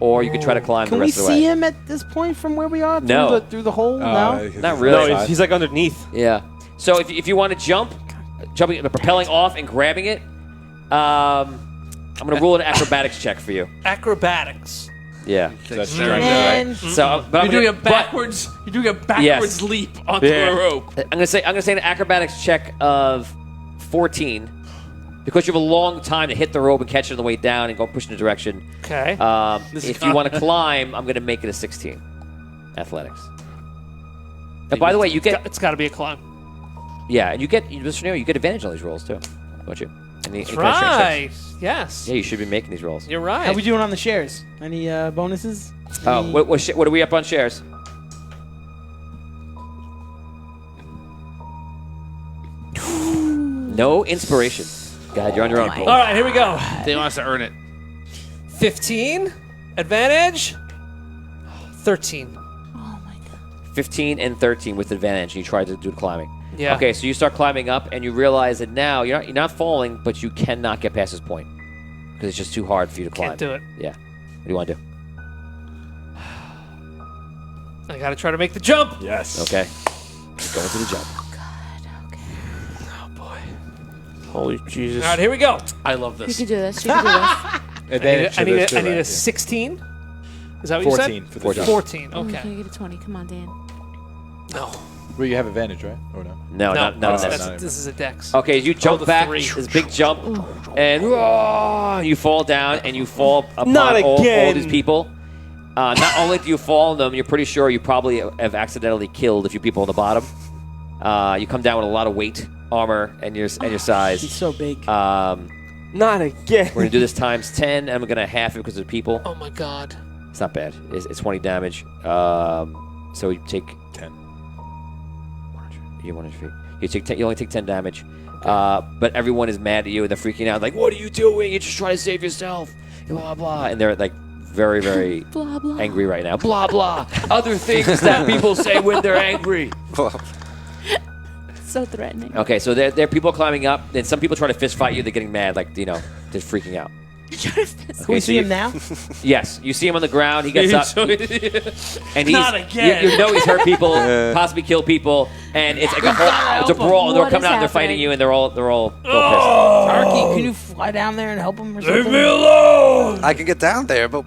or you can try to climb
Can
the
we
rest of the way.
see him at this point from where we are?
No.
Through the hole? No.
Not really.
No, he's like underneath.
Yeah. So if you want to jumping, propelling off and grabbing it, I'm gonna roll an acrobatics check for you.
Acrobatics.
Yeah.
That's
Very
strength,
And
right?
So, but I'm
You're doing a
gonna,
backwards. You're doing a backwards leap onto
Yeah.
a rope.
I'm gonna say an acrobatics check of 14, because you have a long time to hit the rope and catch it on the way down and go push in the direction.
Okay.
If you want to climb, I'm gonna make it a 16. Athletics. And by the way, you get
It's got to be a climb.
and you get you get advantage on these rolls too, don't you? Any
That's
kind of strength checks.
right. Yes.
Yeah, you should be making these rolls.
You're right.
how we doing on the shares? Any bonuses?
Oh,
Any-
what are we up on shares? No inspiration. God, you're on your own.
All right, here we go.
They want us to earn it.
15. Advantage. 13.
15 and 13 with advantage. You try to do the climbing.
Yeah.
Okay, so you start climbing up, and you realize that now you're not falling, but you cannot get past this point because it's just too hard for you to climb.
Can't do it.
Yeah. What do you want to do?
I gotta try to make the jump.
Yes.
Okay. Go into the jump.
Oh boy.
Holy Jesus.
All right, here we go.
I love
You
this.
can do this. You can do this.
Advantage.
I need
to the
a
right,
16. Is that what you
14
said?
for the jump.
14.
Oh,
Okay.
can you get a 20? Come on, Dan.
No.
Well, you have advantage, right? Or no?
No, not
that's-
this.
that's- this is a dex.
Okay, you jump
the
back,
3.
this big jump, and you fall down, and you fall upon
Not
all
again.
these people. Not only do you fall on them, you're pretty sure you probably have accidentally killed a few people on the bottom. You come down with a lot of weight, armor, and your size.
He's so big.
Not again.
We're gonna do this times 10, and we're gonna half it because of the people.
Oh my god.
It's not bad. It's 20 damage. So you take
10.
100 feet. You take 10, you only take 10 damage. But everyone is mad at you and they're freaking out. Like, what are you doing? You're just trying to save yourself. Blah blah. And they're like very, very
Blah, blah.
angry right now. Blah blah. Other things that people say when they're angry.
So threatening.
Okay, so there are people climbing up, and some people try to fist fight you. They're getting mad, like
Oh.
they're freaking out.
Can we
so
see him now?
Yes, you see him on the ground. He gets up, and
Not again.
You know he's hurt people, possibly killed people, and it's like it's a brawl. And they're
What
coming
is
out, and they're fighting
happening?
you, and they're all pissed.
Tarky, can you fly down there and help him or something?
Leave me alone!
I can get down there, but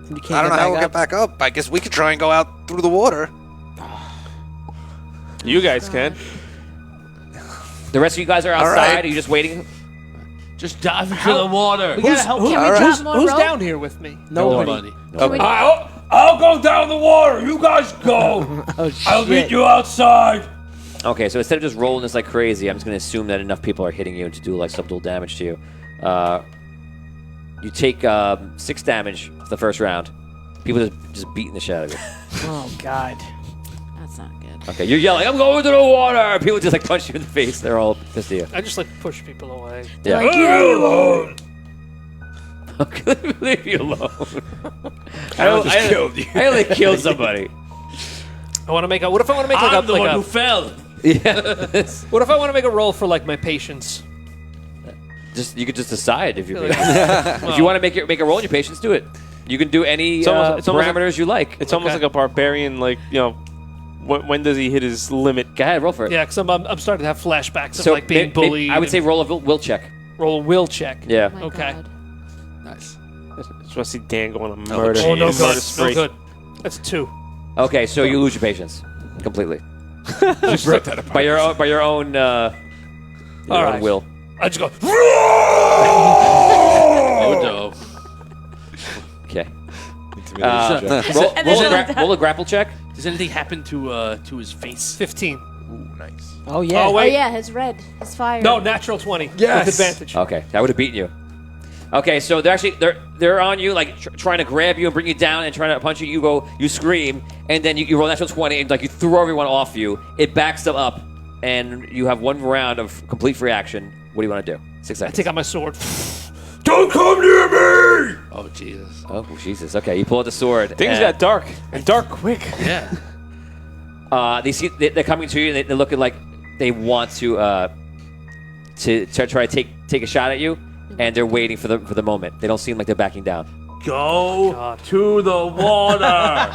You can't
I don't know how we'll
up?
get back up. I guess we could try and go out through the water.
You guys can.
The rest of you guys are outside.
right.
Are you just waiting?
Just dive into the water.
We gotta help.
Can we
All right.
drop more
Who's
rope?
down here with me?
Nobody.
Nobody.
I'll go down the water. You guys go.
Oh,
I'll meet
shit.
you outside.
Okay, so instead of just rolling this like crazy, I'm just going to assume that enough people are hitting you to do like subtle damage to you. You take 6 damage the first round. People just beating the shit out of you.
Oh, God.
That's not good.
Okay, you're yelling, I'm going to the water! People just like punch you in the face. They're all pissed at you.
I just like to push people away.
Yeah.
Like,
Leave me alone.
Leave you alone.
killed you.
I only killed somebody.
I want to make a. What if I want to make
I'm the
like
one
a?
who fell.
Yeah.
What if I want to make a roll for like my patience?
You could just decide if you're.
Like,
If you want to make a roll in your patience, do it. You can do any
It's almost like-
parameters you like.
It's almost like a barbarian, like, you know, when does he hit his limit?
Go ahead, roll for it.
yeah, because I'm starting to have flashbacks of like being bullied.
I would say
and
roll a will check.
roll a will check.
Yeah.
my
Okay.
God.
Nice.
I just want to see Dan going on a murder.
Oh no,
murder
good. No
spree.
good. That's 2.
Okay, so you lose your patience completely by your own
All right.
will.
I just go.
Oh, no.
Okay.
Intimidation check.
Roll a grapple check.
Does anything happen to his face?
15.
Ooh, nice.
Oh, yeah.
Oh
Oh,
wait.
yeah, his red. His fire.
No, natural 20.
Yes.
With advantage.
Okay, that would have beaten you. Okay, so they're on you, like trying to grab you and bring you down and trying to punch you. You scream, and then you roll natural 20, and like you throw everyone off you. It backs them up, and you have 1 round of complete free action. What do you want to do? 6
I
seconds.
take out my sword.
Don't come near me.
Oh, Jesus.
Oh Jesus! Okay, you pull out the sword.
Things
and,
got dark, and dark quick.
Yeah.
They're coming to you. And they're looking like they want to try to take a shot at you, and they're waiting for the moment. They don't seem like they're backing down.
Go to the water.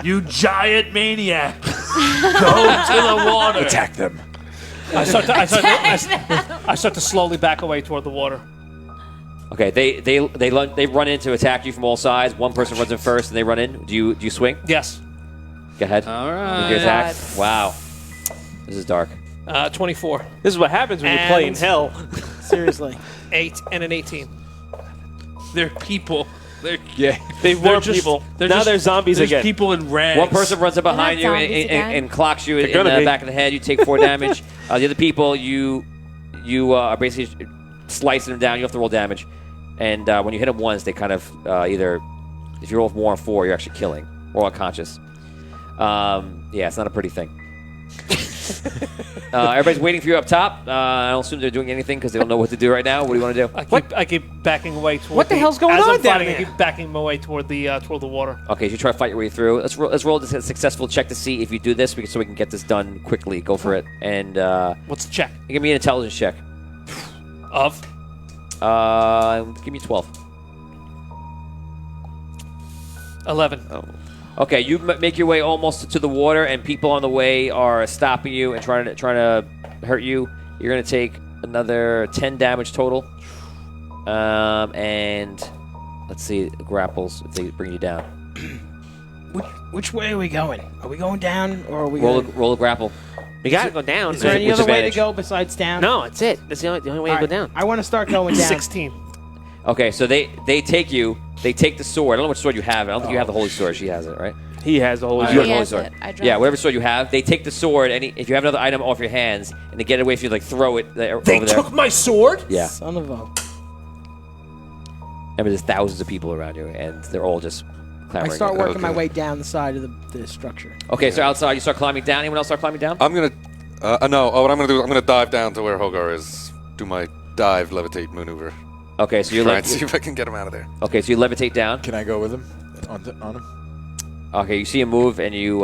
You giant maniac. Go to the water.
Attack them.
I start to slowly back away toward the water.
Okay, they run in to attack you from all sides. One person runs in first, and they run in. Do you swing?
Yes.
Go ahead.
All
Make
right.
your attack. Wow, this is dark.
24.
This is what happens when you play in
And-
hell.
Seriously.
8 and an 18.
They're people. They're
They
they're
were
just-
people.
they're
Now
just-
they're zombies
there's
again.
people in rags.
One person runs up behind you
not
and,
zombies again.
and clocks you in
gonna
the
be.
back of the head. You take 4 damage. The other people, you are basically slicing them down. You have to roll damage, and when you hit them once, they kind of either, if you roll more than 4, you're actually killing or unconscious. Yeah, it's not a pretty thing. Everybody's waiting for you up top. I don't assume they're doing anything because they don't know what to do right now. What do you want to do?
I keep backing away toward.
What the hell's going
as
on
I'm
down
fighting,
there?
I keep backing my way toward the water.
Okay, so you try to fight your way through. Let's roll a successful check to see if you do this, so we can get this done quickly. Go for it. And
What's the check?
give me an intelligence check.
Of?
Give me 12.
11.
Oh. Okay, you make your way almost to the water, and people on the way are stopping you and trying to hurt you. You're going to take another 10 damage total. And let's see, grapples, if they bring you down.
Which way are we going? Are we going down or are we
Roll a grapple.
You gotta go down.
Is there any
With
other way to
advantage.
go besides down?
No, that's it. That's the only way to go down.
I want to start going down.
16.
Okay, so they take you. They take the sword. I don't know which sword you have. I don't think you have the holy sword. She has it, right?
He has the whole.
You
He
have the holy
has
sword.
it. I dropped
Yeah,
it.
whatever sword you have. They take the sword, and if you have another item off your hands, and they get away from you, like throw it there,
They
over there.
took my sword?
Yeah.
Son of a.
Remember, there's thousands of people around you, and they're all just
I
clamoring.
start working my way down the side of the structure.
Okay, so outside, you start climbing down. Anyone else start climbing down?
I'm gonna. No. What I'm gonna do? I'm gonna dive down to where Hogar is. Do my dive levitate maneuver.
Okay, so you're
Try and see if I can get him out of there.
Okay, so you levitate down.
Can I go with him? On him?
Okay, you see him move, and you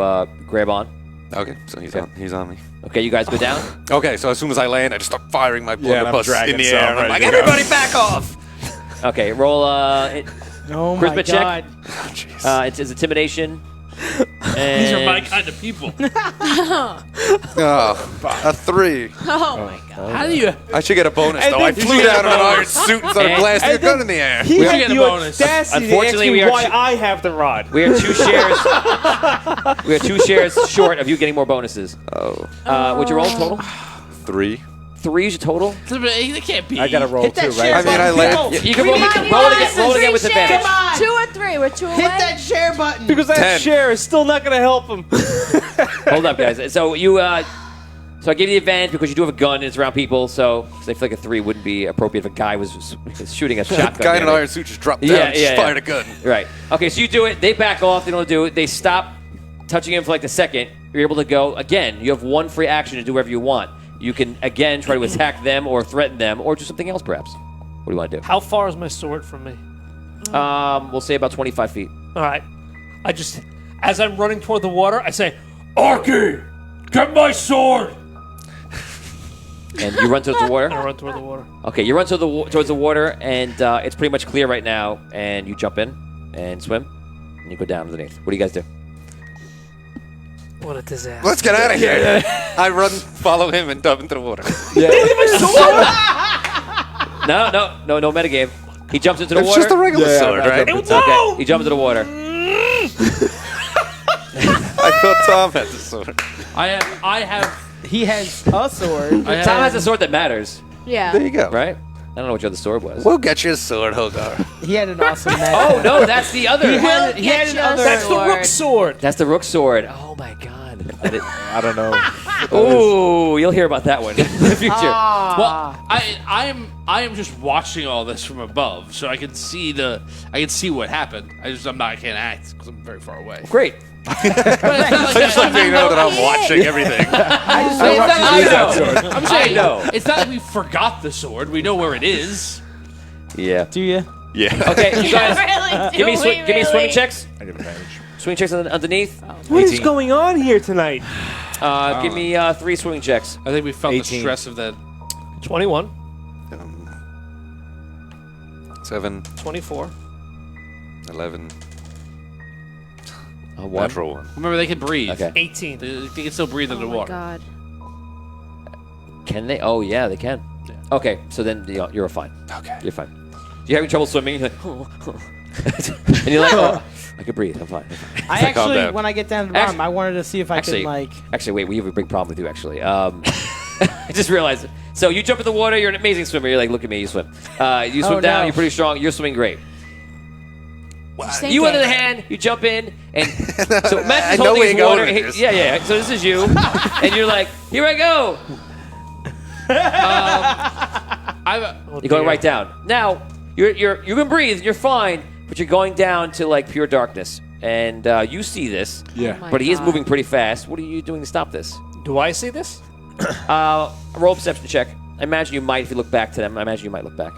grab on.
Okay, so he's on me.
Okay, you guys go down.
Okay, so as soon as I land, I just start firing my
Yeah, and I'm
blunderbuss
dragging
in the
some
air. And I'm
ready
like,
to go.
everybody back off!
Okay, roll
Oh my
charisma check.
god.
It's intimidation.
These are my kind of people.
Oh, a 3.
Oh my god.
How do you?
I should get a bonus,
And
though.
then
I
you
flew
should get
down
a
in an iron
bonus.
suit and started
And-
blasting a
and
gun
then
in the air.
He
We
had
get a
the
bonus.
audacity to ask
Unfortunately,
me
we are
why
two-
I have the rod.
We are 2 shares. We are 2 shares short of you getting more bonuses.
Oh.
Would you roll total?
3.
3 is your total.
They can't be.
I gotta roll
Hit
too,
that
right?
share
I mean, I
button.
land.
You can roll it again with advantage.
Come on.
2 or 3. We're 2 away.
Hit that share button.
Because that
10.
share is still not going to help him.
Hold up, guys. So you, so I give you the advantage because you do have a gun and it's around people. So 'cause I feel like a 3 wouldn't be appropriate if a guy was shooting a shotgun.
Guy in an
Yeah,
iron suit just dropped down
Yeah,
and just
yeah,
fired
yeah.
a gun.
Right. Okay, so you do it. They back off. They don't do it. They stop touching him for like a second. You're able to go again. You have 1 free action to do whatever you want. You can again try to attack them or threaten them or do something else perhaps. What do you want to do?
How far is my sword from me?
We'll say about 25 feet.
All right. I just, as I'm running toward the water, I say,
Arky, get my sword.
And you run towards the
I
water.
run toward the water.
Okay, you run towards the water, and it's pretty much clear right now. And you jump in and swim, and you go down underneath. What do you guys do?
What a disaster.
Let's get out of here. I run, follow him, and dump into the water.
No metagame. He jumps into the
It's
water.
just a regular
Yeah,
sword,
I
right?
jumped
Okay, he jumps into the water.
I thought Tom had the sword.
I have.
He has a sword.
I
Tom
have
has a sword that matters,
Yeah.
There you go.
right? I don't know what your other sword was.
We'll get you a sword, Hogar.
He had an awesome match.
Oh no, that's the other.
He had
Get
an
your
other.
That's the rook sword.
That's the rook sword. Oh my god.
I don't know.
Ooh, you'll hear about that one in the future.
Well, I am just watching all this from above, so I can see what happened. I can't act because I'm very far away.
Great.
I just like to know that I'm watching everything.
I'm saying,
I know.
It's not like we forgot the sword. We know where it is.
Yeah.
Do you?
Yeah.
Okay, you guys,
Really?
give me
Do we
give me swimming
really?
checks.
I get advantage.
Swing checks underneath.
What is
18.
going on here tonight?
Give me 3 swimming checks.
I think we felt
18.
the stress of that.
21,
7,
24.
11,
1.
natural 1.
Remember, they can breathe.
Okay.
18.
They can still breathe
Oh my
underwater.
god.
Can they? Oh yeah, they can.
Yeah.
Okay, so then you're fine.
Okay.
You're fine. You're having trouble swimming. You're like, and you're like, oh, I can breathe. I'm fine.
I
Calm
actually,
down.
when I get down to the bottom, I wanted to see if I
Actually,
could like.
Actually, wait, we have a big problem with you. Actually, I just realized. So you jump in the water. You're an amazing swimmer. You're like, look at me. You swim. You swim
Oh,
down.
no.
You're pretty strong. You're swimming great.
Same
You
thing.
under the hand. You jump in, and so
I
Matt's
know
holding
where
his
you're going
water.
with this.
Yeah. So this is you, and you're like, here I go. You're going right down. Now you can breathe. You're fine, but you're going down to like pure darkness, and you see this.
Yeah.
Oh my
But he is
God.
moving pretty fast. What are you doing to stop this?
Do I see this?
Roll a perception check. I imagine you might if you look back to them. I imagine you might look back.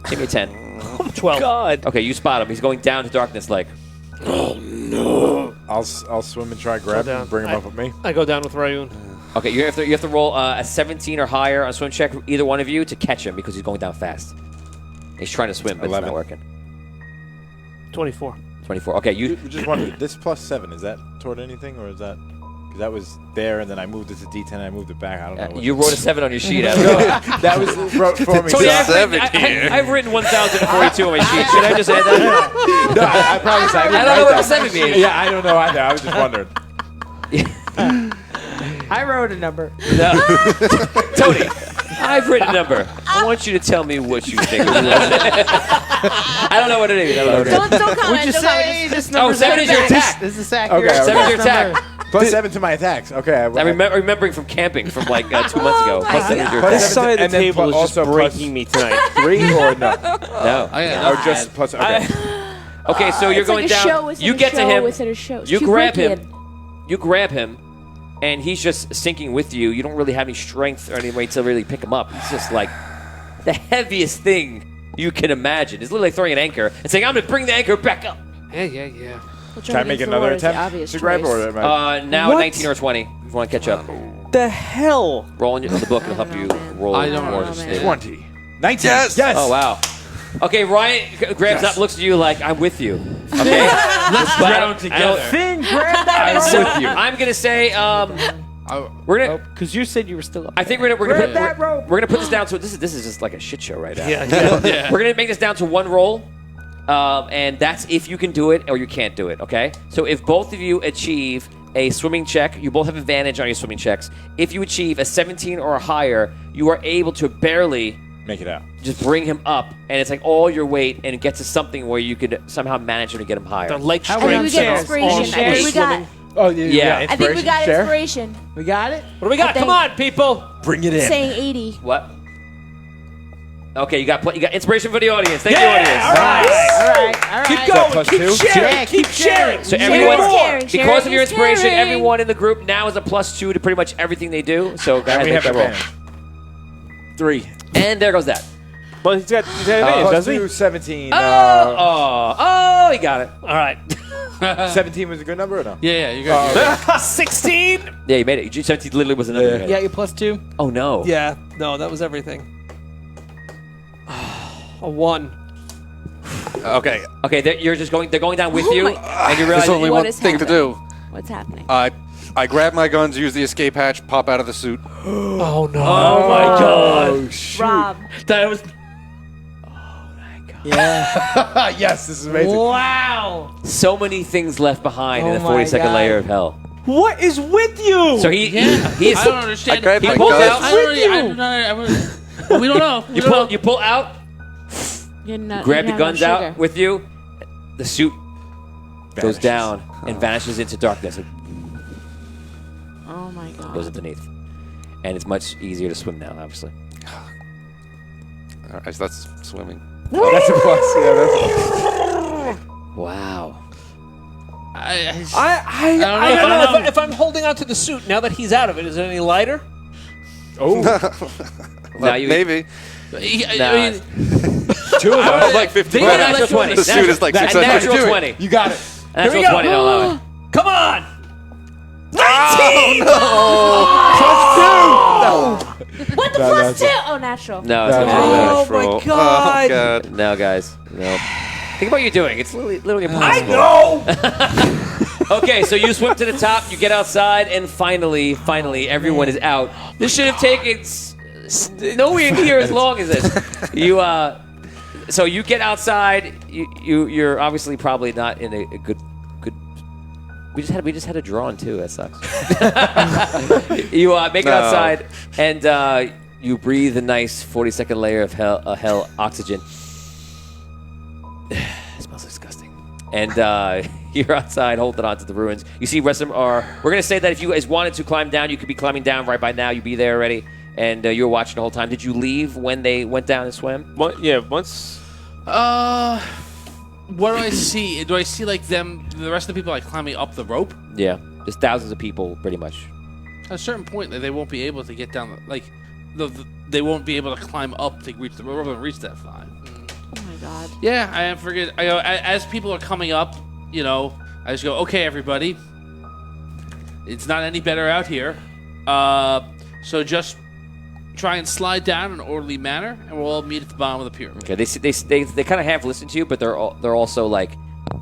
Give me a 10.
12. God.
Okay, you spot him. He's going down to darkness like...
I'll swim and try grab him and bring him up with me.
I go down with Rayun.
Okay, you have to roll a 17 or higher on a swim check, either one of you, to catch him because he's going down fast. He's trying to swim, but
11.
it's not working.
24.
24. Okay, you...
Just wondered, this +7, is that toward anything, or is that... Because that was there, and then I moved it to D10, and I moved it back. I don't know.
you wrote a 7 on your sheet.
That was wrote for me.
Tony, I've witten 1,042 on my sheet. Should I just add that?
No, I promise I didn't
I don't know
write
what the
that.
7 means.
Yeah, I don't know either. I was just wondering.
I wrote a number.
No. Tony, I've written a number. I want you to tell me what you think. I don't know what it is.
Don't comment.
Would you
don't
say
comment.
this number?
7 is your attack.
This is accurate.
Okay,
7 is your attack.
+7 to my attacks. Okay.
I'm remembering from camping from like 2 months ago. +7 is your
Plus
This
attack.
side of
and
the
then
table is just
also
breaking me tonight.
3 or no?
No.
Or just plus. Okay.
Okay, so you're
It's
going
like a
down.
show within
You
a
get to
show
him.
within a show. It's
You
too
grab
wicked.
him. You grab him, and he's just sinking with you. You don't really have any strength or any way to really pick him up. He's just like the heaviest thing you can imagine. It's literally like throwing an anchor and saying, "I'm going to bring the anchor back up."
Yeah.
Which
Try to make another attempt to grab, or am I-
Now
What?
19 or 20. If you want to catch up.
The hell?
Roll on the book. It'll help you roll.
I don't
more
understand.
20. 19.
Yes.
Yes.
Oh, wow. Okay, Ryan grabs up, looks at you like, I'm with you. Okay?
Let's drown together.
Finn, grab that.
I'm with you. I'm going to say, we're going to...
Because you said you were still up.
I think we're
Grab
gonna
that rope.
we're gonna put this down to this is just like a shit show right now.
Yeah.
We're gonna make this down to 1 roll, and that's if you can do it or you can't do it. Okay. So if both of you achieve a swimming check, you both have advantage on your swimming checks. If you achieve a 17 or higher, you are able to barely
Make it out.
just bring him up, and it's like all your weight, and get to something where you could somehow manage him to get him higher.
The leg
I think we
strength.
get inspiration. I think we got.
Oh,
Yeah.
I think we got inspiration.
We got it?
What do we got?
I think-
Come on, people.
Bring it in.
Saying 80.
What? Okay, you got inspiration for the audience. Thank you, audience.
All right.
Keep going.
plus
Keep
2?
sharing.
Yeah,
keep sharing.
So
Sharing
everyone,
is caring,
because
sharing
of your
is
inspiration,
caring.
everyone in the group now is a +2 to pretty much everything they do. So go ahead,
We
make
have
that roll.
advantage. 3.
And there goes that.
Well, he's got advantage,
Plus
doesn't
2,
he?
17.
Oh, he got it.
All right.
17 was a good number or no?
Yeah, you got
16.
Yeah, you made it. 17 literally was another.
You got your +2?
Oh no.
Yeah. No, that was everything. A 1.
Okay.
Okay, you're just going. They're going down with
Oh
you,
my-
and you realize.
There's only
What
one
is
thing to
happening?
do.
What's happening?
I grab my guns, use the escape hatch, pop out of the suit.
Oh no. Oh my God.
Rob.
That was.
Yeah.
Yes, this is amazing.
Wow.
So many things left behind in
Oh
the
my
42nd
God.
layer of hell.
What is with you?
So he's.
I don't understand.
I grabbed
He
my
pulls
guns.
out.
I we don't know.
You pull out.
You're not,
Grab
you
the
don't
guns
have no
out
sugar.
with you. The suit goes
Vanishes.
down and vanishes into darkness. It
Oh my
goes
god.
underneath, and it's much easier to swim now. Obviously.
All right, so that's swimming.
That's a plus. Yeah, that's
Wow.
I don't know. If I'm holding on to the suit now that he's out of it, is it any lighter?
Now you
Maybe.
Nah.
two of us.
Like 50
Well,
bucks.
natural 20.
The suit is like
Natural
600.
20.
You got it.
Natural
we go.
20. Don't allow it.
Come on. 19.
What the +2? Oh, natural.
No, it's
No,
not.
Oh my
Oh,
God.
God.
No, guys. No. Think about what you're doing. It's literally
I
impossible.
know.
Okay, so you swim to the top, you get outside, and finally, everyone is out. This should have taken nowhere near as long as this. So you get outside. You're obviously probably not in a good. We just had a drawn too. That sucks. You make it
No.
outside, and you breathe a nice 42nd layer of hell oxygen. It smells disgusting. And you're outside holding on to the ruins. You see rest of them are... We're going to say that if you guys wanted to climb down, you could be climbing down right by now. You'd be there already. And you were watching the whole time. Did you leave when they went down and swam?
Once.
What do I see? Do I see like them, the rest of the people like climbing up the rope?
Yeah. Just thousands of people, pretty much.
At a certain point, they won't be able to get down. They won't be able to climb up to reach the rope and reach that fly.
Oh my god.
Yeah, I forget. I go as people are coming up. I just go, okay, everybody. It's not any better out here. So just try and slide down in an orderly manner, and we'll all meet at the bottom of the pyramid.
Okay, they kind of half listen to you, but they're also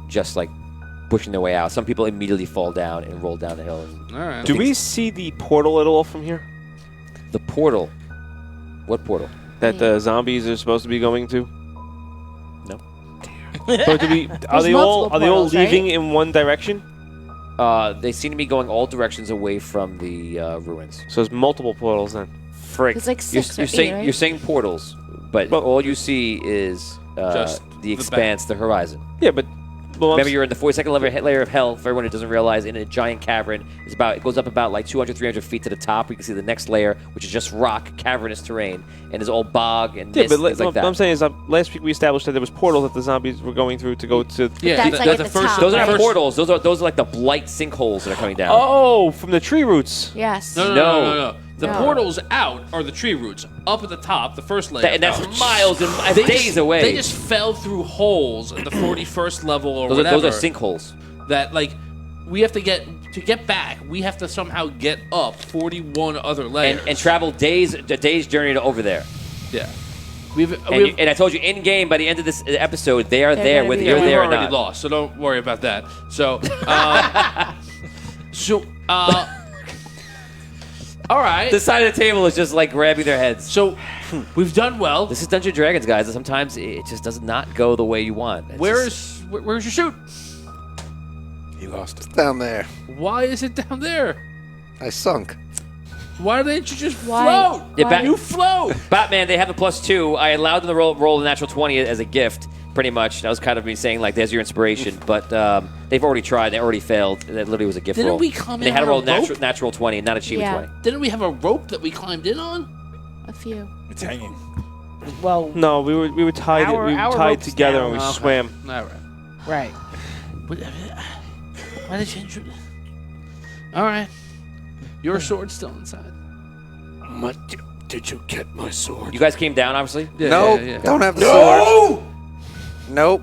just pushing their way out. Some people immediately fall down and roll down the hill.
All right.
Do we see the portal at all from here?
The portal. What portal?
That the zombies are supposed to be going to?
No.
So are they all
portals,
leaving
right?
in one direction?
They seem to be going all directions away from the ruins.
So there's multiple portals then. Frick.
It's like
You're
6 or 8,
saying
right?
you're saying portals, but all you see is
Just
the expanse, the horizon.
Yeah, but
Remember, you're in the 42nd layer of hell. For everyone who doesn't realize, in a giant cavern, it goes up about 200, 300 feet to the top. You can see the next layer, which is just rock, cavernous terrain, and is all bog and mist, things like that.
What I'm saying is, last week we established that there was portals that the zombies were going through to go to.
Yeah,
That's like at the top,
Those are
right?
not portals. Those are like the blight sinkholes that are coming down.
Oh, from the tree roots.
Yes.
No. The
No.
portals out are the tree roots. Up at the top, the first layer.
And that's miles and days away.
They just fell through holes at the 41st level or
those
whatever.
Those are sinkholes.
That we have to get back. We have to somehow get up 41 other layers
And travel a day's journey to over there.
Yeah.
And I told you in game by the end of this episode they are
They're
there
gonna
whether
be
you're
there.
there or
We've already
not.
lost, so don't worry about that. So, all right.
The side of the table is just grabbing their heads.
So we've done well.
This is Dungeons and Dragons, guys. And sometimes it just does not go the way you want.
Where's your chute?
He lost it. Down there.
Why is it down there?
I sunk.
Why didn't you just
Why?
float?
Yeah,
You float.
Batman, they have a +2. I allowed them to roll a natural 20 as a gift, pretty much. That was kind of me saying, there's your inspiration. But they've already tried. They already failed. That literally was a gift
Didn't
roll.
we come
And they
in
had to
on
roll
a rope?
natural 20, not achievement
Yeah.
20.
Didn't we have a rope that we climbed in on?
A few.
It's hanging.
Well,
No, we were tied.
Our-
we were
our
tied
rope's
together
down.
and we
Okay.
swam.
All right.
right.
Why did you intrude? All right. Your sword's still inside.
Did you get my sword?
You guys came down, obviously?
Nope.
Yeah.
Don't have the sword. Nope.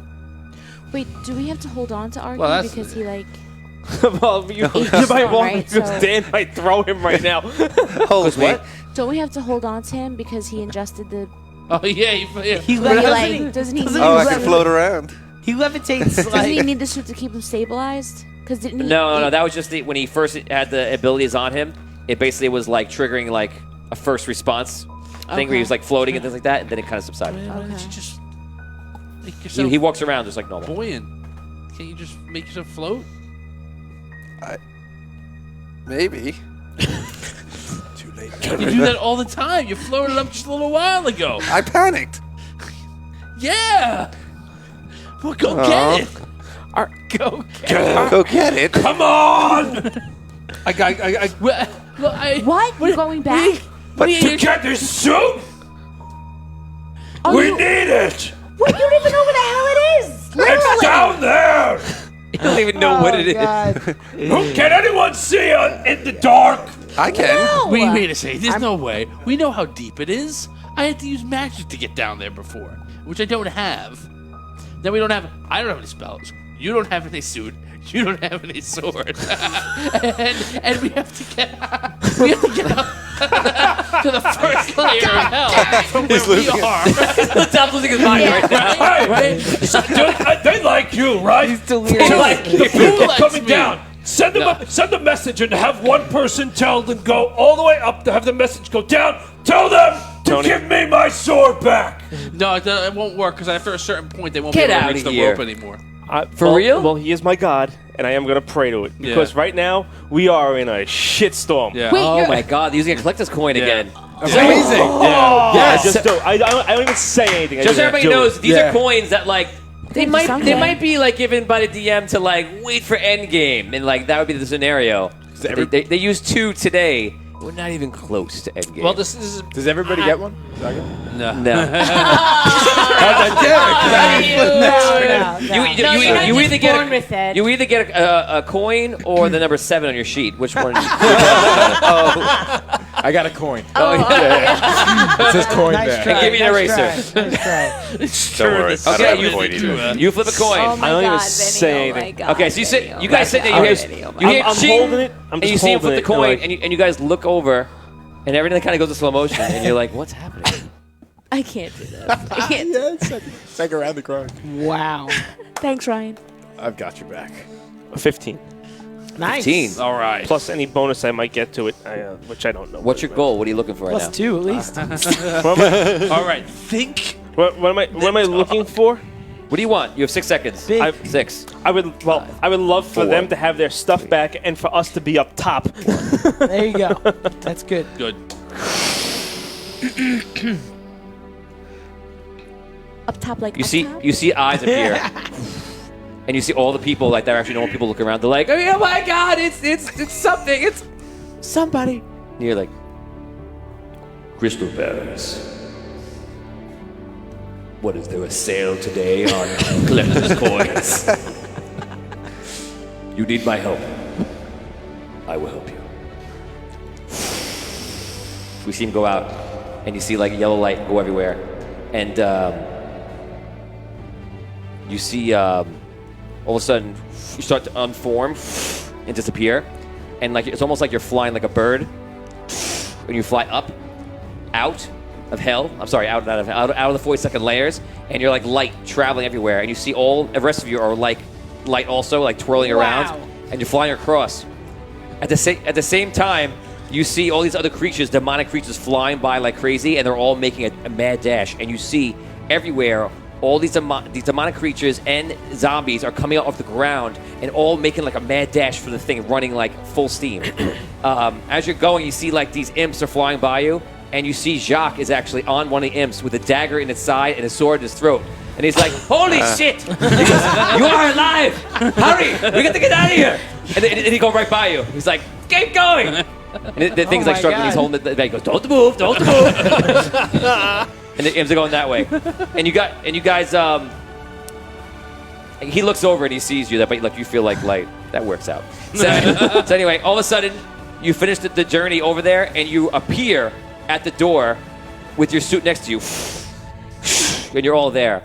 Wait, do we have to hold on to Arky
Well, that's-
because he
Well, you
It's
might
not
want
right,
because
so-
Dan might throw him right now.
Hold me.
what?
don't we have to hold on to him because he ingested the
Oh yeah.
He
doesn't he
Oh, I can float around.
He levitates
doesn't he need the suit to keep him stabilized? Because didn't he
No. That was just when he first had the abilities on him. It basically was triggering a first response thing where he was floating and things like that, and then it kind of subsided.
Why didn't
Okay.
you just make yourself
He walks around just like normal.
buoyant? Can't you just make yourself float?
Maybe.
Too late.
You do that all the time. You floated up just a little while ago.
I panicked.
Yeah. Well, go
Aw.
get it.
Go get it.
Come on!
What? You're going back?
To get this suit?
Oh,
We
you,
need it!
wait, you don't even know where the hell it is!
It's
Literally!
down there!
He doesn't even know what it is.
Can anyone see in the dark?
I can.
No!
Wait a second. There's no way. We know how deep it is. I had to use magic to get down there before, which I don't have. Then I don't have any spells. You don't have any suit. You don't have any sword. and we have to get up to the first layer of hell from where we are.
Tom's losing his mind right now.
Hey, they like you, right? He's
delirious.
If you
Who
keep
likes
coming
me?
down, send a message and have one person tell them go all the way up to have the message go down. Tell them to give me my sword back.
No, it won't work because after a certain point they won't
Get
be able to
outta
reach the
here.
rope anymore.
For real?
Well, he is my god, and I am going to pray to it. Because right now, we are in a shitstorm.
Yeah.
Wait,
Oh
you're-
my god, he's gonna collect this coin again.
That's amazing.
I just don't. I don't even say anything. I
Just so everybody
do it.
knows, these are coins that they
do
might
something.
be given by the DM to wait for end game, and that would be the scenario. They used 2 today, We're not even close to endgame.
Well, this is.
Does everybody get one?
no. You either get a coin or the number 7 on your sheet. Which one?
I got a coin.
Oh, yeah.
It says coin there.
Try. Give me an eraser.
Nice try.
Don't worry. I don't have a coin either.
You flip a coin.
Oh my
I don't even
God,
say
Vinny,
anything.
Oh my God,
Okay, so you guys sit there. You hear
I'm
ching,
holding it. I'm
and you
just
see him flip
holding
the
it,
coin,
like-
and you guys look over, and everything kind of goes to slow motion, and you're like, "What's happening?"
I can't do this. I can't.
It's like around the ground.
Wow.
Thanks, Ryan.
I've got your back.
15.
Nice.
15.
All right.
Plus any bonus I might get to it, which I don't know.
What's your goal? What are you looking for right now?
Plus 2 at least.
All right. Think.
What am I looking for?
What do you want? You have 6 seconds.
Big.
6.
I would love for
4.
them to have their stuff back and for us to be up top.
There you go. That's good.
Good.
Up top, like
You
up
see,
top?
you see eyes appear, and you see all the people like they're actually normal people look around. They're like, "Oh my God, it's something, it's somebody." And you're like, "Crystal Bells. What is there a sale today on collector's coins? You need my help. I will help you." We see him go out, and you see like yellow light go everywhere, and you see all of a sudden you start to unform and disappear, and like it's almost like you're flying like a bird, and you fly up, out of hell. I'm sorry, out of the 42nd layers, and you're like light traveling everywhere, and you see all the rest of you are like light also, like twirling around, and you're flying across. At the same time, you see all these other creatures, demonic creatures, flying by like crazy, and they're all making a mad dash. And you see everywhere all these demonic creatures and zombies are coming out off the ground and all making like a mad dash for the thing, running like full steam. As you're going, you see like these imps are flying by you, and you see Jacques is actually on one of the imps with a dagger in its side and a sword in his throat. And he's like, "Holy shit! He goes, you are alive! Hurry! We got to get out of here!" And he goes right by you. He's like, "Keep going!" And the thing's like struggling. He's holding the bag. He goes, "Don't move! Don't move!" And the imps are going that way. And you guys. He looks over and he sees you. But like you feel like light. That works out. So anyway, all of a sudden, you finish the journey over there, and you appear at the door with your suit next to you, and you're all there.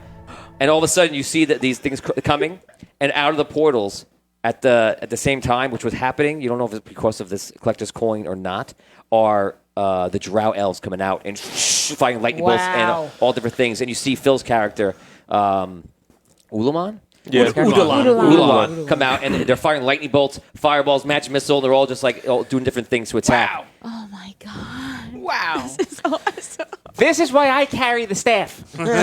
And all of a sudden, you see that these things coming, and out of the portals at the same time, which was happening. You don't know if it's because of this collector's coin or not. Are the Drow elves coming out and firing lightning bolts and all different things. And you see Phil's character, Ulaman?
Yeah,
Udalan come out, and they're firing lightning bolts, fireballs, magic missile. They're all just like all doing different things to attack.
Oh my God.
Wow.
This is awesome.
This is why I carry the staff. Because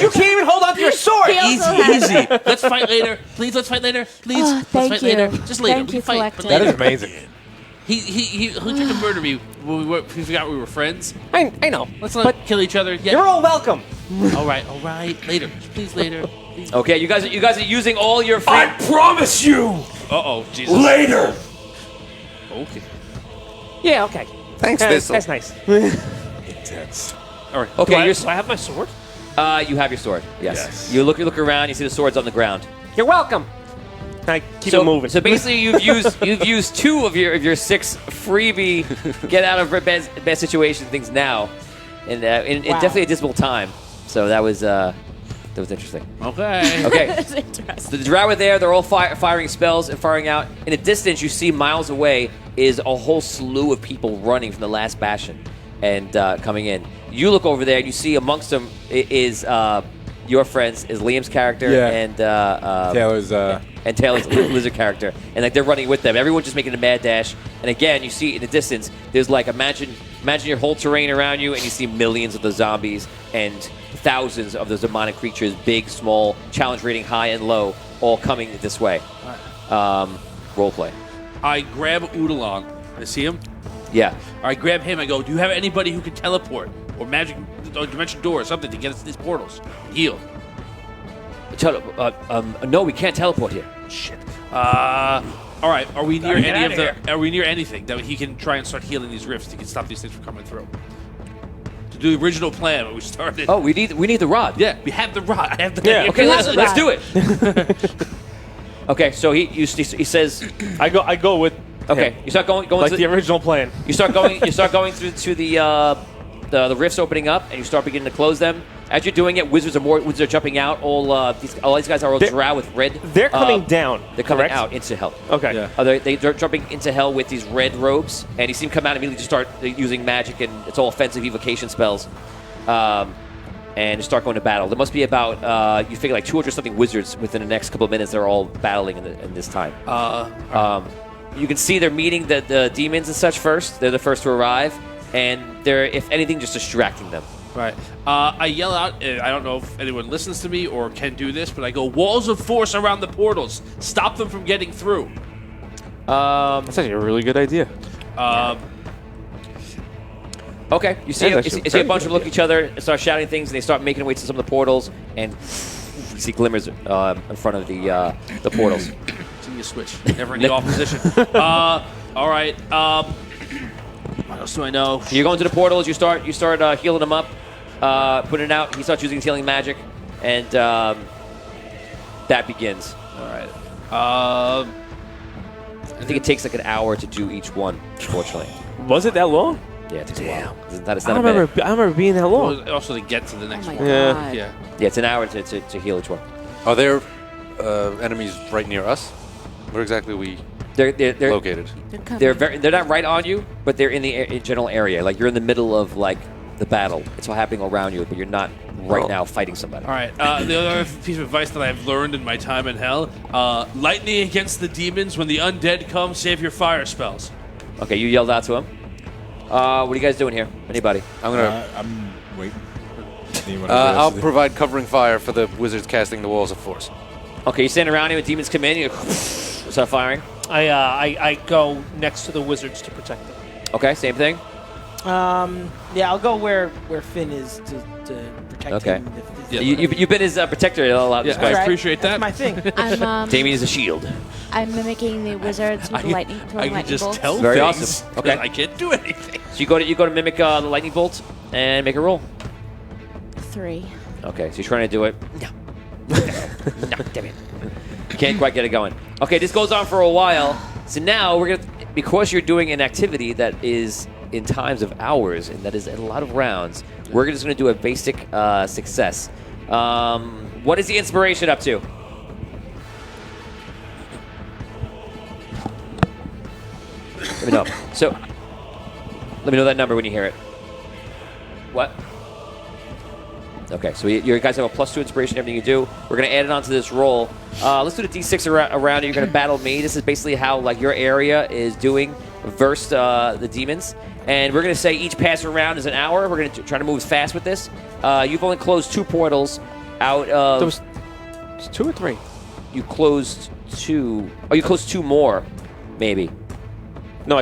you can't even hold on to your sword.
Easy. Let's fight later. Please, let's fight later. Please,
Oh,
let's
thank
fight
you.
later. Just later.
Thank
We
you,
can fight.
Collector.
But
That
later.
is amazing.
He tried to murder me when we forgot we were friends.
I know.
Let's not kill each other. Yeah.
You're all welcome.
All right. Later. Please, later. Please.
Okay, you guys are using all your free.
I promise you.
Uh-oh, Jesus.
Later.
Okay.
Yeah, okay.
Thanks, Thistle.
That's nice.
Intense.
All right.
Okay,
Do I have my sword?
you have your sword. Yes. You look around. You see the sword's on the ground.
You're welcome.
I keep it moving.
So basically, you've used 2 of your 6 freebie get out of bad situation things now, and in definitely a dismal time. So that was interesting.
Okay.
Okay.
That's interesting.
So the Drow are there. They're all firing spells and firing out. In the distance, you see miles away is a whole slew of people running from the last bastion and coming in. You look over there and you see amongst them is your friends, is Liam's character and
Taylor's
and Taylor's lizard character, and like they're running with them. Everyone's just making a mad dash. And again, you see in the distance, there's like imagine your whole terrain around you, and you see millions of the zombies and thousands of those demonic creatures, big, small, challenge rating high and low, all coming this way. Role play.
I grab Udalong. I see him.
Yeah.
I grab him. I go, do you have anybody who can teleport or magic or dimension door or something to get us to these portals? Heal.
No, we can't teleport here.
Shit. All right. Are we near
Gotta get
any of
outta
the? Are we near anything that he can try and start healing these rifts? He can stop these things from coming through. To do the original plan when we started.
Oh, we need the rod.
Yeah, we have the rod. I have the.
Yeah.
Okay,
We
let's
have the
do
rod.
it. Okay, so he says,
I go with
okay,
him.
you start going
Like
to
the original plan.
you start going through to the rifts opening up, and you start beginning to close them. As you're doing it, wizards are jumping out. All these guys are all drow with red.
They're coming down.
They're coming
correct?
out into hell.
Okay.
Yeah.
They're jumping into hell with these red robes, and you see them come out and immediately just start using magic, and it's all offensive evocation spells, and start going to battle. There must be about you figure like 200 something wizards within the next couple of minutes. They're all battling in this time. You can see they're meeting the demons and such first. They're the first to arrive, and they're, if anything, just distracting them.
Right. I yell out. I don't know if anyone listens to me or can do this, but I go, walls of force around the portals. Stop them from getting through.
That's actually a really good idea.
Okay, you see,
That's
you
actually
see a
very
bunch of
good
them look at each other and start shouting things, and they start making their way to some of the portals, and you see glimmers in front of the portals.
Give me a switch. Never in the off position. All right. What else do I know?
You go into the portals. You start healing them up, putting it out. He starts using his healing magic, and that begins.
All right.
I think it takes like an hour to do each one. Unfortunately,
Was it that long?
yeah, it takes a while. It's
I
not
don't
a minute.
remember being that long.
Well, also to get to the next
Oh my
one.
Yeah.
god.
Yeah.
Yeah, it's an hour to heal each one.
Are there enemies right near us? Where exactly are we
They're
located?
they're not right on you, but they're in the general area. Like you're in the middle of like the battle. It's all happening around you, but you're not right now fighting somebody.
All right. The other piece of advice that I've learned in my time in hell: lightning against the demons. When the undead come, save your fire spells.
Okay, you yelled out to him. What are you guys doing here? Anybody?
I'm gonna.
I'm waiting. Anyone
I'll
else?
provide covering fire for the wizards casting the walls of force.
Okay, you stand around here when demons come in. You start firing.
I go next to the wizards to protect them.
Okay, same thing.
Yeah, I'll go where Finn is to protect
Okay.
him.
Yeah.
You've been his protector a lot.
Yeah,
This
I
guy.
appreciate
That's
that.
my thing.
I'm
Damien is a shield.
I'm mimicking the wizards with the lightning,
I
throwing
can
lightning
just
bolts.
tell
Very
things,
awesome.
'cause
Okay.
I can't do anything.
So you go to mimic the lightning bolt and make a roll.
3.
Okay, so you're trying to do it. No. No, damn it. You can't quite get it going. Okay, this goes on for a while. So now we're gonna, because you're doing an activity that is in times of hours and that is a lot of rounds, we're just gonna do a basic success. What is the inspiration up to? Let me know. So, let me know that number when you hear it. What? Okay, so you guys have a +2 inspiration, everything you do. We're going to add it onto this roll. Let's do the D6 around it. You're going to battle me. This is basically how like your area is doing versus the demons. And we're going to say each pass around is an hour. We're going to try to move fast with this. You've only closed 2 portals out of...
There was 2 or 3.
You closed 2. Oh, you closed 2 more, maybe.
No,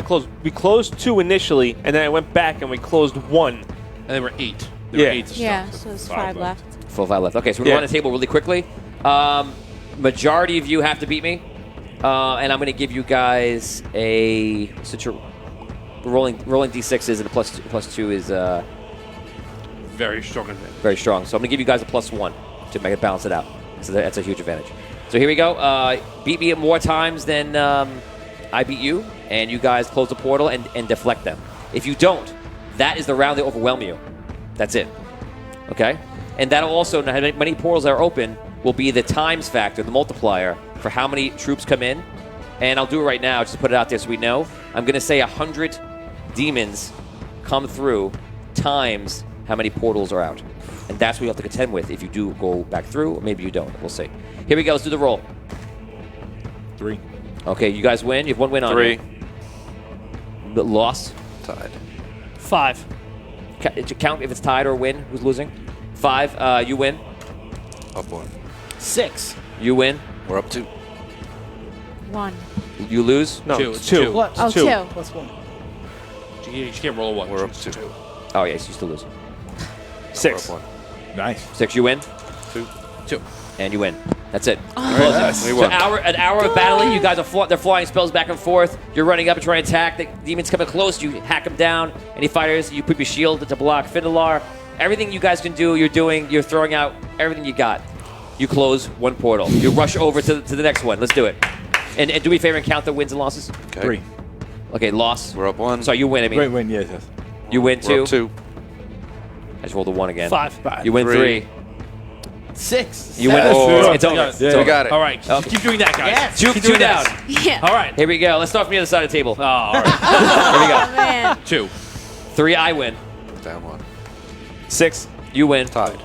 we closed 2 initially, and then I went back and we closed 1.
And there were 8. There were 8 to
Yeah,
start.
so there's 5 left.
5 left. Okay, so we're going to run the table really quickly. Majority of you have to beat me. And I'm going to give you guys a... Since you're rolling D6s and a +2 is
Very strong advantage.
very strong. So I'm going to give you guys a +1 to make it balance it out. So that's a huge advantage. So here we go. Beat me more times than I beat you. And you guys close the portal and deflect them. If you don't, that is the round they overwhelm you. That's it. Okay? And that'll also, how many portals that are open will be the times factor, the multiplier, for how many troops come in. And I'll do it right now, just to put it out there so we know. I'm going to say 100 demons come through times how many portals are out. And that's what you have to contend with if you do go back through, or maybe you don't. We'll see. Here we go. Let's do the roll.
3.
Okay, you guys win. You have 1 win on
3.
you. But loss.
Tied.
5.
Count if it's tied or win. Who's losing? 5. You win.
Up 1.
6.
You win.
We're up 2.
1.
You lose.
No,
2.
it's 2.
What?
Oh,
2.
2.
+1.
You can't roll a 1.
We're up 2.
Oh, yes, you still lose.
Six.
We're up 1.
Nice.
6, you win.
2.
2.
And you win. That's it.
Nice.
So an hour of battling. You guys are they're flying spells back and forth. You're running up and trying to attack. The demon's coming close. You hack them down. Any fighters, you put your shield to block Findalar. Everything you guys can do, you're doing. You're throwing out everything you got. You close one portal. You rush over to the next one. Let's do it. And do me a favor and count the wins and losses.
Okay.
3.
Okay, loss.
We're up 1.
Sorry, you win. I mean,
Win, yes.
you win
We're
2.
up 2.
I just rolled a 1 again.
5.
You win 3.
6.
You win. It's over.
Yeah.
It's over.
We got it.
All right, keep doing that, guys.
Two down.
Yeah.
All right.
Here we go. Let's start from the other side of the table.
Oh, all right.
Here we go.
Oh, man.
2.
3, I win.
Down 1.
6.
You win.
Tied.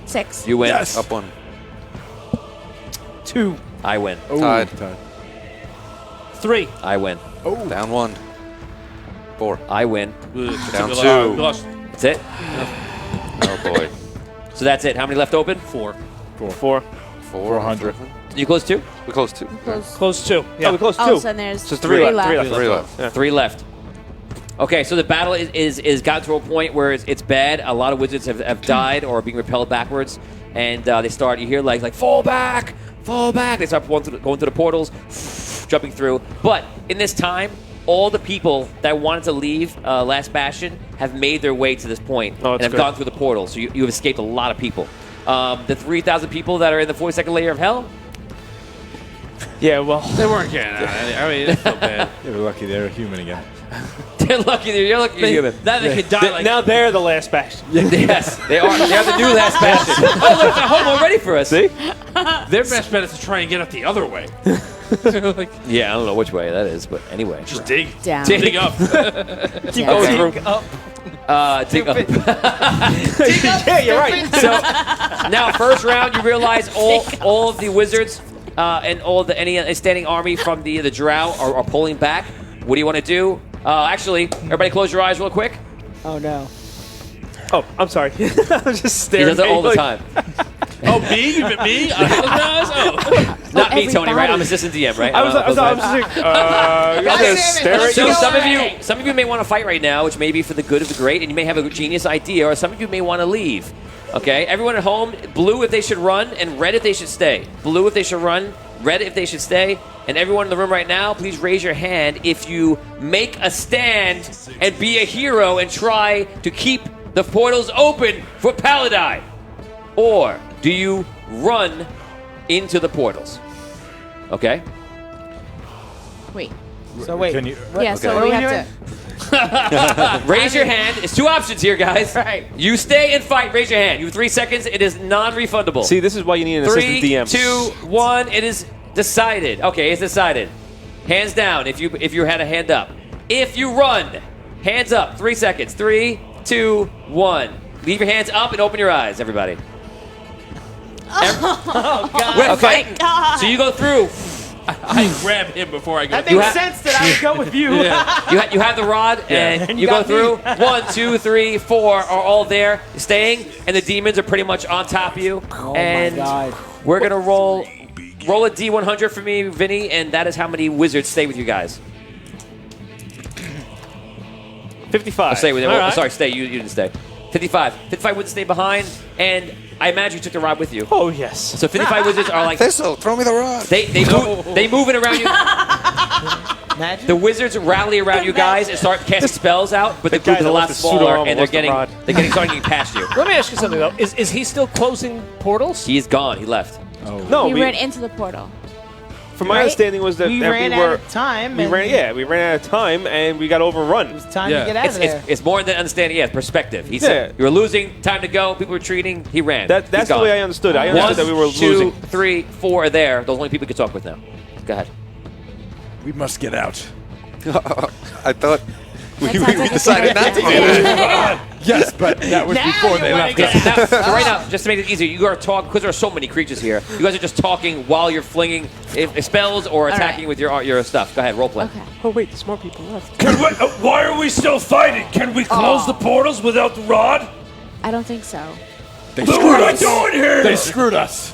6.
You win.
Up 1.
2.
I win.
Tied.
3.
I win.
Down 1. 4.
I win.
Down
We
2.
lost
That's it.
Oh boy.
So that's it. How many left open?
4.
4.
400.
You close 2?
We close 2.
Close 2. Yeah, we closed 2.
Oh, so there's
So
3
left.
left.
3 left.
Yeah.
3 left. Okay, so the battle is gotten to a point where it's bad. A lot of wizards have died or are being repelled backwards, and they start. You hear like fall back, fall back. They start going through the portals, jumping through. But in this time, all the people that wanted to leave Last Bastion have made their way to this point and have gone through the portal. So you've escaped a lot of people. The 3,000 people that are in the 42nd layer of hell.
Yeah, well,
They weren't getting out. I mean, it felt bad.
They were lucky they're human again.
They're lucky. You're lucky you're human.
Now they could die like...
now they're the last bastion.
Yes, they are. They are the new Last Bastion. Oh, look, they're home already for us.
See?
Their best bet is to try and get up the other way. Like,
Yeah, I don't know which way that is, but anyway.
just dig.
Down.
Dig up.
Keep going through.
Dig up.
Yeah, you're right.
So now, first round, you realize all of the wizards and all the any standing army from the drow are pulling back. What do you want to do? Actually, everybody, close your eyes real quick.
Oh no.
Oh, I'm sorry. I was just
He
staring.
does it all the time.
Oh, me? You meant me? Oh.
Not me, Tony. Right?
everybody.
I'm assistant DM, right?
I was just staring.
So some of you may want to fight right now, which may be for the good of the great, and you may have a genius idea, or some of you may want to leave. Okay, everyone at home, blue if they should run, and red if they should stay. Blue if they should run, red if they should stay. And everyone in the room right now, please raise your hand if you make a stand and be a hero and try to keep the portals open for Paladine. Or do you run into the portals? Okay?
Wait.
So wait.
Can you?
Yeah, so we have to.
Raise your hand. It's 2 options here, guys. Right. You stay and fight. Raise your hand. You have 3 seconds. It is non-refundable.
See, this is why you need an assistant
3,
DM.
2, 1. It is decided. Okay, it's decided. Hands down if you had a hand up. If you run, hands up. 3 seconds. 3, 2, 1. Leave your hands up and open your eyes, everybody.
Oh, God.
We're fighting. So you go through.
I grab him before I go.
That makes sense that I would go with you.
You have the rod, and you go
got
through.
me.
1, 2, 3, 4 are all there, staying, and the demons are pretty much on top of you.
Oh
and
my God.
we're gonna roll a D100 for me, Vinny, and that is how many wizards stay with you guys.
55.
Stay with you.
All right.
Sorry, stay. You didn't stay. 55. 55 wizards stay behind, and I imagine you took the rod with you.
Oh, yes.
So 55 wizards are like
Thistle, throw me the rod.
they move it around you.
Magic?
The wizards rally around you guys and start casting spells out, but the group
guy
is a
that
lot
left the suit
smaller,
on
and
lost the rod.
they're starting to get past you.
Let me ask you something though. Is he still closing portals?
He's gone. He left.
No,
We ran into the portal.
from my
right?
understanding was that
We
that
ran
we
out
were.
of time.
We
and
ran out of time, and we got overrun.
It was time
Yeah.
to get out of there.
It's more than understanding. Yeah, perspective. He said you were losing. Time to go. People were retreating. He ran.
That's
He's
the
gone.
way I understood. I understood that we were
1,
losing.
2, 3, 4 are there. Those are the only people you can talk with now. Go ahead.
We must get out.
I thought we
That sounds like a
decided not to
good
Yes, but that was before they left us.
So right now, just to make it easier, you are talking because there are so many creatures here. You guys are just talking while you're flinging spells or attacking with your stuff. Go ahead, role play.
Okay.
Oh wait, there's more people left.
Can we, why are we still fighting? Can we close the portals without the rod?
I don't think so.
Then what are we doing here?
They screwed us.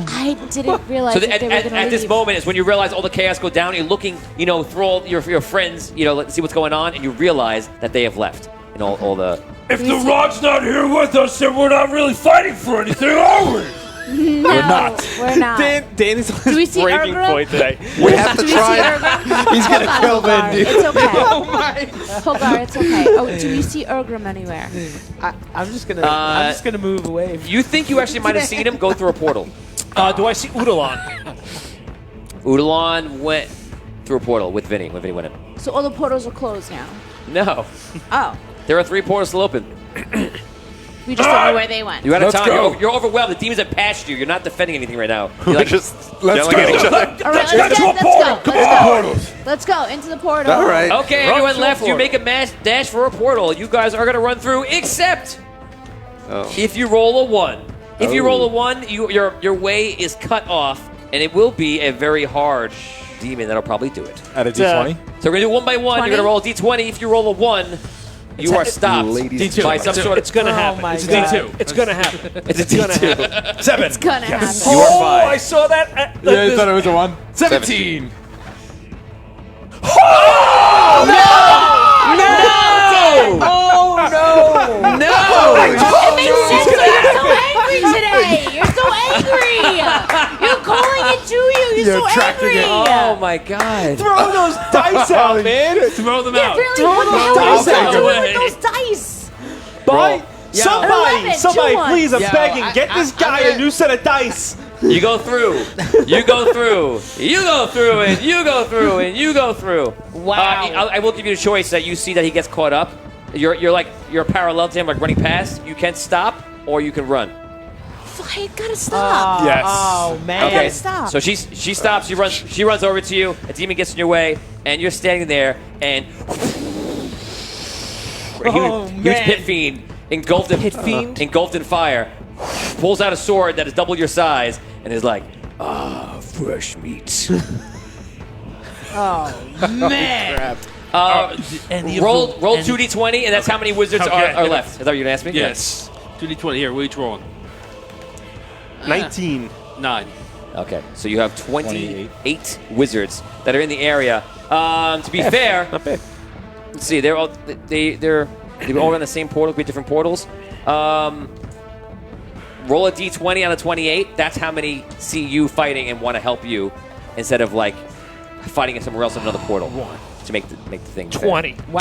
I didn't realize
So
that they were going to
at this
leave.
moment is when you realize all the chaos go down. You're looking, through all your friends, let's see what's going on, and you realize that they have left. And all the.
If the rod's not here with us, then we're not really fighting for anything, are we?
No, we're not.
Danny's on
Do we
his
see
breaking
Urgra?
point today.
We have to
Do we
try.
see Urgram?
He's gonna kill Vin, dude.
It's okay.
Oh my!
Hogar, it's okay. Oh, do we see Urgram anywhere?
I'm just gonna move away.
You think you actually might have seen him go through a portal.
Do I see Udalon?
Udalon went through a portal with Vinny when Vinny went in.
So all the portals are closed now.
No.
Oh,
There are 3 portals still open.
we just don't know where they went.
You out of
Let's
time.
go.
You're overwhelmed. The demons have passed you. You're not defending anything right now. You're like,
Let's go.
All right, let's go. Let's go into the portal.
All right.
okay,
Run
everyone
through a
left. You
portal.
make a mass dash for a portal. You guys are going to run through, except if you roll a 1. If you roll a 1, your way is cut off, and it will be a very hard demon that'll probably do it.
At a D20?
So we're going to do 1 by 1. You're going to roll a d20. If you roll a 1, you are stopped
D2.
by some sort of...
It's gonna happen.
my
It's
God.
D2. It's gonna happen.
It's a D2.
7.
It's gonna happen.
You are
Oh,
5.
I saw that.
Yeah, I thought it was a 1.
17.
Oh no!
It makes sense why you're so angry today. You're so angry. You're calling it to you. You're so
attracting
angry.
it.
Oh, my God.
Throw those dice out, man.
Throw them
Yeah,
out.
really? What the hell
dice
are you
out.
doing
Away.
with those dice?
Buy somebody,
11,
somebody,
2-1.
please, I'm
Yo,
begging. Get
I-
this guy a new set of dice.
You go through. You go through. You go through, and you go through, and you go through.
Wow.
I will give you a choice that you see that he gets caught up. You're parallel to him, like running past. You can stop, or you can run.
I gotta stop.
Yes.
Oh man!
I gotta stop.
So she stops. She runs over to you. A demon gets in your way, and you're standing there, and huge pit fiend engulfed in fire pulls out a sword that is double your size and is like, fresh meat.
Oh man!
Roll 2d20, and that's how many wizards
Okay.
are left. Is that what you're gonna ask me?
Yes. 2d20. Here, what are you rolling?
19.
9.
Okay, so you have 28 wizards that are in the area. To be fair,
Not bad.
let's see. They're all they're all in the same portal, be different portals. Roll a d20 on a 28. That's how many see you fighting and want to help you, instead of like fighting it somewhere else in another portal to make the thing fair.
20.
Wow!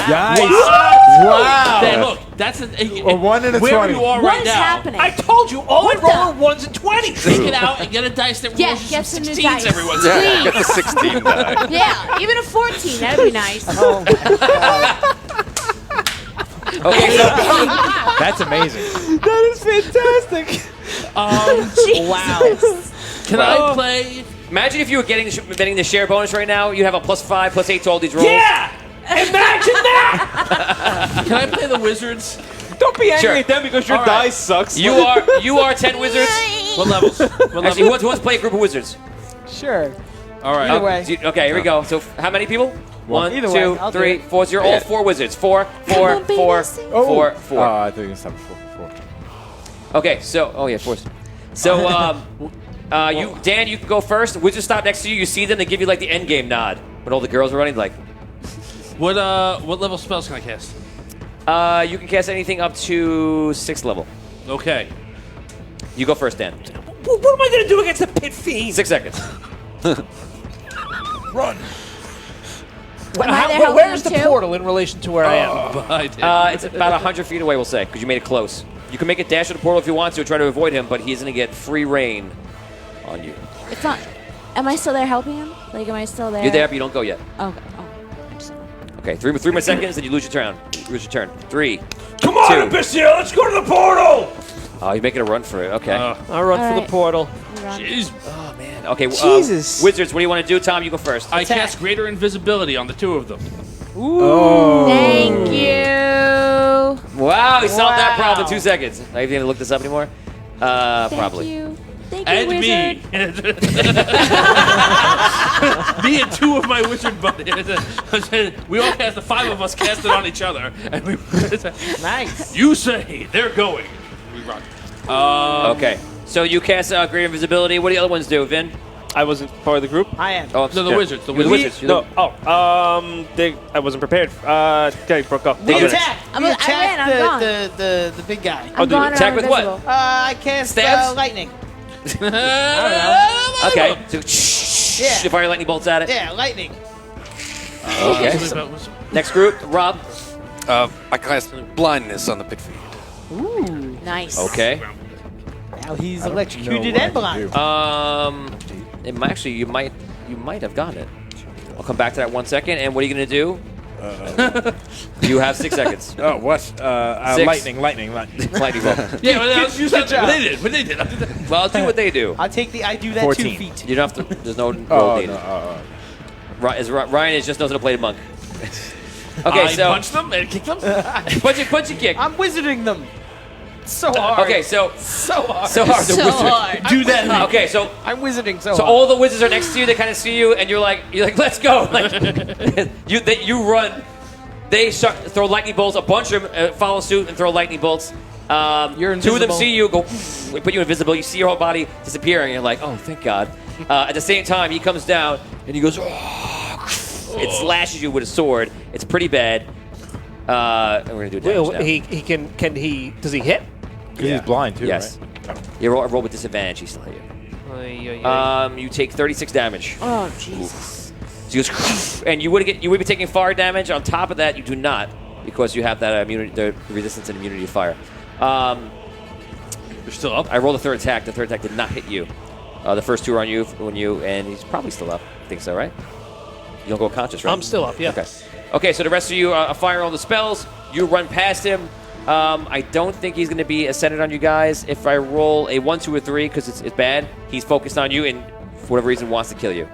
Wow.
Then look, that's
A 1 and a
where
20.
you are
What
right
is
now.
happening?
I told you, all I roll are 1s and 20s.
Take it out and get a dice that
Yeah,
rolls
get
some
some new
16s
dice.
every once in a while.
Yeah, get the 16 die.
Yeah, even a 14. That'd be nice.
Okay, so
That's amazing.
That is fantastic.
Wow!
Can I play?
imagine if you were getting the share bonus right now. You have a +5, +8 to all these rolls.
Yeah! Imagine that!
Can I play the wizards?
Don't be angry
Sure.
at them because your
All right.
dice sucks.
You are 10 wizards.
What levels? What
Actually,
levels?
who wants to play a group of wizards?
Sure.
All right.
Either way.
Okay, here we go. So how many people? 1,
Either
2,
way, I'll do
3,
it.
4. So you're all 4 wizards. 4, 4,
on, baby,
4,
sing.
4,
Oh, I
4.
thought you were going to stop 4.
Okay, so yeah, 4. So Dan, you can go first. Wizards stop next to you. You see them. They give you like the end game nod when all the girls are running. Like,
What level spells can I cast?
you can cast anything up to 6th level.
Okay.
You go first, Dan.
What am I going to do against the pit fiend?
6 seconds.
Run.
Am I there helping
Where's the
them too?
portal in relation to where I am?
I did.
It's about 100 feet away, we'll say, because you made it close. You can make a dash to the portal if you want to, try to avoid him, but he's going to get free reign on you.
It's not. Am I still there helping him? Like, am I still there?
You're there, but you don't go yet.
Okay. Oh, I just-
Okay, 3 more seconds, then you lose your turn. Lose your turn. 3.
Come on,
2.
Abyssea, let's go to the portal!
Oh, you're making a run for it. Okay.
I'll run
All
for the
right.
portal.
you run.
Jeez.
Oh, man. Okay,
Jesus.
Wizards, what do you want to do? Tom, you go first.
I cast greater invisibility on the 2 of them.
Thank you.
Wow, he solved that problem in 2 seconds. Are you going to look this up anymore? Probably.
Thank you. Thank you,
And
wizard.
Me and 2 of my wizard buddies. We all cast, the 5 of us cast it on each other. And we
Nice.
You say they're going. We run.
Okay. So you cast Great Invisibility. What do the other ones do, Vin?
I wasn't part of the group.
I am.
Oh,
No, the
yeah.
wizards. The
You're
wizards.
You're
No. I wasn't prepared. Okay, broke up.
We
Okay.
attacked.
I'm-
We
I ran,
attacked
I'm gone.
the big guy.
I'm gone
attack
and
with
I'm
what?
invisible.
I cast
Stabs?
lightning.
Okay. So you fire lightning bolts at it.
Yeah, lightning.
Okay. Next group, Rob.
I cast blindness on the pit feed.
Ooh.
Nice.
Okay.
Now he's electrocuted and blind.
It might actually you might have gotten it. I'll come back to that 1 second. And what are you gonna do? You have 6 seconds.
Oh, what?
6.
Lightning.
Lightning bolt.
Yeah, what they did.
Well, I'll do what they do.
I do that
14.
2 feet.
You don't have to. There's no roll
Oh,
needed.
no.
Ryan is just knows how to play the monk. Okay,
I
so
punch them and kick them.
punch and kick.
I'm wizarding them. So hard.
Okay, so
hard.
so hard. The
So
wizard.
hard.
Do that. Okay, so
I'm wizarding so
so
hard.
all the wizards are next to you. They kind of see you, and you're like, let's go. Like you run. They throw lightning bolts. A bunch of them follow suit and throw lightning bolts.
You're
2 of them
invisible.
see you, go, they put you invisible. You see your whole body disappearing, and you're like, oh, thank God. At the same time, he comes down, and he goes, it slashes you with a sword. It's pretty bad. And we're going to do damage now.
Does he hit?
Because he's blind, too,
Yes.
right?
You roll with disadvantage, he still hit you. You take 36 damage.
Oh, Jesus.
So he goes, and you would be taking fire damage. On top of that, you do not, because you have that immunity, the resistance and immunity to fire.
You're still up.
I rolled a third attack. The third attack did not hit you. The first 2 are on you, and he's probably still up. I think so, right? You don't go conscious, right?
I'm still up, yeah.
Okay. Okay, so the rest of you fire all the spells. You run past him. I don't think he's going to be ascended on you guys. If I roll a 1, 2, or 3, because it's bad, he's focused on you and for whatever reason wants to kill you.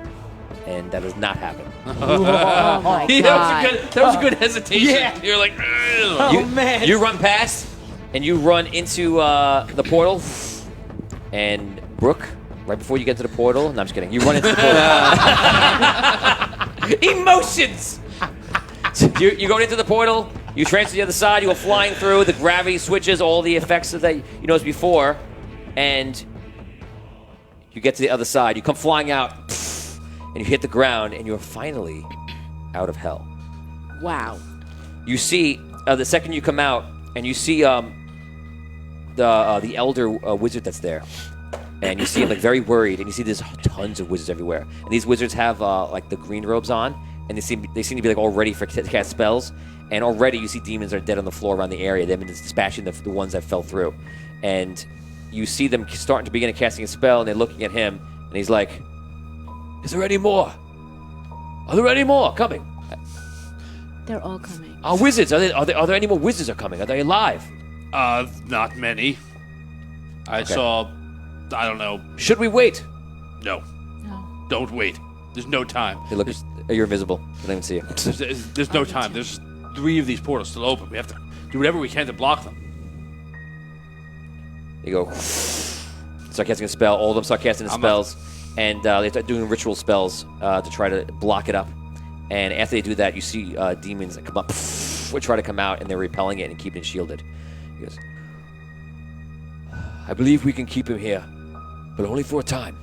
And that does not happen.
Oh, my
Yeah,
God.
that was a good hesitation.
Yeah.
You're like,
man.
You run past, and you run into the portal. And Brooke, right before you get to the portal, no, I'm just kidding. You run into the portal. Emotions! You go into the portal, you transfer to the other side, you go flying through, the gravity switches, all the effects that you noticed before, and you get to the other side. You come flying out, and you hit the ground, and you're finally out of hell.
Wow.
You see, the second you come out, and you see the elder wizard that's there. And you see him like very worried, and you see there's tons of wizards everywhere. And these wizards have like the green robes on, and they seem to be like all ready to cast spells. And already you see demons are dead on the floor around the area. They've been dispatching the ones that fell through. And you see them starting to begin casting a spell, and they're looking at him, and he's like, "Is there any more? Are there any more coming?
They're all coming.
Are wizards? Are there any more wizards are coming? Are they alive?
not many. I saw, I don't know.
Should we wait?"
No,
No.
don't wait. There's no time.
They look. You're invisible. They don't even see you.
There's no time. There's 3 of these portals still open. We have to do whatever we can to block them.
You go. Start casting a spell. All of them start casting the spells, and they start doing ritual spells to try to block it up. And after they do that, you see demons that come up, would try to come out, and they're repelling it and keeping it shielded. He goes, "I believe we can keep him here, but only for a time."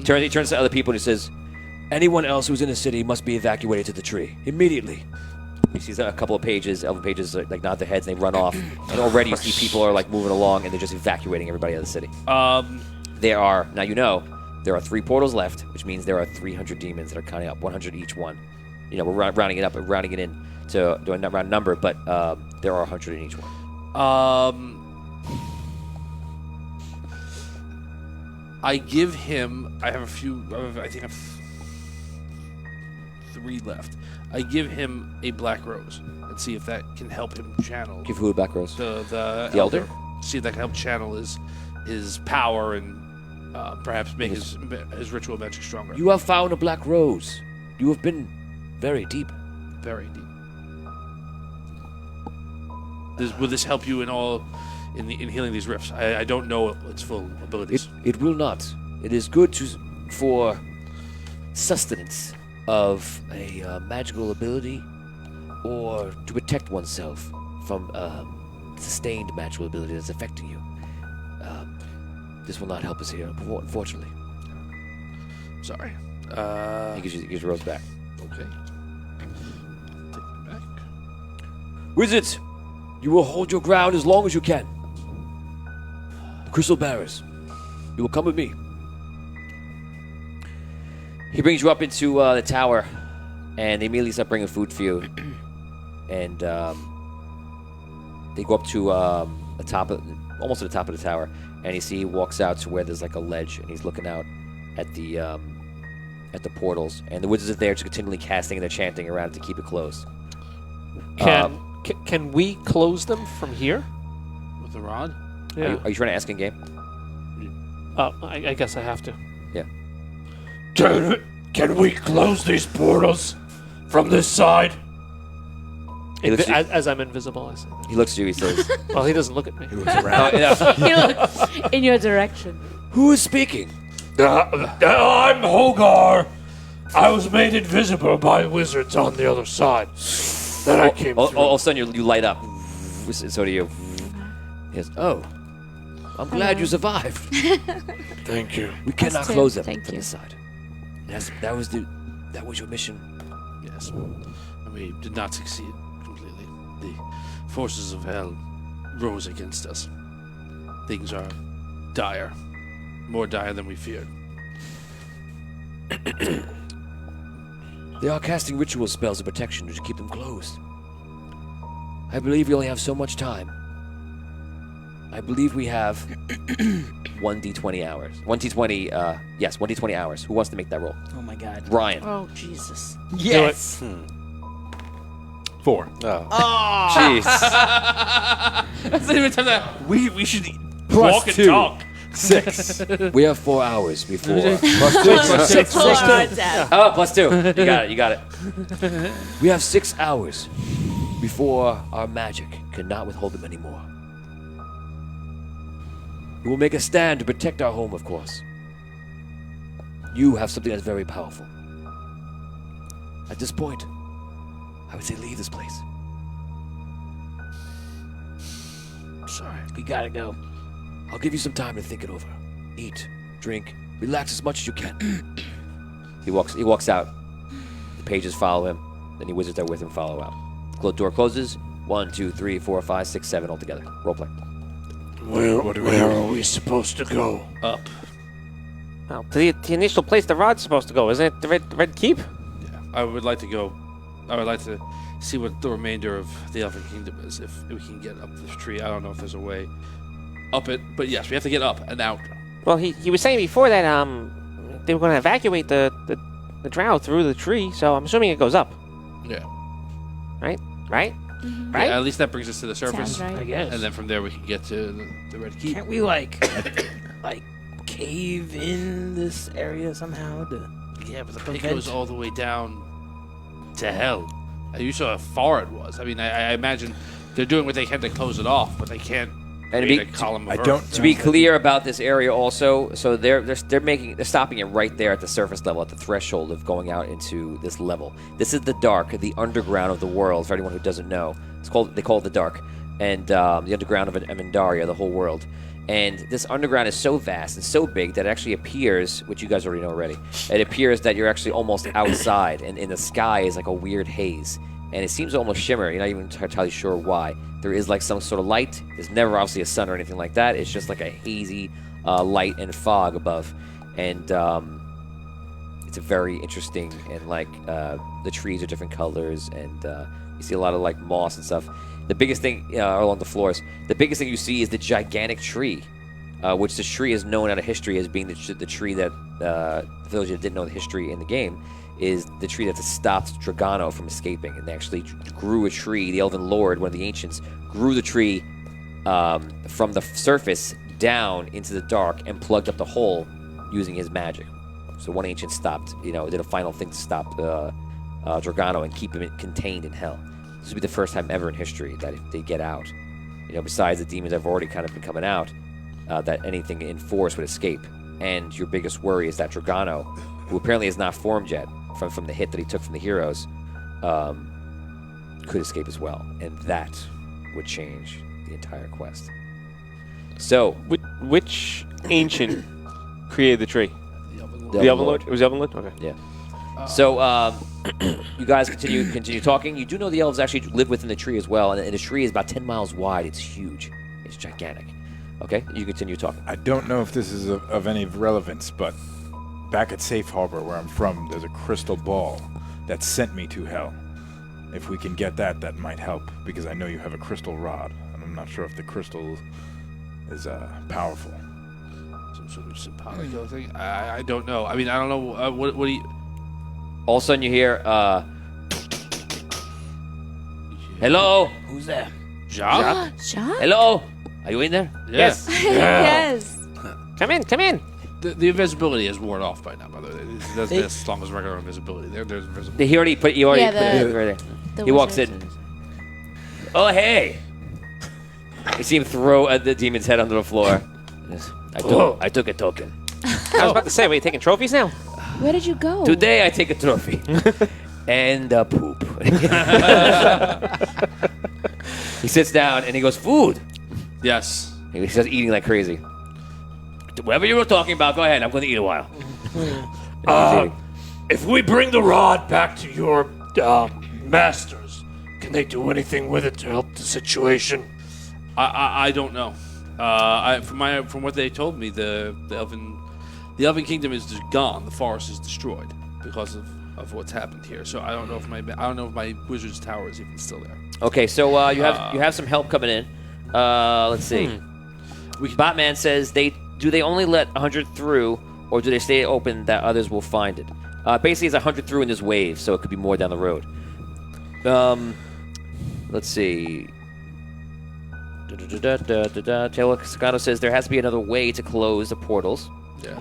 He turns to other people and he says, "Anyone else who's in the city must be evacuated to the tree immediately." He sees a couple of elven pages like nod their heads and they run off. And already you see people are like moving along and they're just evacuating everybody out of the city. There are 3 portals left, which means there are 300 demons that are counting up, 100 each one. You know, we're rounding it up, and rounding it in to do a round number, but there are 100 in each one.
I give him. I have a few. I think I have 3 left. I give him a black rose and see if that can help him channel.
Give who a black rose?
The
elder.
See if that can help channel his power and perhaps make his ritual magic stronger.
You have found a black rose. You have been very deep.
Very deep. Will this help you in healing these rifts? I don't know its full abilities.
It will not. It is good for sustenance of a magical ability, or to protect oneself from sustained magical ability that's affecting you. This will not help us here, unfortunately.
Sorry.
He gives your rose back.
Okay. Take it back.
Wizards, You will hold your ground as long as you can. Crystal Bearers, you will come with me. He brings you up into the tower, and they immediately start bringing food for you. And they go up to almost to the top of the tower, and you see he walks out to where there's like a ledge, and he's looking out at the portals, and the wizards are there just continually casting and they're chanting around it to keep it closed.
Can we close them from here?
With the rod?
Yeah.
Are you trying to ask in game?
I guess I have to.
Yeah.
Can we close these portals from this side?
As I'm invisible, I say.
He looks at you. He says,
"Well, he doesn't look at me."
He looks around.
He looks in your direction.
Who is speaking?
I'm Hogar. I was made invisible by wizards on the other side. Then I came through.
All of a sudden, you light up. So do you. He goes, oh, I'm glad you survived.
Thank you.
We cannot close them
Thank
from
you.
this side. That was your mission.
Yes. And we did not succeed completely. The forces of hell rose against us. Things are dire. More dire than we feared.
They are casting ritual spells of protection to keep them closed. I believe we only have so much time. I believe we have 1d20 hours. 1d20, yes, 1d20 hours. Who wants to make that roll?
Oh my God.
Ryan.
Oh, Jesus.
Yes.
4.
Oh.
Jeez.
That's not even time that we should
Plus
walk and
2.
talk.
6.
We have 4 hours before.
Oh,
plus 2. You got it. We have 6 hours before our magic cannot withhold them anymore. We will make a stand to protect our home, of course. You have something that's very powerful. At this point, I would say leave this place.
Sorry.
We gotta go.
I'll give you some time to think it over. Eat, drink, relax as much as you can. He walks out. The pages follow him. Then the wizards that are with him follow out. The door closes. 1, 2, 3, 4, 5, 6, 7 altogether. Roleplay.
Where are we supposed to go?
Up.
Well, to the initial place the rod's supposed to go, isn't it? The Red Keep?
Yeah. I would like to go. I would like to see what the remainder of the Elven Kingdom is. If we can get up this tree. I don't know if there's a way up it. But yes, we have to get up and out.
Well, he was saying before that they were going to evacuate the drow through the tree, so I'm assuming it goes up.
Yeah.
Right?
Mm-hmm.
Right?
Yeah, at least that brings us to the surface.
Sounds right.
I guess.
And then from there we can get to the Red Keep.
Can't we like cave in this area somehow?
Yeah, but the pit goes all the way down to hell. You saw how far it was. I mean, I imagine they're doing what they can to close it off, but they can't
And
create a column of earth.
To be clear about this area also, so they're stopping it right there at the surface level, at the threshold of going out into this level. This is the dark, the underground of the world. For anyone who doesn't know, they call it the dark, and the underground of Emendaria, the whole world. And this underground is so vast and so big that it actually appears, which you guys already know already, it appears that you're actually almost outside, and in the sky is like a weird haze. And it seems to almost shimmer. You're not even entirely sure why. There is like some sort of light. There's never obviously a sun or anything like that. It's just like a hazy light and fog above. And it's a very interesting, and like the trees are different colors, and you see a lot of like moss and stuff. The biggest thing along the floors, the biggest thing you see is the gigantic tree, which this tree is known out of history as being the tree that the village that didn't know the history in the game is the tree that stopped Dragano from escaping. And they actually grew a tree. The Elven Lord, one of the ancients, grew the tree from the surface down into the dark and plugged up the hole using his magic. So one ancient stopped, did a final thing to stop Dragano and keep him contained in hell. This will be the first time ever in history that if they get out, besides the demons that have already kind of been coming out, that anything in force would escape. And your biggest worry is that Dragano, who apparently is not formed yet from the hit that he took from the heroes, could escape as well. And that would change the entire quest. So,
Which ancient created the tree?
The Elven Lord.
The Elven Lord? It was the Elven Lord? Okay.
Yeah. So you guys continue talking. You do know the elves actually live within the tree as well, and the tree is about 10 miles wide. It's huge. It's gigantic. Okay, you continue talking.
I don't know if this is of any relevance, but back at Safe Harbor, where I'm from, there's a crystal ball that sent me to hell. If we can get that, that might help, because I know you have a crystal rod, and I'm not sure if the crystal is powerful.
Some sort of symbolic thing. I don't know. I mean, I don't know. What do you?
All of a sudden, you hear, "Hello,
Who's there?
Jacques?
John?
hello, are you in there?"
Yes.
Yes.
Come in, come in.
The invisibility is worn off by now, by the way. It doesn't last as long as regular invisibility. There's invisible.
He already put you already.
Yeah,
put it right there. He walks in. Oh, hey! You see him throw the demon's head onto the floor. Yes, I took a token.
I was about to say, are you taking trophies now?
Where did you go?
Today I take a trophy. And a poop. He sits down and he goes, food.
Yes.
He starts eating like crazy. Whatever you were talking about, go ahead. I'm going to eat a while.
If we bring the rod back to your masters, can they do anything with it to help the situation?
I don't know. From what they told me, the Elven Kingdom is just gone. The forest is destroyed because of what's happened here. So I don't know if my wizard's tower is even still there.
Okay, so you have some help coming in. Let's see. Batman says do they only let 100 through, or do they stay open that others will find it? Basically, it's 100 through in this wave, so it could be more down the road. Let's see. Taylor Cascano says there has to be another way to close the portals.
Yeah.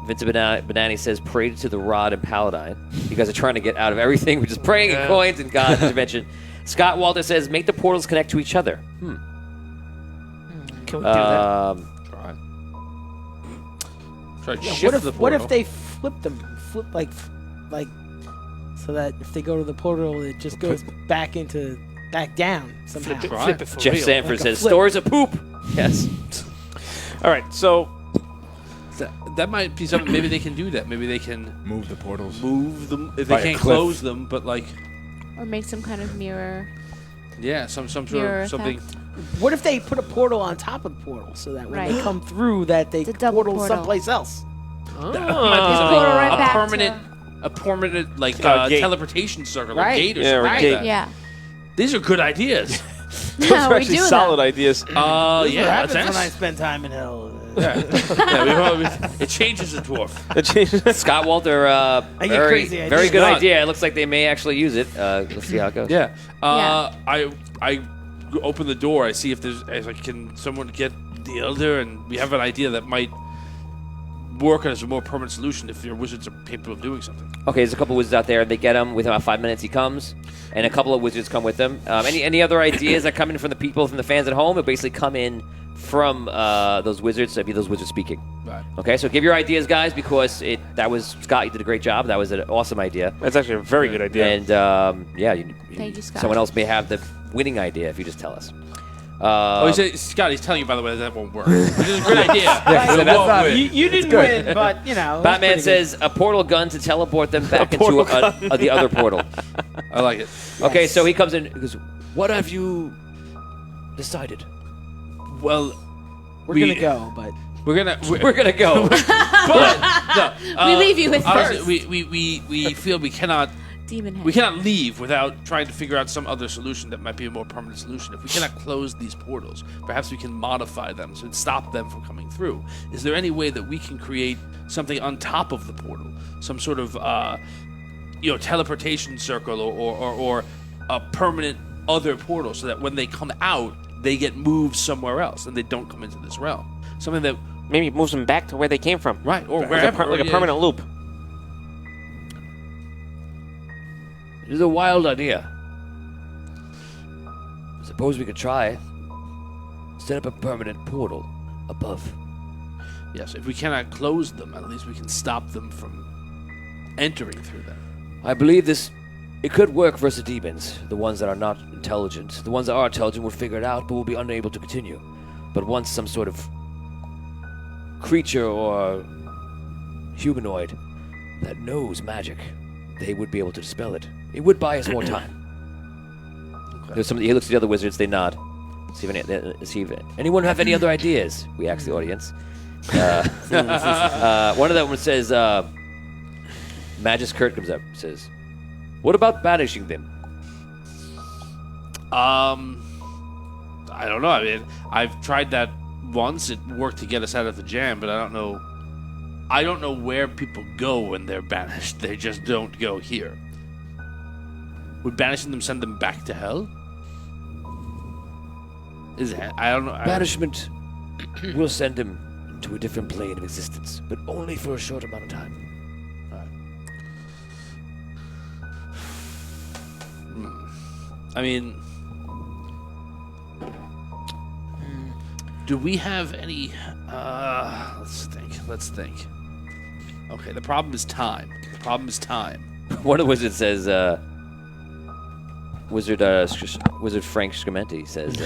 Vincent Banani says pray to the rod and paladine. You guys are trying to get out of everythand praying and coins and God's intervention. Scott Walter says make the portals connect to each other.
Can we do that?
Try to
Yeah,
shift the portal.
what if they flip like so that if they go to the portal, it just goes back down somehow.
Flip it
for
Jeff
real.
Sanford
Like a
says
flip.
stories of poop. Yes.
All right, so
That might be something. Maybe they can do that. Maybe they can
Move the portals.
move them. If
By
they
a
can't
cliff.
close them, but like,
Or make some kind of mirror.
yeah, some sort
Mirror
of something.
effect.
What if they put a portal on top of the portal so that when they
Right.
come through, that they
The double
portal
portal.
someplace else?
That might be something.
Portal right
a
back
permanent like
gate.
teleportation circle,
Right.
a gate or
Yeah,
something
or
like
gate.
that.
Yeah.
These are good ideas.
those are
we
actually
do
solid
them.
ideas.
What
Yeah,
happens
that's
when I spend time in hell?
it changes the dwarf.
Scott Walter,
get
very,
crazy
very
ideas.
good
Not-
idea. It looks like they may actually use it. Let's see how it goes.
Yeah.
Yeah.
I open the door. I see if can someone get the elder, and we have an idea that might work as a more permanent solution if your wizards are capable of doing something.
Okay, there's a couple wizards out there. They get him. Within about 5 minutes, he comes, and a couple of wizards come with him. Any other ideas that come in from the people, from the fans at home, that basically come in from those wizards? So it'd be those wizards speaking.
Right.
Okay, so give your ideas, guys, because that was Scott. You did a great job. That was an awesome idea.
That's actually a very good idea.
And
Thank you, Scott.
someone else may have the winning idea if you just tell us.
Scott, he's telling you, by the way, that won't work. Which is a great idea.
so that's not-
You didn't win, but you know.
Batman says a portal gun to teleport them back into the other portal.
I like it.
Okay, so he comes in. He goes, "What have you decided?"
Well,
we're gonna go, but
we're
gonna go.
But no,
We leave you with
honestly,
first.
we feel we cannot.
Demon head.
We cannot leave without trying to figure out some other solution that might be a more permanent solution. If we cannot close these portals, perhaps we can modify them so stop them from coming through. Is there any way that we can create something on top of the portal, some sort of teleportation circle or a permanent other portal, so that when they come out, they get moved somewhere else and they don't come into this realm? Something that
Maybe moves them back to where they came from.
right or
Like
wherever,
a permanent loop.
It is a wild idea. Suppose we could try it. Set up a permanent portal above.
Yes, if we cannot close them, at least we can stop them from entering through them.
I believe it could work versus demons, the ones that are not intelligent. The ones that are intelligent will figure it out, but will be unable to continue. But once some sort of creature or humanoid that knows magic they would be able to dispel it. It would buy us more time. There's he looks at the other wizards. They nod. See if anyone have any other ideas? We ask the audience. One of them says, Magus Kurt comes up and says, what about banishing them?
I don't know. I mean, I've tried that once. It worked to get us out of the jam, but I don't know. I don't know where people go when they're banished. They just don't go here. Would banishing them send them back to hell? I don't know.
Banishment will send him to a different plane of existence, but only for a short amount of time.
I mean, do we have any? Let's think. Okay, the problem is time.
One of the wizards says, Wizard Frank Scamenti says,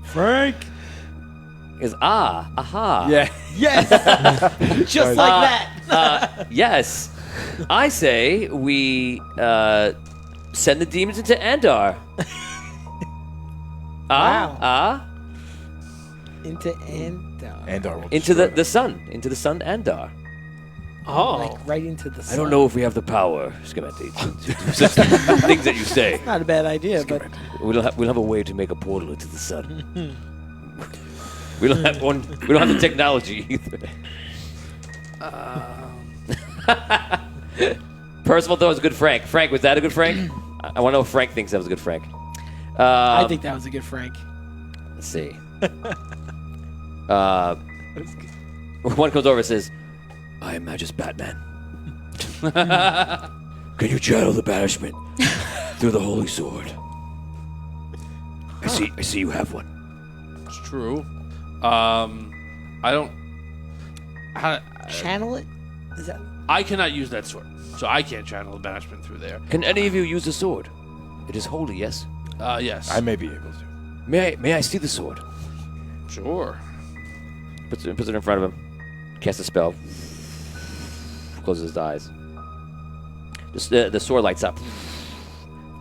Frank.
Is aha.
Yeah. Yes. Just like that.
Yes. I say we send the demons into Andar.
Wow. Into Andar.
Andar will
Into
destroy
the sun. Into the sun Andar.
Oh. Like right into the sun.
I don't know if we have the power, Scamenti, to do such things that you say.
Not a bad idea, but
We'll have a way to make a portal into the sun. We don't have one. We don't have the technology either. Percival thought it was a good Frank. Frank, was that a good Frank? I want to know if Frank thinks that was a good Frank.
I think that was a good Frank.
Let's see. One comes over and says, I am Magus Batman. Can you channel the banishment through the holy sword? I see you have one.
It's true. I don't.
Channel it? Is that?
I cannot use that sword, so I can't channel the banishment through there.
Can any of you use the sword? It is holy, yes?
Yes.
I may be able to.
May I see the sword?
Sure.
Puts it in front of him. Casts a spell. Closes his eyes. The sword lights up.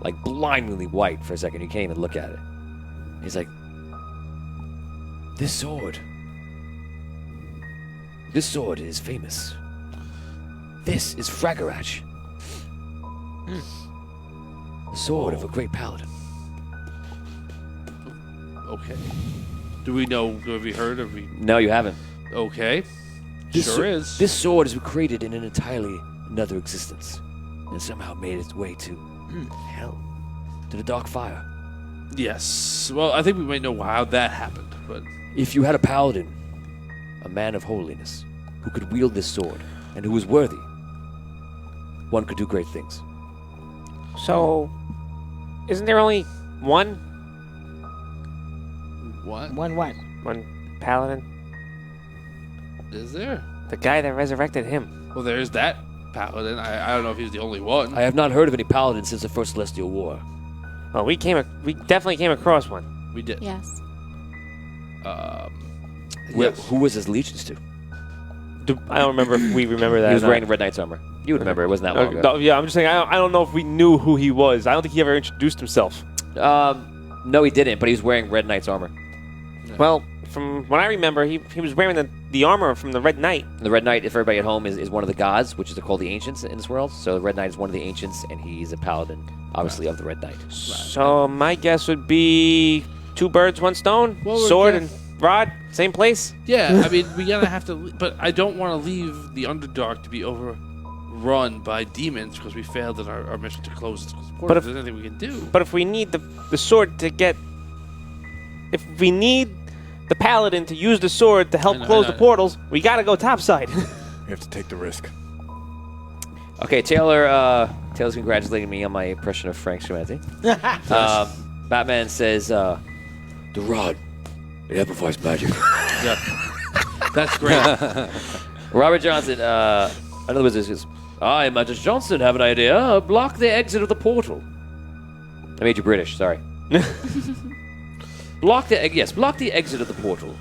Like blindingly white for a second. You can't even look at it. He's like, This sword is famous. This is Fragarach. The sword of a great paladin.
Okay. Do we know? Have we heard?
No, you haven't.
Okay.
This
is.
This sword is created in an entirely another existence, and somehow made its way to hell, to the dark fire.
Yes. Well, I think we might know how that happened, but
if you had a paladin, a man of holiness, who could wield this sword and who was worthy, one could do great things.
So, isn't there only one?
What?
One paladin?
Is there?
The guy that resurrected him.
Well, there's that paladin. I don't know if he's the only one.
I have not heard of any paladins since the First Celestial War.
Well, we definitely came across one.
We did.
Yes.
Yes.
Who was his allegiance to?
I don't remember if we remember that.
He was wearing the Red Knight's armor. You would remember. It wasn't that long ago.
No, yeah, I'm just saying, I don't know if we knew who he was. I don't think he ever introduced himself.
No, he didn't, but he was wearing Red Knight's armor.
Well, from what I remember, he was wearing the armor from the Red Knight.
The Red Knight, if everybody at home, is one of the gods, which is called the Ancients in this world. So the Red Knight is one of the Ancients, and he's a paladin, obviously, of the Red Knight.
So my guess would be 2 birds, 1 stone, sword and rod, same place.
Yeah, I mean, we gotta have to, but I don't want to leave the Underdark to be overrun by demons because we failed in our mission to close the portal. But if there's anything we can do.
But if we need the sword to get, if we need the paladin to use the sword to help close the portals, we gotta go topside.
We have to take the risk.
Okay, Taylor's congratulating me on my impression of Frank Scamenti. Batman says, the rod, it amplifies magic.
Yeah. That's great.
Robert Johnson, another wizard says, I, Magus Johnson, have an idea. Block the exit of the portal. I made you British, sorry. Block the exit of the portal.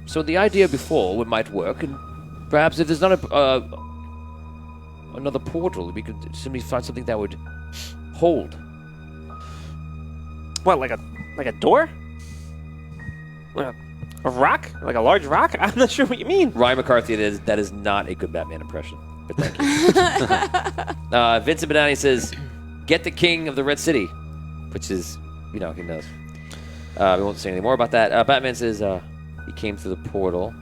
So the idea before might work, and perhaps if there's not another portal. We could simply find something that would hold.
What, like a door? Like a rock? Like a large rock? I'm not sure what you mean.
Ryan McCarthy, that is not a good Batman impression. But thank you. Vincent Benani says, "Get the king of the Red City," which is, he knows. We won't say any more about that. Batman says he came through the portal.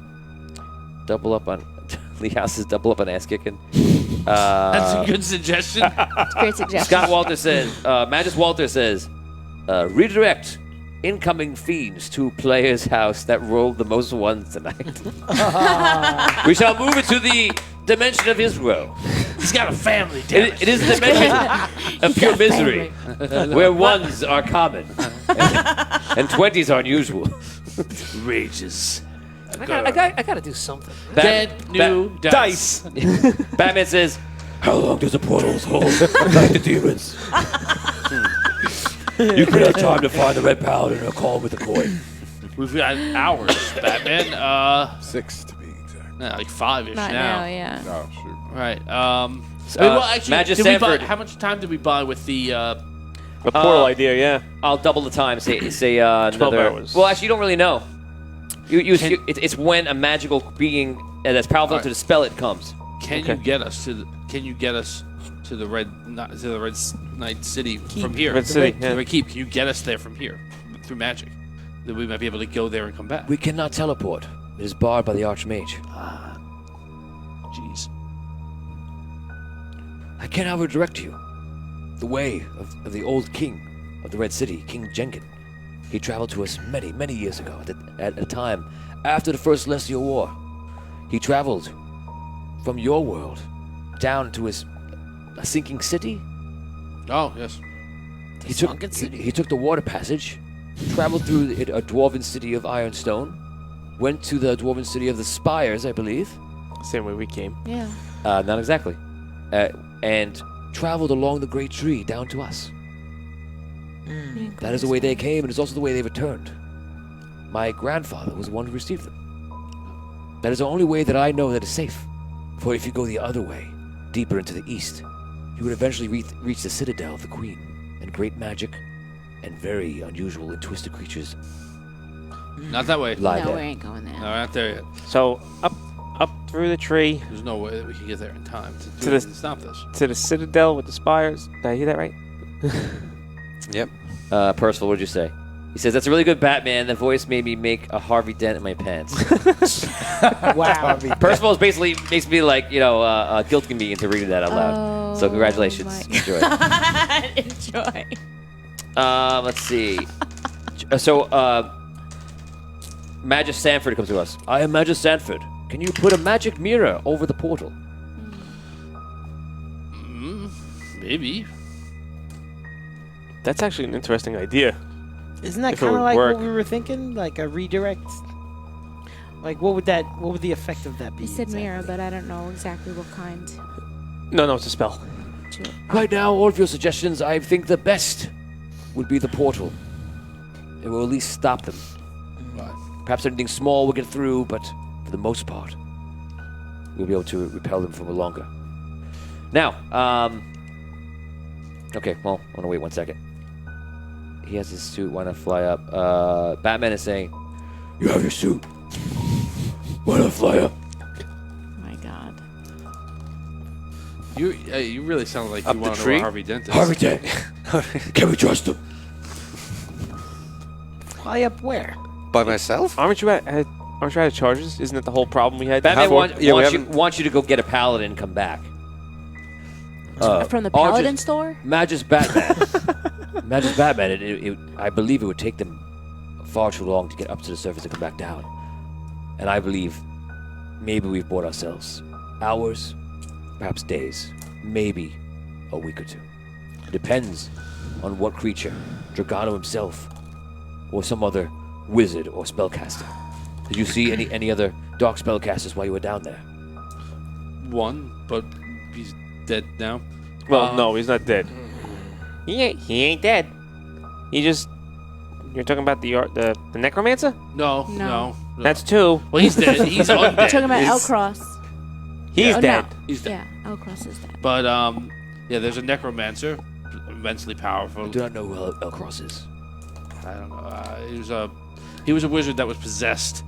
Double up on Lee House says double up on ass kicking.
That's a good suggestion.
It's a great suggestion.
Scott Walter says, Magus Walter says, redirect incoming fiends to player's house that rolled the most ones tonight. We shall move it to the dimension of Israel.
He's got a family, damn it.
It is the dimension of pure misery, where ones are common and 20s are unusual.
Rages.
I gotta do something.
Dead new dice.
Batman says, "How long does the portals hold like the demons? You could have time to find the Red Paladin and call with a coin."
We've got hours, Batman.
6 to be exact.
Like 5-ish
Not now, yeah.
Oh, shoot.
Right. Well, actually,
Magus
did we buy,
Sanford.
how much time did we buy with the?
A portal idea, yeah.
I'll double the time. Say another.
hours.
Well, actually, you don't really know. It's when a magical being that's powerful enough to dispel it comes.
Can you get us to the Red Knight City from here?
Red City,
The Red Keep. Can you get us there from here through magic? That we might be able to go there and come back.
We cannot teleport. It is barred by the Archmage.
Jeez.
I can, however, direct you the way of the old king of the Red City, King Jenkin. He traveled to us many, many years ago, at a time after the First Celestial War. He traveled from your world down to a sinking city.
Oh, yes.
He took the water passage, traveled through a dwarven city of Ironstone, went to the dwarven city of the Spires, I believe.
Same way we came.
Yeah.
Not exactly. And traveled along the Great Tree down to us. That is the way they came, and it's also the way they returned. My grandfather was the one who received them. That is the only way that I know that is safe. For if you go the other way, deeper into the east, you would eventually reach the Citadel of the Queen, and great magic, and very unusual and twisted creatures.
Not that way.
Lie
No,
there.
we ain't going there.
No, we're not there yet.
So up through the tree
There's no way that we can get there in time to stop this.
to the Citadel with the spires. Did I hear that right?
Yep.
Percival, what did you say? He says, "That's a really good Batman. The voice made me make a Harvey Dent in my pants."
Wow.
Percival basically makes me like, guilting me into reading that out loud. So congratulations.
my-
Enjoy.
Enjoy.
Let's see. Magus Sanford comes to us. I am Magus Sanford. Can you put a magic mirror over the portal?
Maybe.
That's actually an interesting idea.
Isn't that
If it
kind of
would
like
work.
what we were thinking? Like a redirect? Like what would the effect of that be?
He said mirror,
exactly?
but I don't know exactly what kind.
No, it's a spell.
Right now, all of your suggestions, I think the best would be the portal. It will at least stop them. Perhaps anything small will get through, but for the most part, we'll be able to repel them for longer. Now, okay, well, I want to wait 1 second. He has his suit. Why not fly up? Batman is saying, "You have your suit. Why not fly up?"
Oh my God.
You really sound like
Up
you
the
want to know
tree?
what Harvey Dent is.
Harvey Dent. Can we trust him?
Fly up where?
By myself?
Aren't you out of charges? Isn't that the whole problem we had?
Batman
before?
wants you to go get a paladin and come back.
From the
I'll
Paladin
just-
store?
Magus Batman. Magus Batman, I believe it would take them far too long to get up to the surface and come back down. And I believe maybe we've bought ourselves hours, perhaps days, maybe a week or two. It depends on what creature, Dragano himself, or some other wizard or spellcaster. Did you see any other dark spellcasters while you were down there?
One, but he's dead now.
Well, no, he's not dead. He ain't dead. You're talking about the Necromancer?
No.
That's 2.
Well, he's dead. He's undead.
We're talking about Elcross.
He's
Oh,
dead.
no.
He's dead.
Yeah. Elcross is dead.
But yeah, there's a necromancer, immensely powerful.
I do not know who Elcross is.
I don't know. He was a wizard that was possessed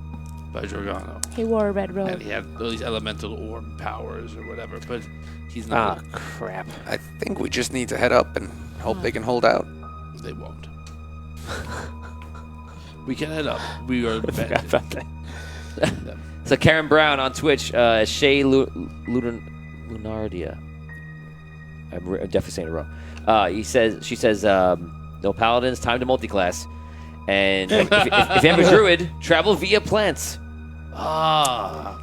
by Dragano,
He wore a red
and
robe.
he had all these elemental orb powers or whatever. But he's not.
Ah, crap.
I think we just need to head up and hope they can hold out.
They won't. We can head up. We are.
Forgot about that.
So Karen Brown on Twitch, Shay Lunardia. I'm definitely saying it wrong. She says, no paladins, time to multiclass. And if you have a druid, travel via plants.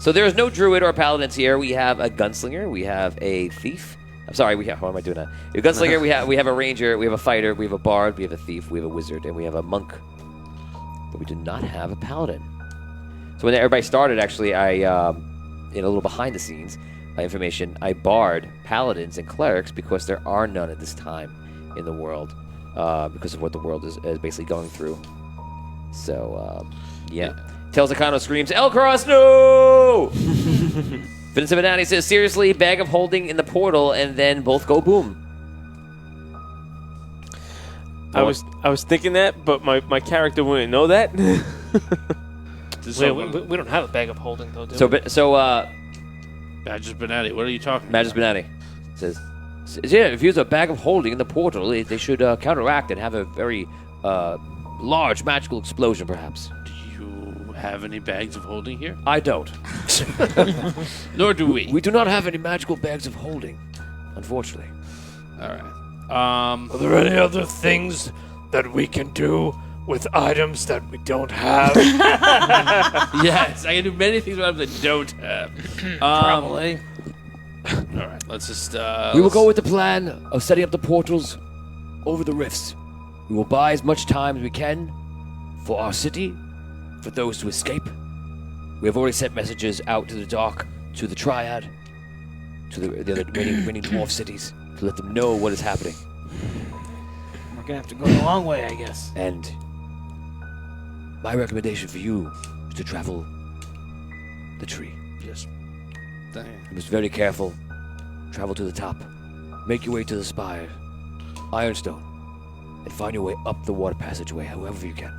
So there is no druid or paladins here. We have a gunslinger. We have a thief. I'm sorry. What am I doing now? A gunslinger. we have a ranger. We have a fighter. We have a bard. We have a thief. We have a wizard, and we have a monk. But we do not have a paladin. So when everybody started, actually, I in a little behind the scenes information, I barred paladins and clerics because there are none at this time in the world because of what the world is basically going through. So yeah. Tales Akano screams, Elcross, no! Vincent Benani says, seriously, bag of holding in the portal, and then both go boom.
I was thinking that, but my character wouldn't know that.
Wait, we don't have a bag of holding, though, do we?
Magus Benetti, what are you talking
Magus
about?
Benetti says, yeah, if you use a bag of holding in the portal, they should counteract and have a very large magical explosion, perhaps.
Do you have any bags of holding here?
I don't.
Nor do we.
We do not have any magical bags of holding, unfortunately.
All right.
Are there any other things that we can do with items that we don't have?
Yes, I can do many things with items I don't have.
Probably.
All right, let's just.
We will go with the plan of setting up the portals over the rifts. We will buy as much time as we can for our city, for those to escape. We have already sent messages out to the Dark, to the Triad, to the other remaining dwarf cities, to let them know what is happening.
We're gonna have to go the long way, I guess.
And my recommendation for you is to travel the tree.
Yes.
You must be very careful. Travel to the top. Make your way to the spire, Ironstone, and find your way up the water passageway however you can.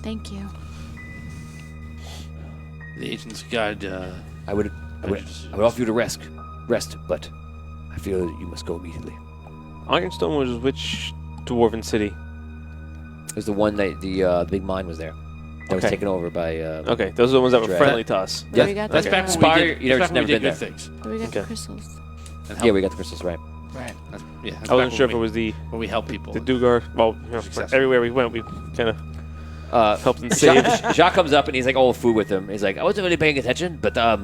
Thank you.
The agent's guide.
I would offer you to rest, but I feel that you must go immediately.
Ironstone was which dwarven city?
It was the one that the big mine was there. That was taken over by.
Okay, those are the ones that were
Dread.
friendly to us.
Where we got
That's
the,
back when
Spire,
we did,
you never-
that's back when
never
we did
been
good
there.
things.
where we got the
Okay.
crystals.
And
Yeah, we got the crystals right.
Right.
Yeah, that's
I wasn't
back
sure
when
if it was the
when we help people.
Dugar. Well,
Successful.
everywhere we went, we kind of helped and
Jacques,
saved.
Jacques comes up and he's like, "Oh, food with him." He's like, "I wasn't really paying attention, but are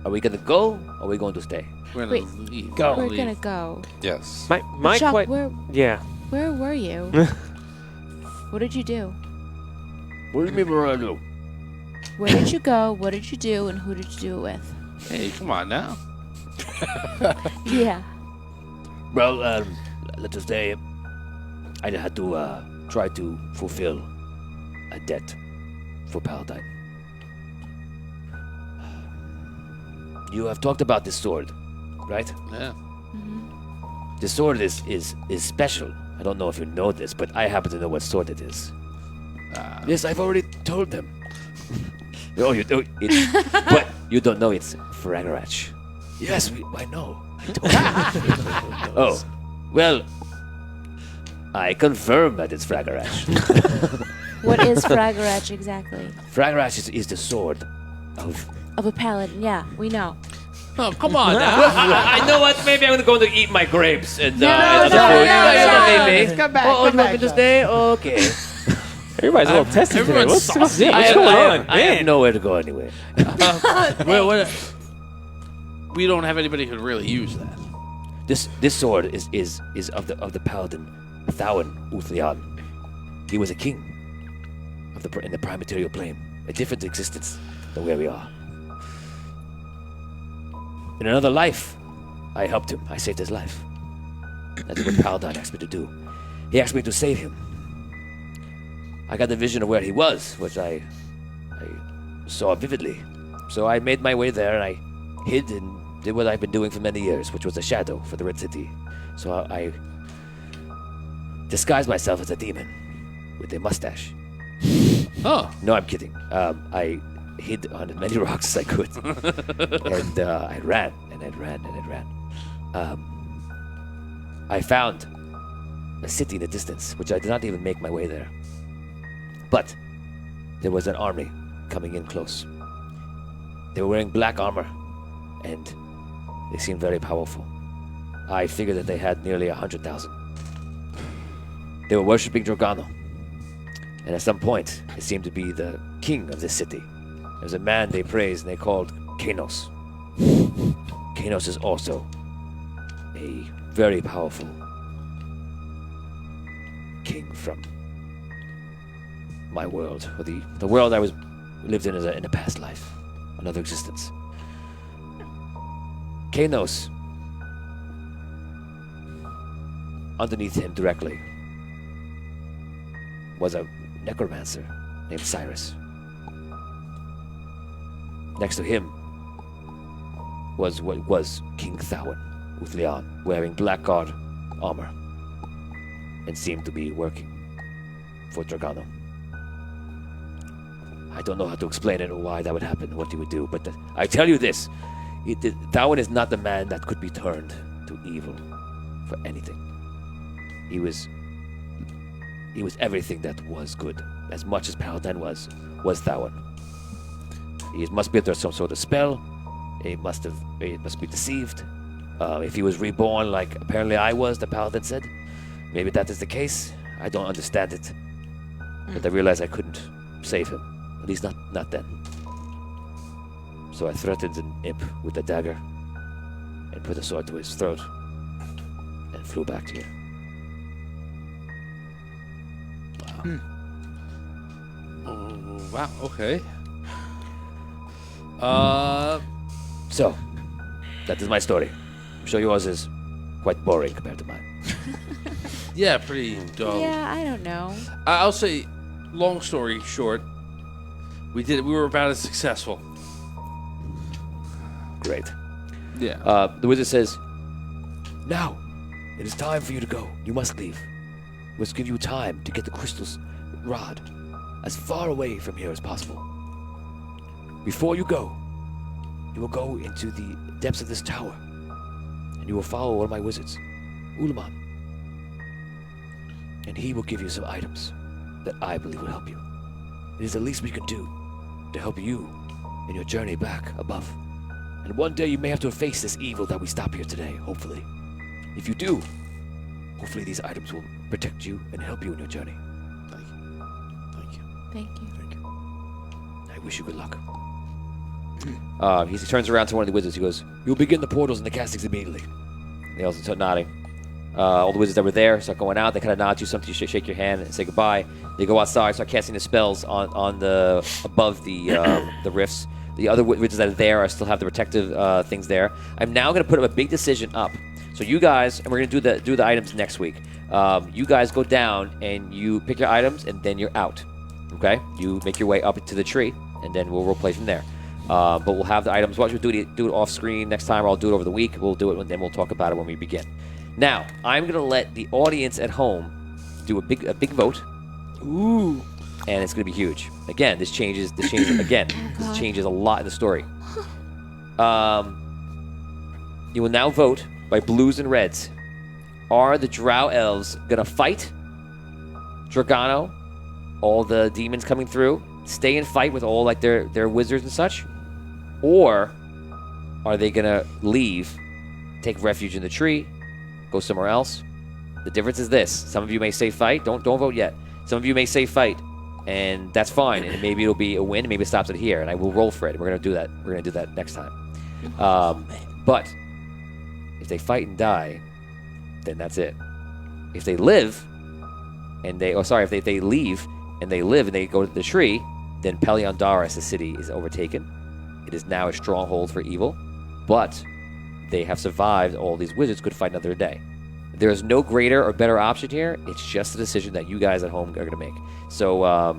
we gonna go? Or are we going to stay?"
We're
Wait,
gonna leave.
go.
We're
Leave.
gonna go.
Yes.
My
Jacques,
quite. Yeah.
where were you? What did you do?
What do you mean, Morano?
Where did you go? What did you do? And who did you do it with?
Hey, come on now.
Yeah.
Well, let us say I had to try to fulfill a debt for Paladine. You have talked about this sword, right?
Yeah.
This sword is special. I don't know if you know this, but I happen to know what sword it is. Yes, I've already told them. Oh, you do it, but you don't know it's Fragarach. Yes, I know. I told you. Oh, well, I confirm that it's Fragarach.
What is Fragarach exactly?
Fragarach is the sword of.
Of a paladin. Yeah, we know.
Oh, come on now.
I know what. Maybe I'm going to eat my grapes and
No,
other
no,
food.
no,
Maybe.
come back,
Oh,
come
you want
back,
me to
John.
stay? Okay.
Everybody's a little testy today.
everyone's
What's
saucy.
going on?
I have nowhere to go anyway.
What? We don't have anybody who could really use that.
This sword is of the paladin Thawan Uthlian. He was a king in the prime material plane, a different existence than where we are. In another life, I helped him. I saved his life. That's what Paladin asked me to do. He asked me to save him. I got the vision of where he was, which I saw vividly. So I made my way there and I hid and did what I've been doing for many years, which was a shadow for the Red City. So I disguised myself as a demon with a mustache.
Oh.
No, I'm kidding. I hid on as many rocks as I could. And I ran, and I ran, and I ran. I found a city in the distance, which I did not even make my way there. But there was an army coming in close. They were wearing black armor, and they seemed very powerful. I figured that they had nearly 100,000. They were worshipping Dragano. And at some point, it seemed to be the king of this city. There was a man they praised and they called Kanos. Kanos is also a very powerful king from my world, or the world I lived in in a past life, another existence. Kanos, underneath him directly, was a necromancer named Cyrus. Next to him was what was King Thawen with Leon, wearing black guard armor, and seemed to be working for Dragano. I don't know how to explain it or why that would happen, what he would do, but I tell you this, Thawen is not the man that could be turned to evil for anything. He was everything that was good, as much as Paladin was Thawen. He must be under some sort of spell. He must be deceived. If he was reborn, like apparently I was, the Paladin said, maybe that is the case. I don't understand it, but I realized I couldn't save him. At least not then. So I threatened an imp with a dagger and put a sword to his throat and flew back to here.
Oh, wow. Okay.
So, that is my story. I'm sure yours is quite boring compared to mine.
Yeah, pretty dull.
Yeah, I don't know.
I'll say, long story short, we were about as successful.
Great.
Yeah.
The wizard says, "Now, it is time for you to go. You must leave. We must give you time to get the crystal's rod as far away from here as possible. Before you go, you will go into the depths of this tower, and you will follow one of my wizards, Ulaman. And he will give you some items that I believe will help you. It is the least we can do to help you in your journey back above. And one day you may have to face this evil that we stop here today, hopefully. If you do, hopefully these items will protect you and help you in your journey. Thank you.
Thank you.
I wish you good luck." He turns around to one of the wizards. He goes, "You'll begin the portals and the castings immediately." And they also start nodding. All the wizards that were there start going out. They kind of nod to you, something, you shake your hand and say goodbye. They go outside, start casting the spells on the above the rifts. The other wizards that are there still have the protective things there. I'm now going to put up a big decision up. So you guys, and we're going to do the items next week. You guys go down and you pick your items, and then you're out. Okay? You make your way up to the tree, and then we'll roleplay from there. But we'll have the items. Watch, we'll do it off screen next time, or I'll do it over the week. We'll do it, and then we'll talk about it when we begin. Now, I'm going to let the audience at home do a big vote. Ooh. And it's going to be huge. Again, this changes again. This changes a lot in the story. You will now vote by blues and reds. Are the Drow elves going to fight Dragano, all the demons coming through, stay and fight with all like their wizards and such? Or are they going to leave, take refuge in the tree, go somewhere else? The difference is this. Some of you may say fight. Don't vote yet. Some of you may say fight, and that's fine. And maybe it'll be a win. Maybe it stops it here, and I will roll for it. We're going to do that. We're going to do that next time. But if they fight and die, then that's it. If they live, and if they leave and they live and they go to the tree, then Peliondaris, the city, is overtaken. It is now a stronghold for evil, but they have survived. All these wizards could fight another day. There is no greater or better option here. It's just a decision that you guys at home are going to make. So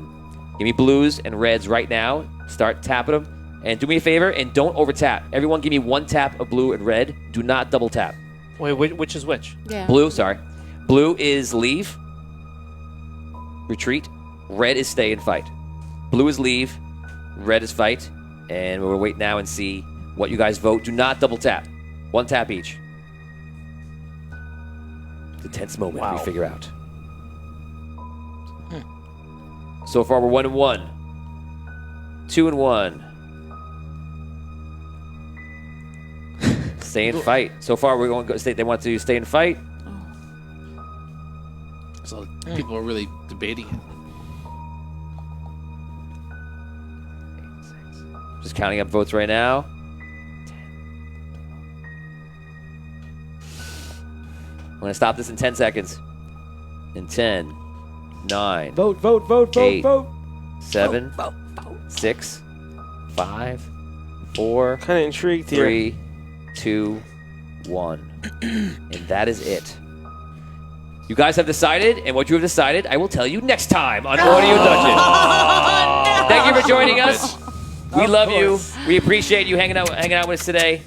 give me blues and reds right now. Start tapping them. And do me a favor and don't over tap. Everyone give me 1 tap of blue and red. Do not double tap.
Wait, which is which?
Yeah.
Blue, sorry. Blue is leave, retreat. Red is stay and fight. Blue is leave, red is fight. And we'll wait now and see what you guys vote. Do not double tap. 1 tap each. It's a tense moment we figure out. So far, we're 1-1. 2-1. Stay and fight. So far, we're going to go. They want to stay and fight.
So people are really debating it.
Just counting up votes right now. I'm going to stop this in 10 seconds. In 10, 9,
Vote,
8, 7, 6, 5, 4,
Kind of intrigued here.
3, 2, 1. And that is it. You guys have decided, and what you have decided, I will tell you next time on Audio Dungeon. Thank you for joining us. We love you. We appreciate you hanging out with us today.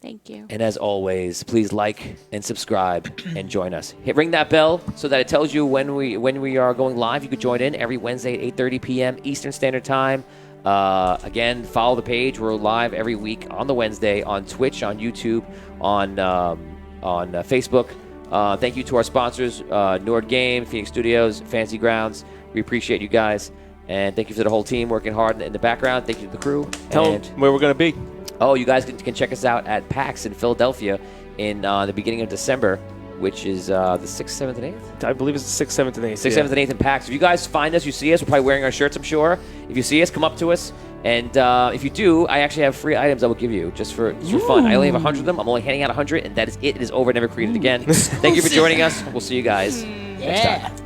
Thank you.
And as always, please like and subscribe and join us. Ring that bell so that it tells you when we are going live. You could join in every Wednesday at 8:30 p.m. Eastern Standard Time. Again, follow the page. We're live every week on the Wednesday on Twitch, on YouTube, on Facebook. Thank you to our sponsors, Nord Game, Phoenix Studios, Fancy Grounds. We appreciate you guys. And thank you to the whole team working hard in the background. Thank you to the crew.
Tell them where we're going to be.
Oh, you guys can check us out at PAX in Philadelphia in the beginning of December, which is the 6th, 7th, and 8th?
I believe it's the 6th, 7th, and 8th.
6th, 7th, and 8th in PAX. If you guys find us, you see us, we're probably wearing our shirts, I'm sure. If you see us, come up to us. And if you do, I actually have free items I will give you just for fun. I only have 100 of them. I'm only handing out 100, and that is it. It is over, never created again. Thank you for joining us. We'll see you guys next time.